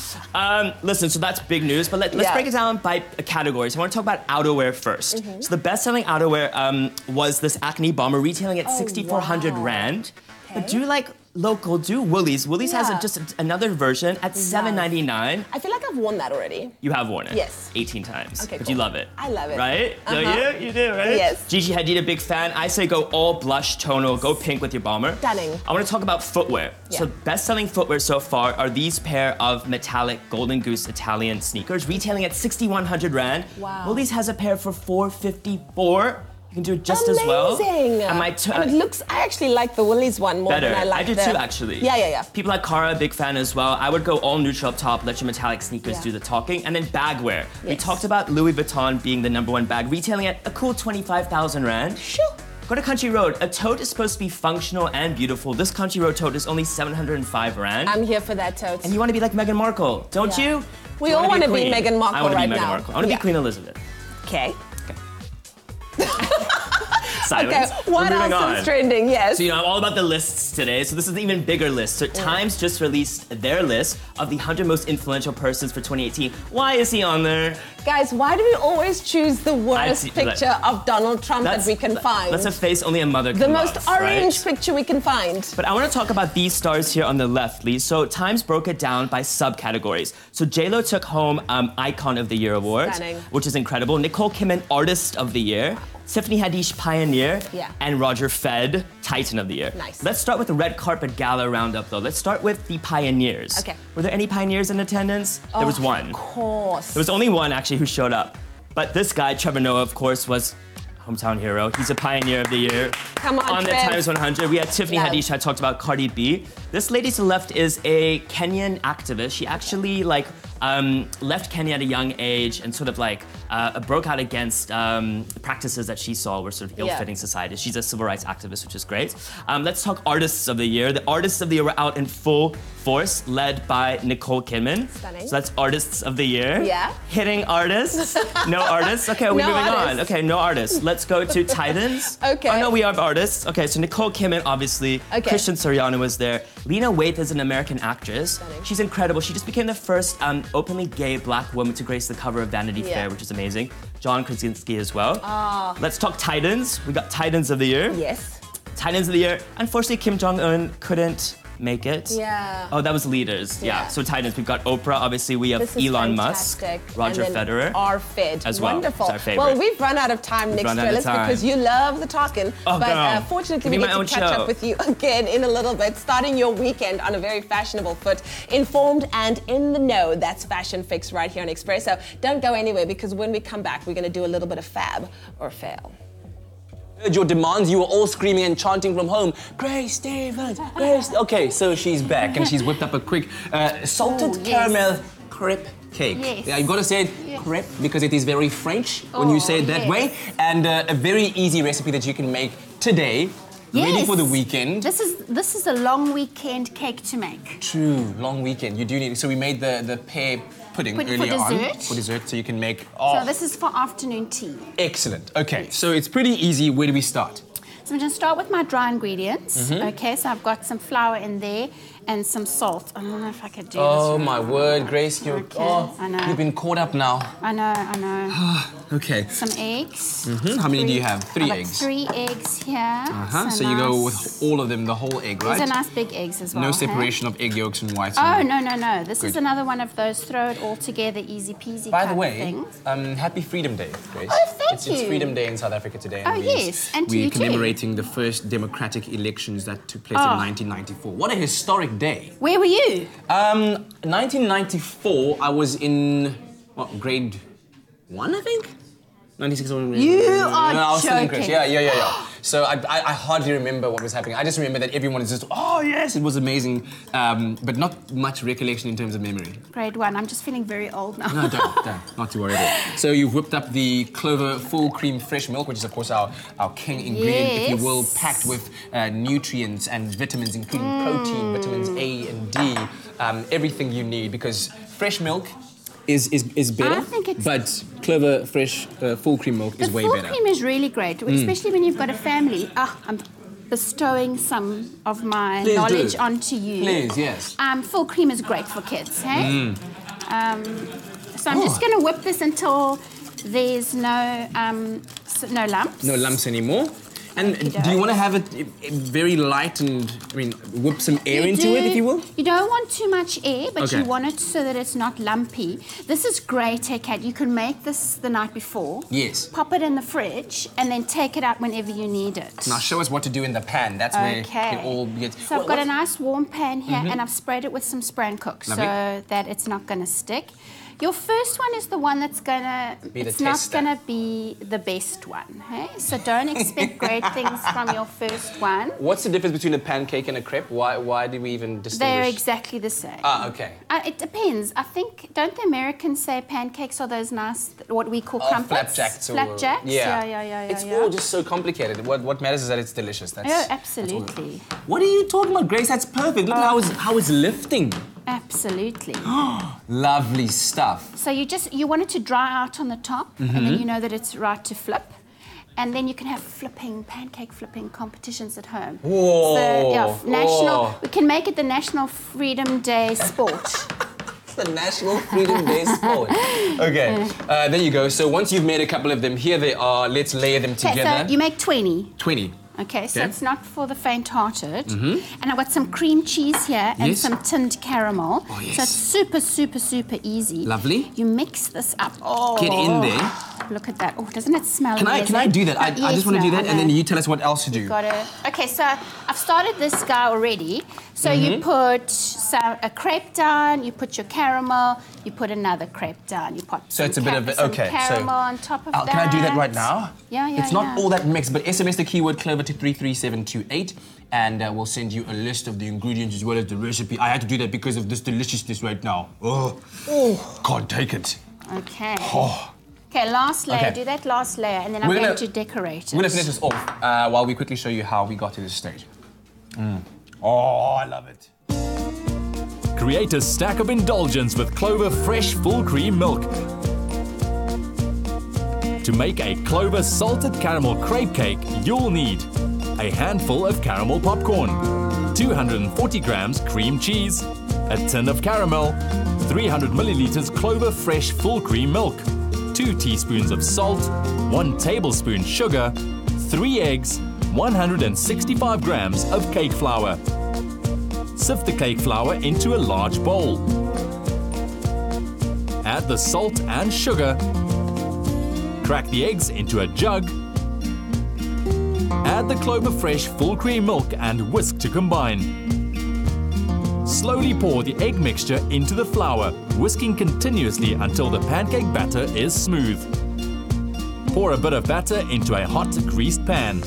Listen, so that's big news, but let's break it down by categories. I want to talk about outerwear first. So the best-selling outerwear was this Acne bomber, retailing at 6,400 Rand. But do like local, do Woolies. Woolies has just another version at $7.99. I feel like I've worn that already. You have worn it? Yes. 18 times. Okay, but cool. you love it. I love it. Right? Uh-huh. No, you do, right? Yes. Gigi Hadid, a big fan. I say go all blush tonal, go pink with your bomber. Stunning. I want to talk about footwear. Yeah. So best-selling footwear so far are these pair of metallic Golden Goose Italian sneakers, retailing at 6,100 Rand. Wow. Woolies has a pair for 454. You can do it just as well. Amazing. And And it looks, I actually like the Woolies one more better. than I like do the... too, actually. Yeah. People like Cara, big fan as well. I would go all neutral up top, let your metallic sneakers Yeah. do the talking. And then bagwear. We Yes. talked about Louis Vuitton being the #1 bag, retailing at a cool 25,000 Rand. Sure. Go to Country Road. A tote is supposed to be functional and beautiful. This Country Road tote is only 705 Rand. I'm here for that tote. And you want to be like Meghan Markle, don't Yeah. you? We You all wanna wanna be queen. Meghan Markle I want to right be Meghan now. Markle. I want to Yeah. be Queen Elizabeth. Okay. Silence. Okay, what We're moving else on. is trending? Yes. So, I'm all about the lists today. So this is an even bigger list. So Times just released their list of the 100 most influential persons for 2018. Why is he on there? Guys, why do we always choose the worst see- picture of Donald Trump that we can find? That's a face only a mother can the most love, orange right? picture we can find. But I want to talk about these stars here on the left, Lee. So Times broke it down by subcategories. So J-Lo took home Icon of the Year award, Stunning. which is incredible. Nicole Kidman, Artist of the Year. Tiffany Haddish, Pioneer. Yeah. And Roger Fed, Titan of the Year. Nice. Let's start with the red carpet gala roundup, though. Let's start with the pioneers. Okay. Were there any pioneers in attendance? There was one. Of course. There was only one, actually, who showed up. But this guy, Trevor Noah, of course, was hometown hero. He's a pioneer of the year. Come on, the Trev. Times 100. We had Tiffany Yes. Haddish. I talked about Cardi B. This lady to the left is a Kenyan activist. She actually left Kenya at a young age and sort of broke out against practices that she saw were sort of ill-fitting society. She's a civil rights activist, which is great. Let's talk Artists of the Year. The Artists of the Year were out in full force, led by Nicole Kidman. Stunning. So that's Artists of the Year. Yeah. Hitting artists. No artists. Okay, we're No moving on. artists. Okay, no artists. Let's go to Titans. Okay. Oh no, we have artists. Okay, so Nicole Kidman, obviously. Okay. Christian Siriano was there. Lena Waithe is an American actress. Stunning. She's incredible. She just became the first openly gay black woman to grace the cover of Vanity Yeah. Fair, which is amazing. John Krasinski as well. Ah. Let's talk Titans. We got Titans of the Year. Yes. Titans of the Year. Unfortunately, Kim Jong-un couldn't make it. Yeah. Oh, that was leaders. Yeah. So Titans, we've got Oprah. Obviously, we have This is Elon Musk, fantastic. Roger and then Federer. Our Fed. As well. Wonderful. It's our favorite. Well, we've run out of time, Nick run out of Strellis, time. because you love the talking. Oh, but girl. fortunately, Give we me get my to own catch show. up with you again in a little bit, starting your weekend on a very fashionable foot, informed and in the know. That's Fashion Fix right here on Expresso. Don't go anywhere, because when we come back, we're going to do a little bit of fab or fail. Heard your demands, you were all screaming and chanting from home, Grace Stevens, Grace. Okay, so she's back and she's whipped up a quick salted caramel crepe cake. Yes. Yeah, you've got to say it crepe because it is very French when you say it that way. And a very easy recipe that you can make today, ready for the weekend. This is a long weekend cake to make. True, long weekend. You do need. So we made the pear pudding earlier on for dessert, so you can make. So this is for afternoon tea. Excellent. Okay, so it's pretty easy. Where do we start? So I'm going to start with my dry ingredients. Mhm. Okay, so I've got some flour in there and some salt. I don't know if I could do this. Oh right. my word, Grace, you're. I know. You've been caught up now. I know. Okay. Some eggs. How many do you have? 3 I've got eggs. 3 eggs here. So you go with all of them, the whole egg, right? These are nice big eggs as well. No hey? separation of egg yolks and whites. Oh, no. This is Good. another one of those throw it all together, easy peasy By kind the of way, things. happy Freedom Day, Grace. Oh, thank It's you. Freedom Day in South Africa today. Oh, yes, and to we're you too. commemorating the first democratic elections that took place in 1994. What a historic day. Where were you? 1994, I was in, grade 1, I think? 96 or You no, are I was still in joking. crèche. Yeah. So I hardly remember what was happening. I just remember that everyone is just, oh yes, it was amazing, but not much recollection in terms of memory. Grade 1. I'm just feeling very old now. No, don't. Not to worry about it. So you've whipped up the Clover full cream fresh milk, which is of course our king ingredient, if you will, packed with nutrients and vitamins, including protein, vitamins A and D, everything you need, because fresh milk is better, I think it's- but Clover fresh full cream milk is way full better. cream is really great, especially when you've got a family. I'm bestowing some of my Please knowledge do. onto you. Please, yes. Full cream is great for kids, hey? So I'm just going to whip this until there's no lumps. No lumps anymore. And do you want to have it very light and, whip some air into it, if you will? You don't want too much air, but Okay. you want it so that it's not lumpy. This is great, hey, Kat. You can make this the night before. Yes. Pop it in the fridge and then take it out whenever you need it. Now show us what to do in the pan. That's where it all gets... So I've got a nice warm pan here and I've sprayed it with some spray and cook Lovely. so that it's not going to stick. Your first one is the one that's going to... Be the It's not tester. going to be the best one, hey? So don't expect great things from your first one. What's the difference between a pancake and a crepe? Why do we even distinguish? They're exactly the same. Ah, okay. It depends. I think, don't the Americans say pancakes are those nice, what we call crumpets? Flapjacks. Flapjacks? Yeah. It's all just so complicated. What matters is that it's delicious. That's, Oh, absolutely. What are you talking about, Grace? That's perfect. Look how it's lifting. Absolutely. Lovely stuff. So you want it to dry out on the top, and then you know that it's right to flip. And then you can have pancake flipping competitions at home. Whoa. So, yeah, Whoa. we can make it the National Freedom Day sport. The National Freedom Day sport. Okay, there you go. So once you've made a couple of them, here they are. Let's layer them Okay, together. so you make 20. 20. Okay, so Okay. it's not for the faint-hearted. And I've got some cream cheese here and Yes. some tinned caramel. Oh, yes. So it's super, super, super easy. Lovely. You mix this up. Oh, Get in there. Look at that. Oh, doesn't it smell Can amazing? I do that? I Yes, just want to do no, that, I and then know. you tell us what else to do. Got it. Okay, so I've started this guy already. So you put a crepe down, you put your caramel, you put another crepe down, you put So it's a bit of some okay. caramel So on top of that. can I do that right now? Yeah. It's not all that mixed, but SMS the keyword Clover to 33728, and we'll send you a list of the ingredients as well as the recipe. I had to do that because of this deliciousness right now. Oh, can't take it. Okay. Oh. Okay, last layer. Okay. Do that last layer, and then I'm We're going gonna- to decorate it. I'm going to finish this off while we quickly show you how we got to this stage. Oh, I love it. Create a stack of indulgence with Clover fresh full cream milk. To make a Clover salted caramel crepe cake, you'll need a handful of caramel popcorn, 240 grams cream cheese, a tin of caramel, 300 milliliters Clover fresh full cream milk, 2 teaspoons of salt, 1 tablespoon sugar, 3 eggs, 165 grams of cake flour. Sift the cake flour into a large bowl. Add the salt and sugar. Crack the eggs into a jug. Add the Clover Fresh full cream milk and whisk to combine. Slowly pour the egg mixture into the flour, whisking continuously until the pancake batter is smooth. Pour a bit of batter into a hot greased pan.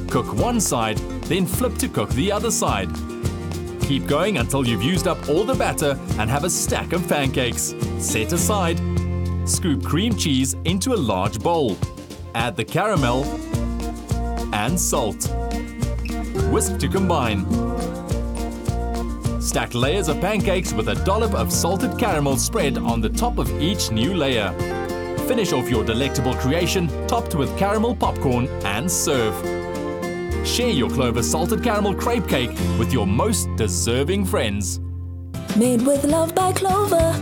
Cook one side, then flip to cook the other side. Keep going until you've used up all the batter and have a stack of pancakes. Set aside. Scoop cream cheese into a large bowl. Add the caramel and salt. Whisk to combine. Stack layers of pancakes with a dollop of salted caramel spread on the top of each new layer. Finish off your delectable creation topped with caramel popcorn and serve. Share your Clover salted caramel crepe cake with your most deserving friends. Made with love by Clover.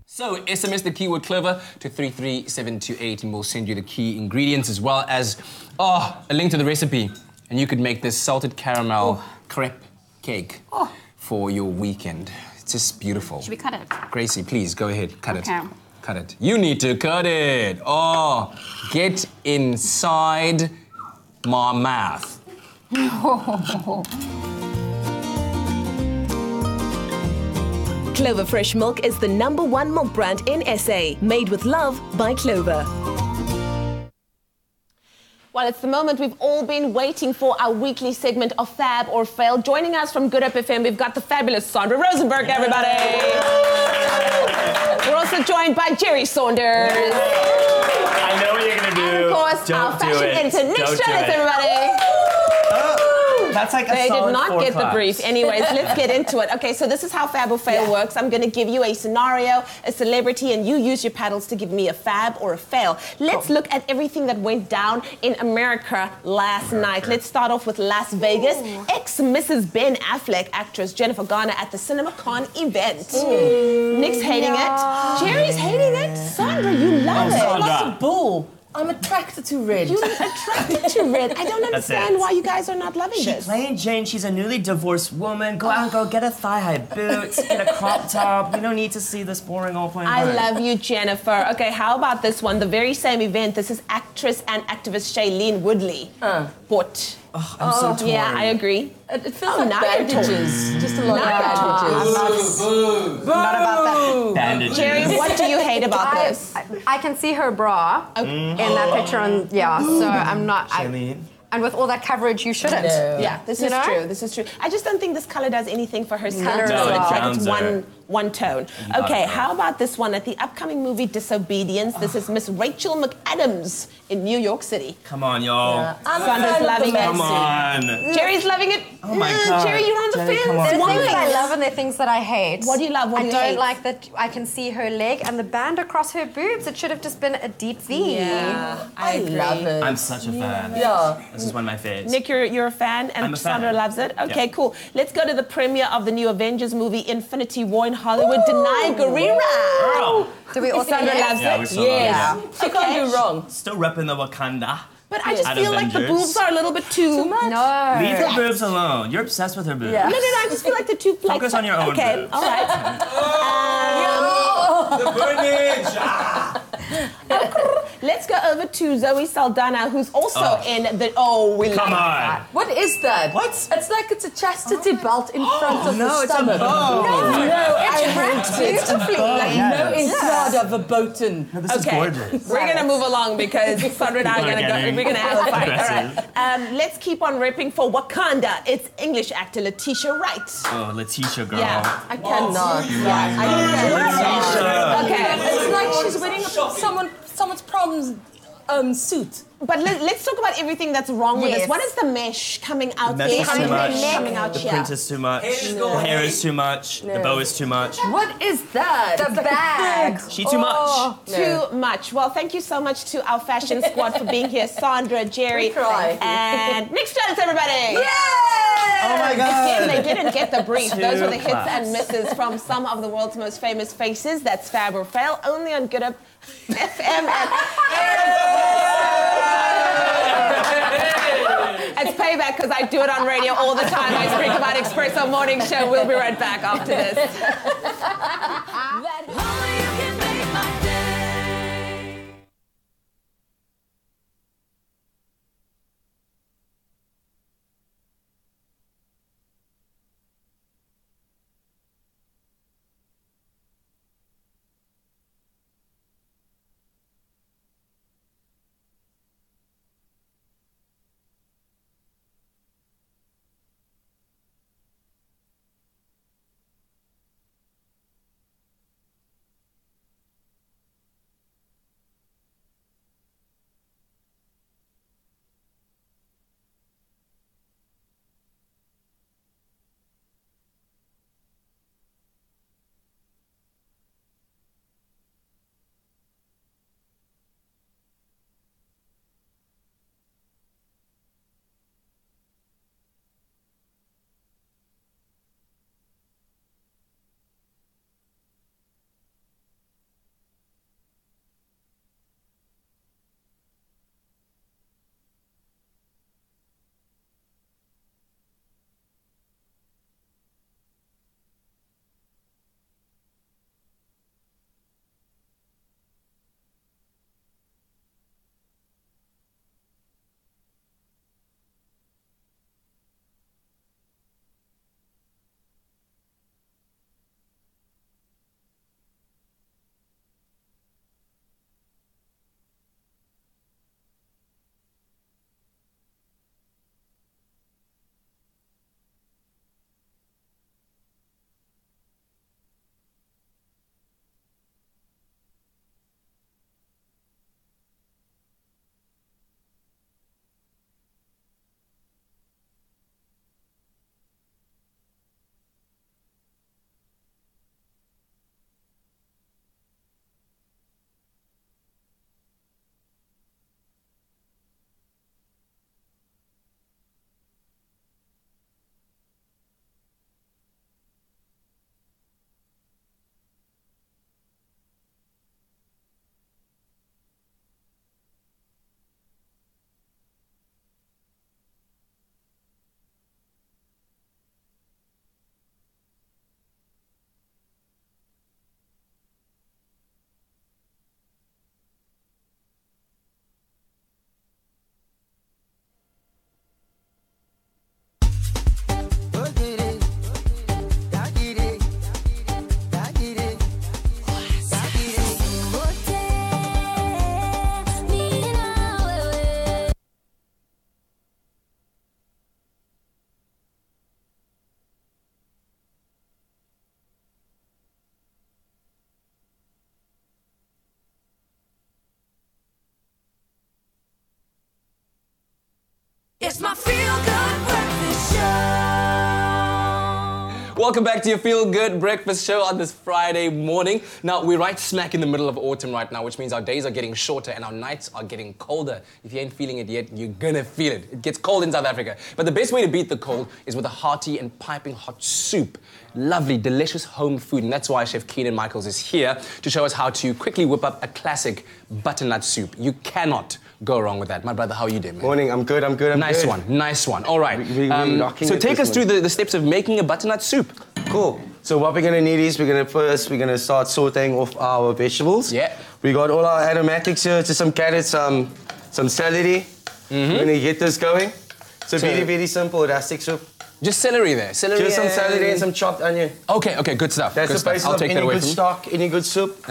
So SMS the keyword Clover to 33728 and we'll send you the key ingredients as well as a link to the recipe. And you could make this salted caramel crepe cake for your weekend. It's just beautiful. Should we cut it? Gracie, please go ahead, cut it. Cut it. You need to cut it. Oh, get inside my mouth. Clover Fresh Milk is the #1 milk brand in SA. Made with love by Clover. Well, it's the moment we've all been waiting for, our weekly segment of Fab or Fail. Joining us from Good Up FM, we've got the fabulous Sandra Rosenberg, everybody. We're also joined by Jerry Saunders. I know what you're going to do. And of course, our fashion editor, Nick Stratus, everybody. That's like a They did solid not 4 get the claps. brief. Anyways, let's get into it. Okay, so this is how Fab or Fail works. I'm going to give you a scenario, a celebrity, and you use your paddles to give me a Fab or a Fail. Let's look at everything that went down in America last night. Let's start off with Las Vegas. Ex-Mrs. Ben Affleck actress Jennifer Garner at the CinemaCon event. Nick's hating it. Jerry's hating it. Sandra, you love it. What's the bull? I'm attracted to red. You're attracted to red. I don't understand why you guys are not loving this. Plain Jane, she's a newly divorced woman. Go out and go get a thigh-high boots, get a crop top. We don't need to see this boring old plain I woman. love you, Jennifer. Okay, how about this one? The very same event. This is actress and activist Shailene Woodley. Bought. Oh, I'm so torn. Yeah, I agree. It feels like bandages. Just a lot of bandages. Not about that. Bandages. Jerry, what do you hate about this? I can see her bra in that picture, and so I'm not. Shailene. And with all that coverage, you shouldn't. Yeah, this is true. This is true. I just don't think this color does anything for her skin. No, It's like it's drowns one tone. Okay, how about this one? At the upcoming movie Disobedience, this is Miss Rachel McAdams in New York City. Come on, y'all. Sandra's loving it. Come on. Jerry's loving it. Oh my God. Jerry, you're on the Jenny, fence. come on. There are Why? things that I love and there are things that I hate. What do you love? What do you I don't hate? like that I can see her leg and the band across her boobs. It should have just been a deep V. Yeah, I agree. love it. I'm such a fan. Yeah. This is one of my faves. Nick, you're a fan, and I'm a fan. Sandra loves it. Okay, Yeah. cool. Let's go to the premiere of the new Avengers movie, Infinity War in Hollywood. Denai Guerrera. Girl. Do we all say Sandra yes? loves Yeah, it. we still love it. She can't do wrong. Still repping the Wakanda. But I just At feel like the Avengers. boobs are a little bit too much. No. Leave her boobs alone. You're obsessed with her boobs. Yeah. No, I just feel like they're too like. Focus on your own Okay, boobs. all right. The burnage! Let's go over to Zoe Saldana, who's also in the. We Come love on. that. What is that? What? It's like it's a chastity belt in front of no, the it's a stomach. bow. No, It I wraps hate it. beautifully. Like Yes. no entrada verboten. No, this is Okay, gorgeous. we're gonna move along because Sandra and I are gonna go. getting We're gonna have a fight. All aggressive. right. Let's keep on ripping for Wakanda. It's English actor Letitia Wright. Oh, Letitia, girl. Yeah, I cannot. yeah, I Letitia. Okay, It's like she's wearing someone's prom suit. but let's talk about everything that's wrong with this. Yes. What is the mesh coming out The mesh there? is too much. Coming out The here. print is too much. The hair is too much. The bow is too much. What is that? The bag. She too much. Too much. Well, thank you so much to our fashion squad for being here. Sandra, Jerry, We cry. and Nick Stratus, everybody. Oh my Again, they God. didn't get the brief. Two Those were the hits claps. and misses from some of the world's most famous faces. That's Fab or Fail, only on Good Up FM. And it's payback because I do it on radio all the time. I speak about Expresso Morning Show. We'll be right back after this. It's my feel-good breakfast show. Welcome back to your Feel Good Breakfast Show on this Friday morning. Now, we're right smack in the middle of autumn right now, which means our days are getting shorter and our nights are getting colder. If you ain't feeling it yet, you're gonna feel it. It gets cold in South Africa. But the best way to beat the cold is with a hearty and piping hot soup. Lovely, delicious home food. And that's why Chef Keenan Michaels is here to show us how to quickly whip up a classic butternut soup. You cannot go wrong with that. My brother, how are you doing, man? Morning, I'm good. Nice one. All right. So take us through the steps of making a butternut soup. Cool. So what we're gonna need is we're gonna start sauteing off our vegetables. Yeah. We got all our aromatics here, just some carrots, some celery. We're gonna get this going. So very, very simple, rustic soup. Just celery there. Just some celery and some chopped onion. Okay, good stuff. That's the basis of any good stock, any good soup.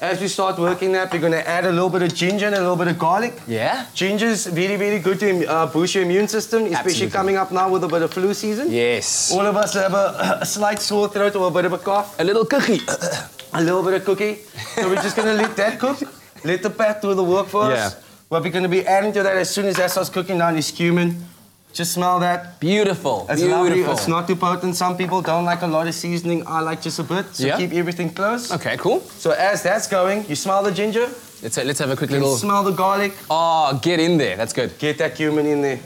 As we start working that, we're going to add a little bit of ginger and a little bit of garlic. Yeah. Ginger's very, very good to boost your immune system, especially coming up now with a bit of flu season. Yes. All of us have a slight sore throat or a bit of a cough. A little cookie. A little bit of cookie. So we're just going to let that cook. Let the pat do the work for us. What we're going to be adding to that as soon as that starts cooking down is cumin. Just smell that. Beautiful. It's lovely. It's not too potent. Some people don't like a lot of seasoning. I like just a bit. So keep everything close. Okay, cool. So as that's going, you smell the ginger. Let's have a quick little... Smell the garlic. Oh, get in there. That's good. Get that cumin in there.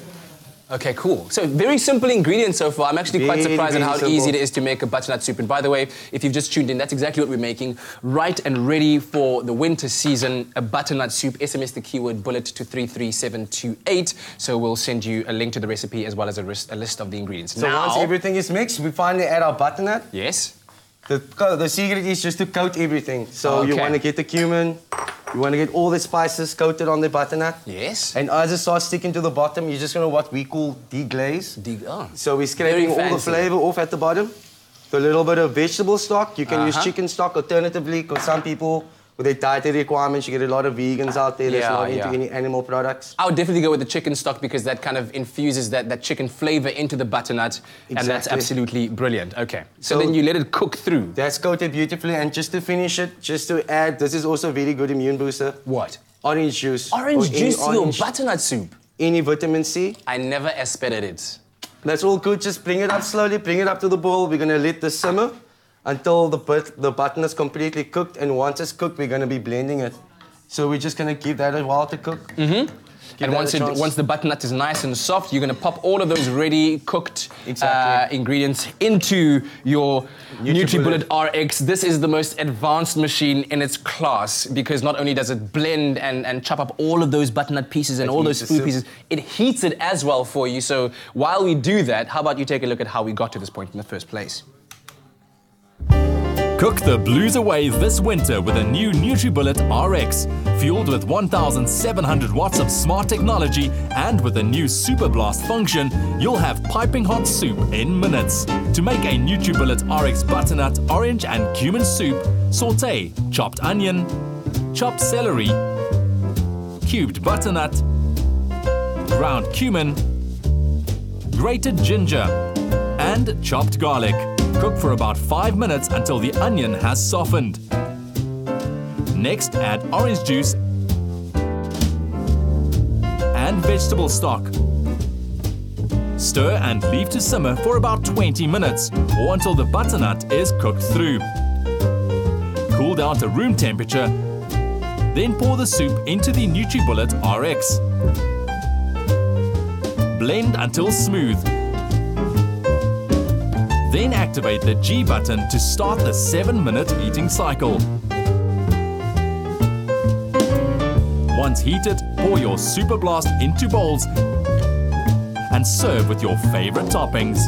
Okay, cool. So very simple ingredients so far. I'm actually quite Very, surprised at very how simple. easy it is to make a butternut soup. And by the way, if you've just tuned in, that's exactly what we're making. Right and ready for the winter season, a butternut soup. SMS the keyword bullet to 33728. So we'll send you a link to the recipe as well as a list of the ingredients. So now, once everything is mixed, we finally add our butternut. Yes. The secret is just to coat everything. So you want to get the cumin, you want to get all the spices coated on the butternut. Yes. And as it starts sticking to the bottom, you're just going to what we call deglaze. So we're scraping all the flavor off at the bottom. The little bit of vegetable stock, you can use chicken stock alternatively, because some people, with their dietary requirements, you get a lot of vegans out there that's not into any animal products. I would definitely go with the chicken stock because that kind of infuses that chicken flavor into the butternut, and that's absolutely brilliant. Okay, so then you let it cook through. That's coated beautifully, and just to finish it, just to add, this is also a very good immune booster. What? Orange juice. Orange juice to your butternut soup? Any vitamin C. I never aspirated it. That's all good, just bring it up slowly, bring it up to the boil. We're gonna let this simmer until the butternut's completely cooked, and once it's cooked, we're going to be blending it. So we're just going to give that a while to cook. And once the butternut is nice and soft, you're going to pop all of those ready cooked ingredients into your NutriBullet RX. This is the most advanced machine in its class because not only does it blend and chop up all of those butternut pieces and all those food pieces, it heats it as well for you. So while we do that, how about you take a look at how we got to this point in the first place? Cook the blues away this winter with a new NutriBullet RX. Fueled with 1,700 watts of smart technology and with a new Super Blast function, you'll have piping hot soup in minutes. To make a NutriBullet RX butternut, orange and cumin soup, sauté chopped onion, chopped celery, cubed butternut, ground cumin, grated ginger, and chopped garlic. Cook for about 5 minutes until the onion has softened. Next, add orange juice and vegetable stock. Stir and leave to simmer for about 20 minutes or until the butternut is cooked through. Cool down to room temperature, then pour the soup into the NutriBullet RX. Blend until smooth. Then activate the G button to start the 7-minute heating cycle. Once heated, pour your Super Blast into bowls and serve with your favorite toppings.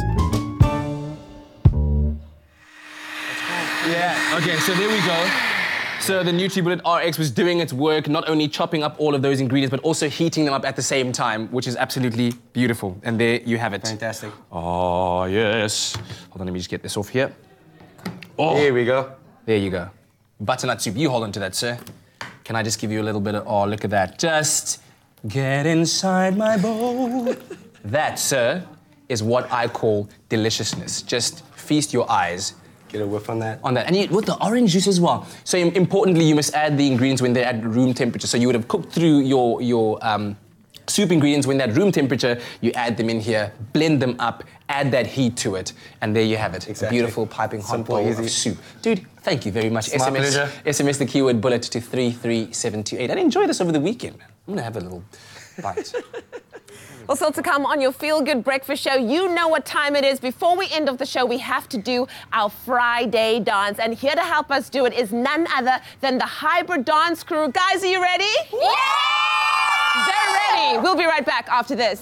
Yeah, okay, so there we go. So the NutriBullet RX was doing its work, not only chopping up all of those ingredients, but also heating them up at the same time, which is absolutely beautiful. And there you have it. Fantastic. Oh, yes. Hold on, let me just get this off here. Oh, here we go. There you go. Butternut soup. You hold on to that, sir. Can I just give you a little bit of, oh, look at that. Just get inside my bowl. That, sir, is what I call deliciousness. Just feast your eyes. Get a whiff on that. And with the orange juice as well. So importantly, you must add the ingredients when they're at room temperature. So you would have cooked through your soup ingredients when they're at room temperature. You add them in here, blend them up, add that heat to it, and there you have it. Exactly. A beautiful piping hot bowl of soup. Dude, thank you very much. It's my pleasure. SMS the keyword bullet to 33728. And enjoy this over the weekend, man. I'm gonna have a little bite. Well, still to come on your Feel Good Breakfast Show, you know what time it is. Before we end off the show, we have to do our Friday dance. And here to help us do it is none other than the Hybrid Dance Crew. Guys, are you ready? Yeah! They're ready. We'll be right back after this.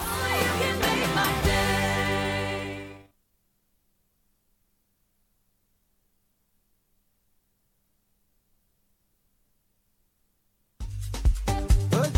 Sote,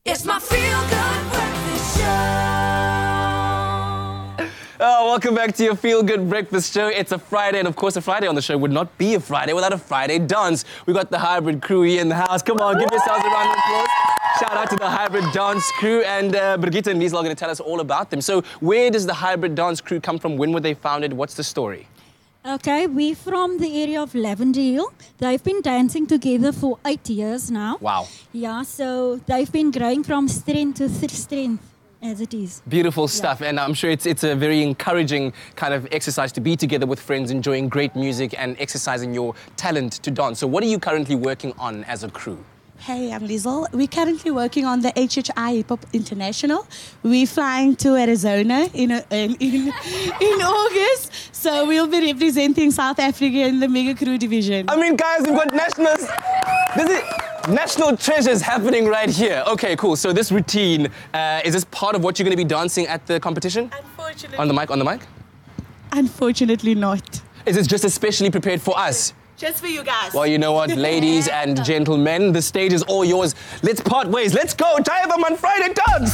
It's my feel-good breakfast show. Oh, welcome back to your Feel Good Breakfast Show. It's a Friday, and of course, a Friday on the show would not be a Friday without a Friday dance. We got the Hybrid crew here in the house. Come on, give yourselves a round of applause. Shout out to the Hybrid Dance crew, and Brigitte and Liesl are going to tell us all about them. So, where does the Hybrid Dance crew come from? When were they founded? What's the story? Okay, we're from the area of Lavender Hill. They've been dancing together for 8 years now. Wow. Yeah, so they've been growing from strength to strength as it is. Beautiful stuff, and I'm sure it's a very encouraging kind of exercise to be together with friends, enjoying great music and exercising your talent to dance. So what are you currently working on as a crew? Hey, I'm Liesl. We're currently working on the HHI Hip Hop International. We're flying to Arizona in August, so we'll be representing South Africa in the Mega Crew division. I mean, guys, we've got national treasures happening right here. Okay, cool. So this routine, is this part of what you're going to be dancing at the competition? Unfortunately. On the mic? Unfortunately not. Is it just especially prepared for us? Just for you guys. Well, you know what, ladies and gentlemen, the stage is all yours. Let's part ways. Let's go. Jive on Friday dance.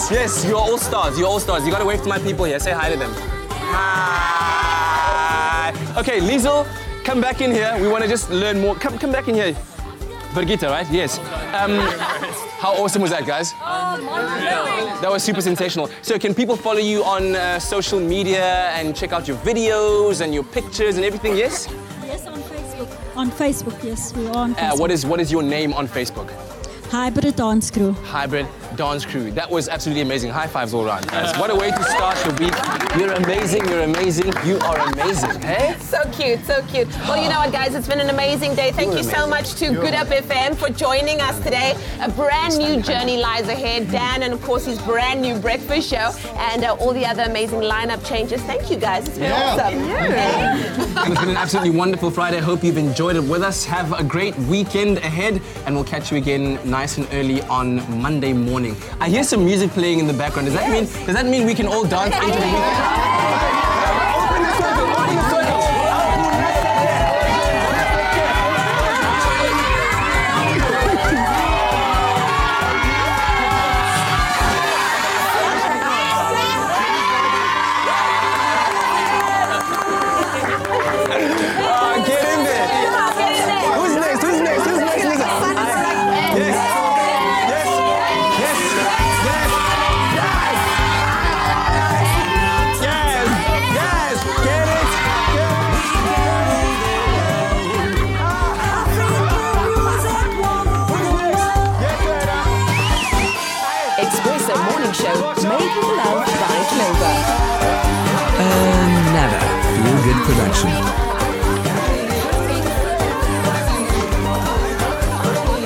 Yes, you're all stars. You're all stars. You gotta wave to my people here. Say hi to them. Hi. Okay, Liesl, come back in here. We want to just learn more. Come back in here. Brigitte, right? Yes. How awesome was that, guys? That was super sensational. So can people follow you on social media and check out your videos and your pictures and everything, yes? Yes, on Facebook. On Facebook, yes. We are on Facebook. What is your name on Facebook? Hybrid Dance Crew. Hybrid Dance Crew. That was absolutely amazing. High fives all around, guys. What a way to start the week. You're amazing, you're amazing, you are amazing, hey? So cute, so cute. Well, you know what, guys? It's been an amazing day. Thank you so much to Good Up FM for joining us today. A brand new journey lies ahead. Dan and, of course, his brand new breakfast show and all the other amazing lineup changes. Thank you, guys. It's been awesome. And it's been an absolutely wonderful Friday. I hope you've enjoyed it with us. Have a great weekend ahead, and we'll catch you again nice and early on Monday morning. I hear some music playing in the background. Does that mean we can all dance into the weekend? Open the circle, open the circle. Get in there. Who's next? Who's next? Who's next? Yes. Expresso Morning Show, made with love by Clover. Never. Feel Good Production.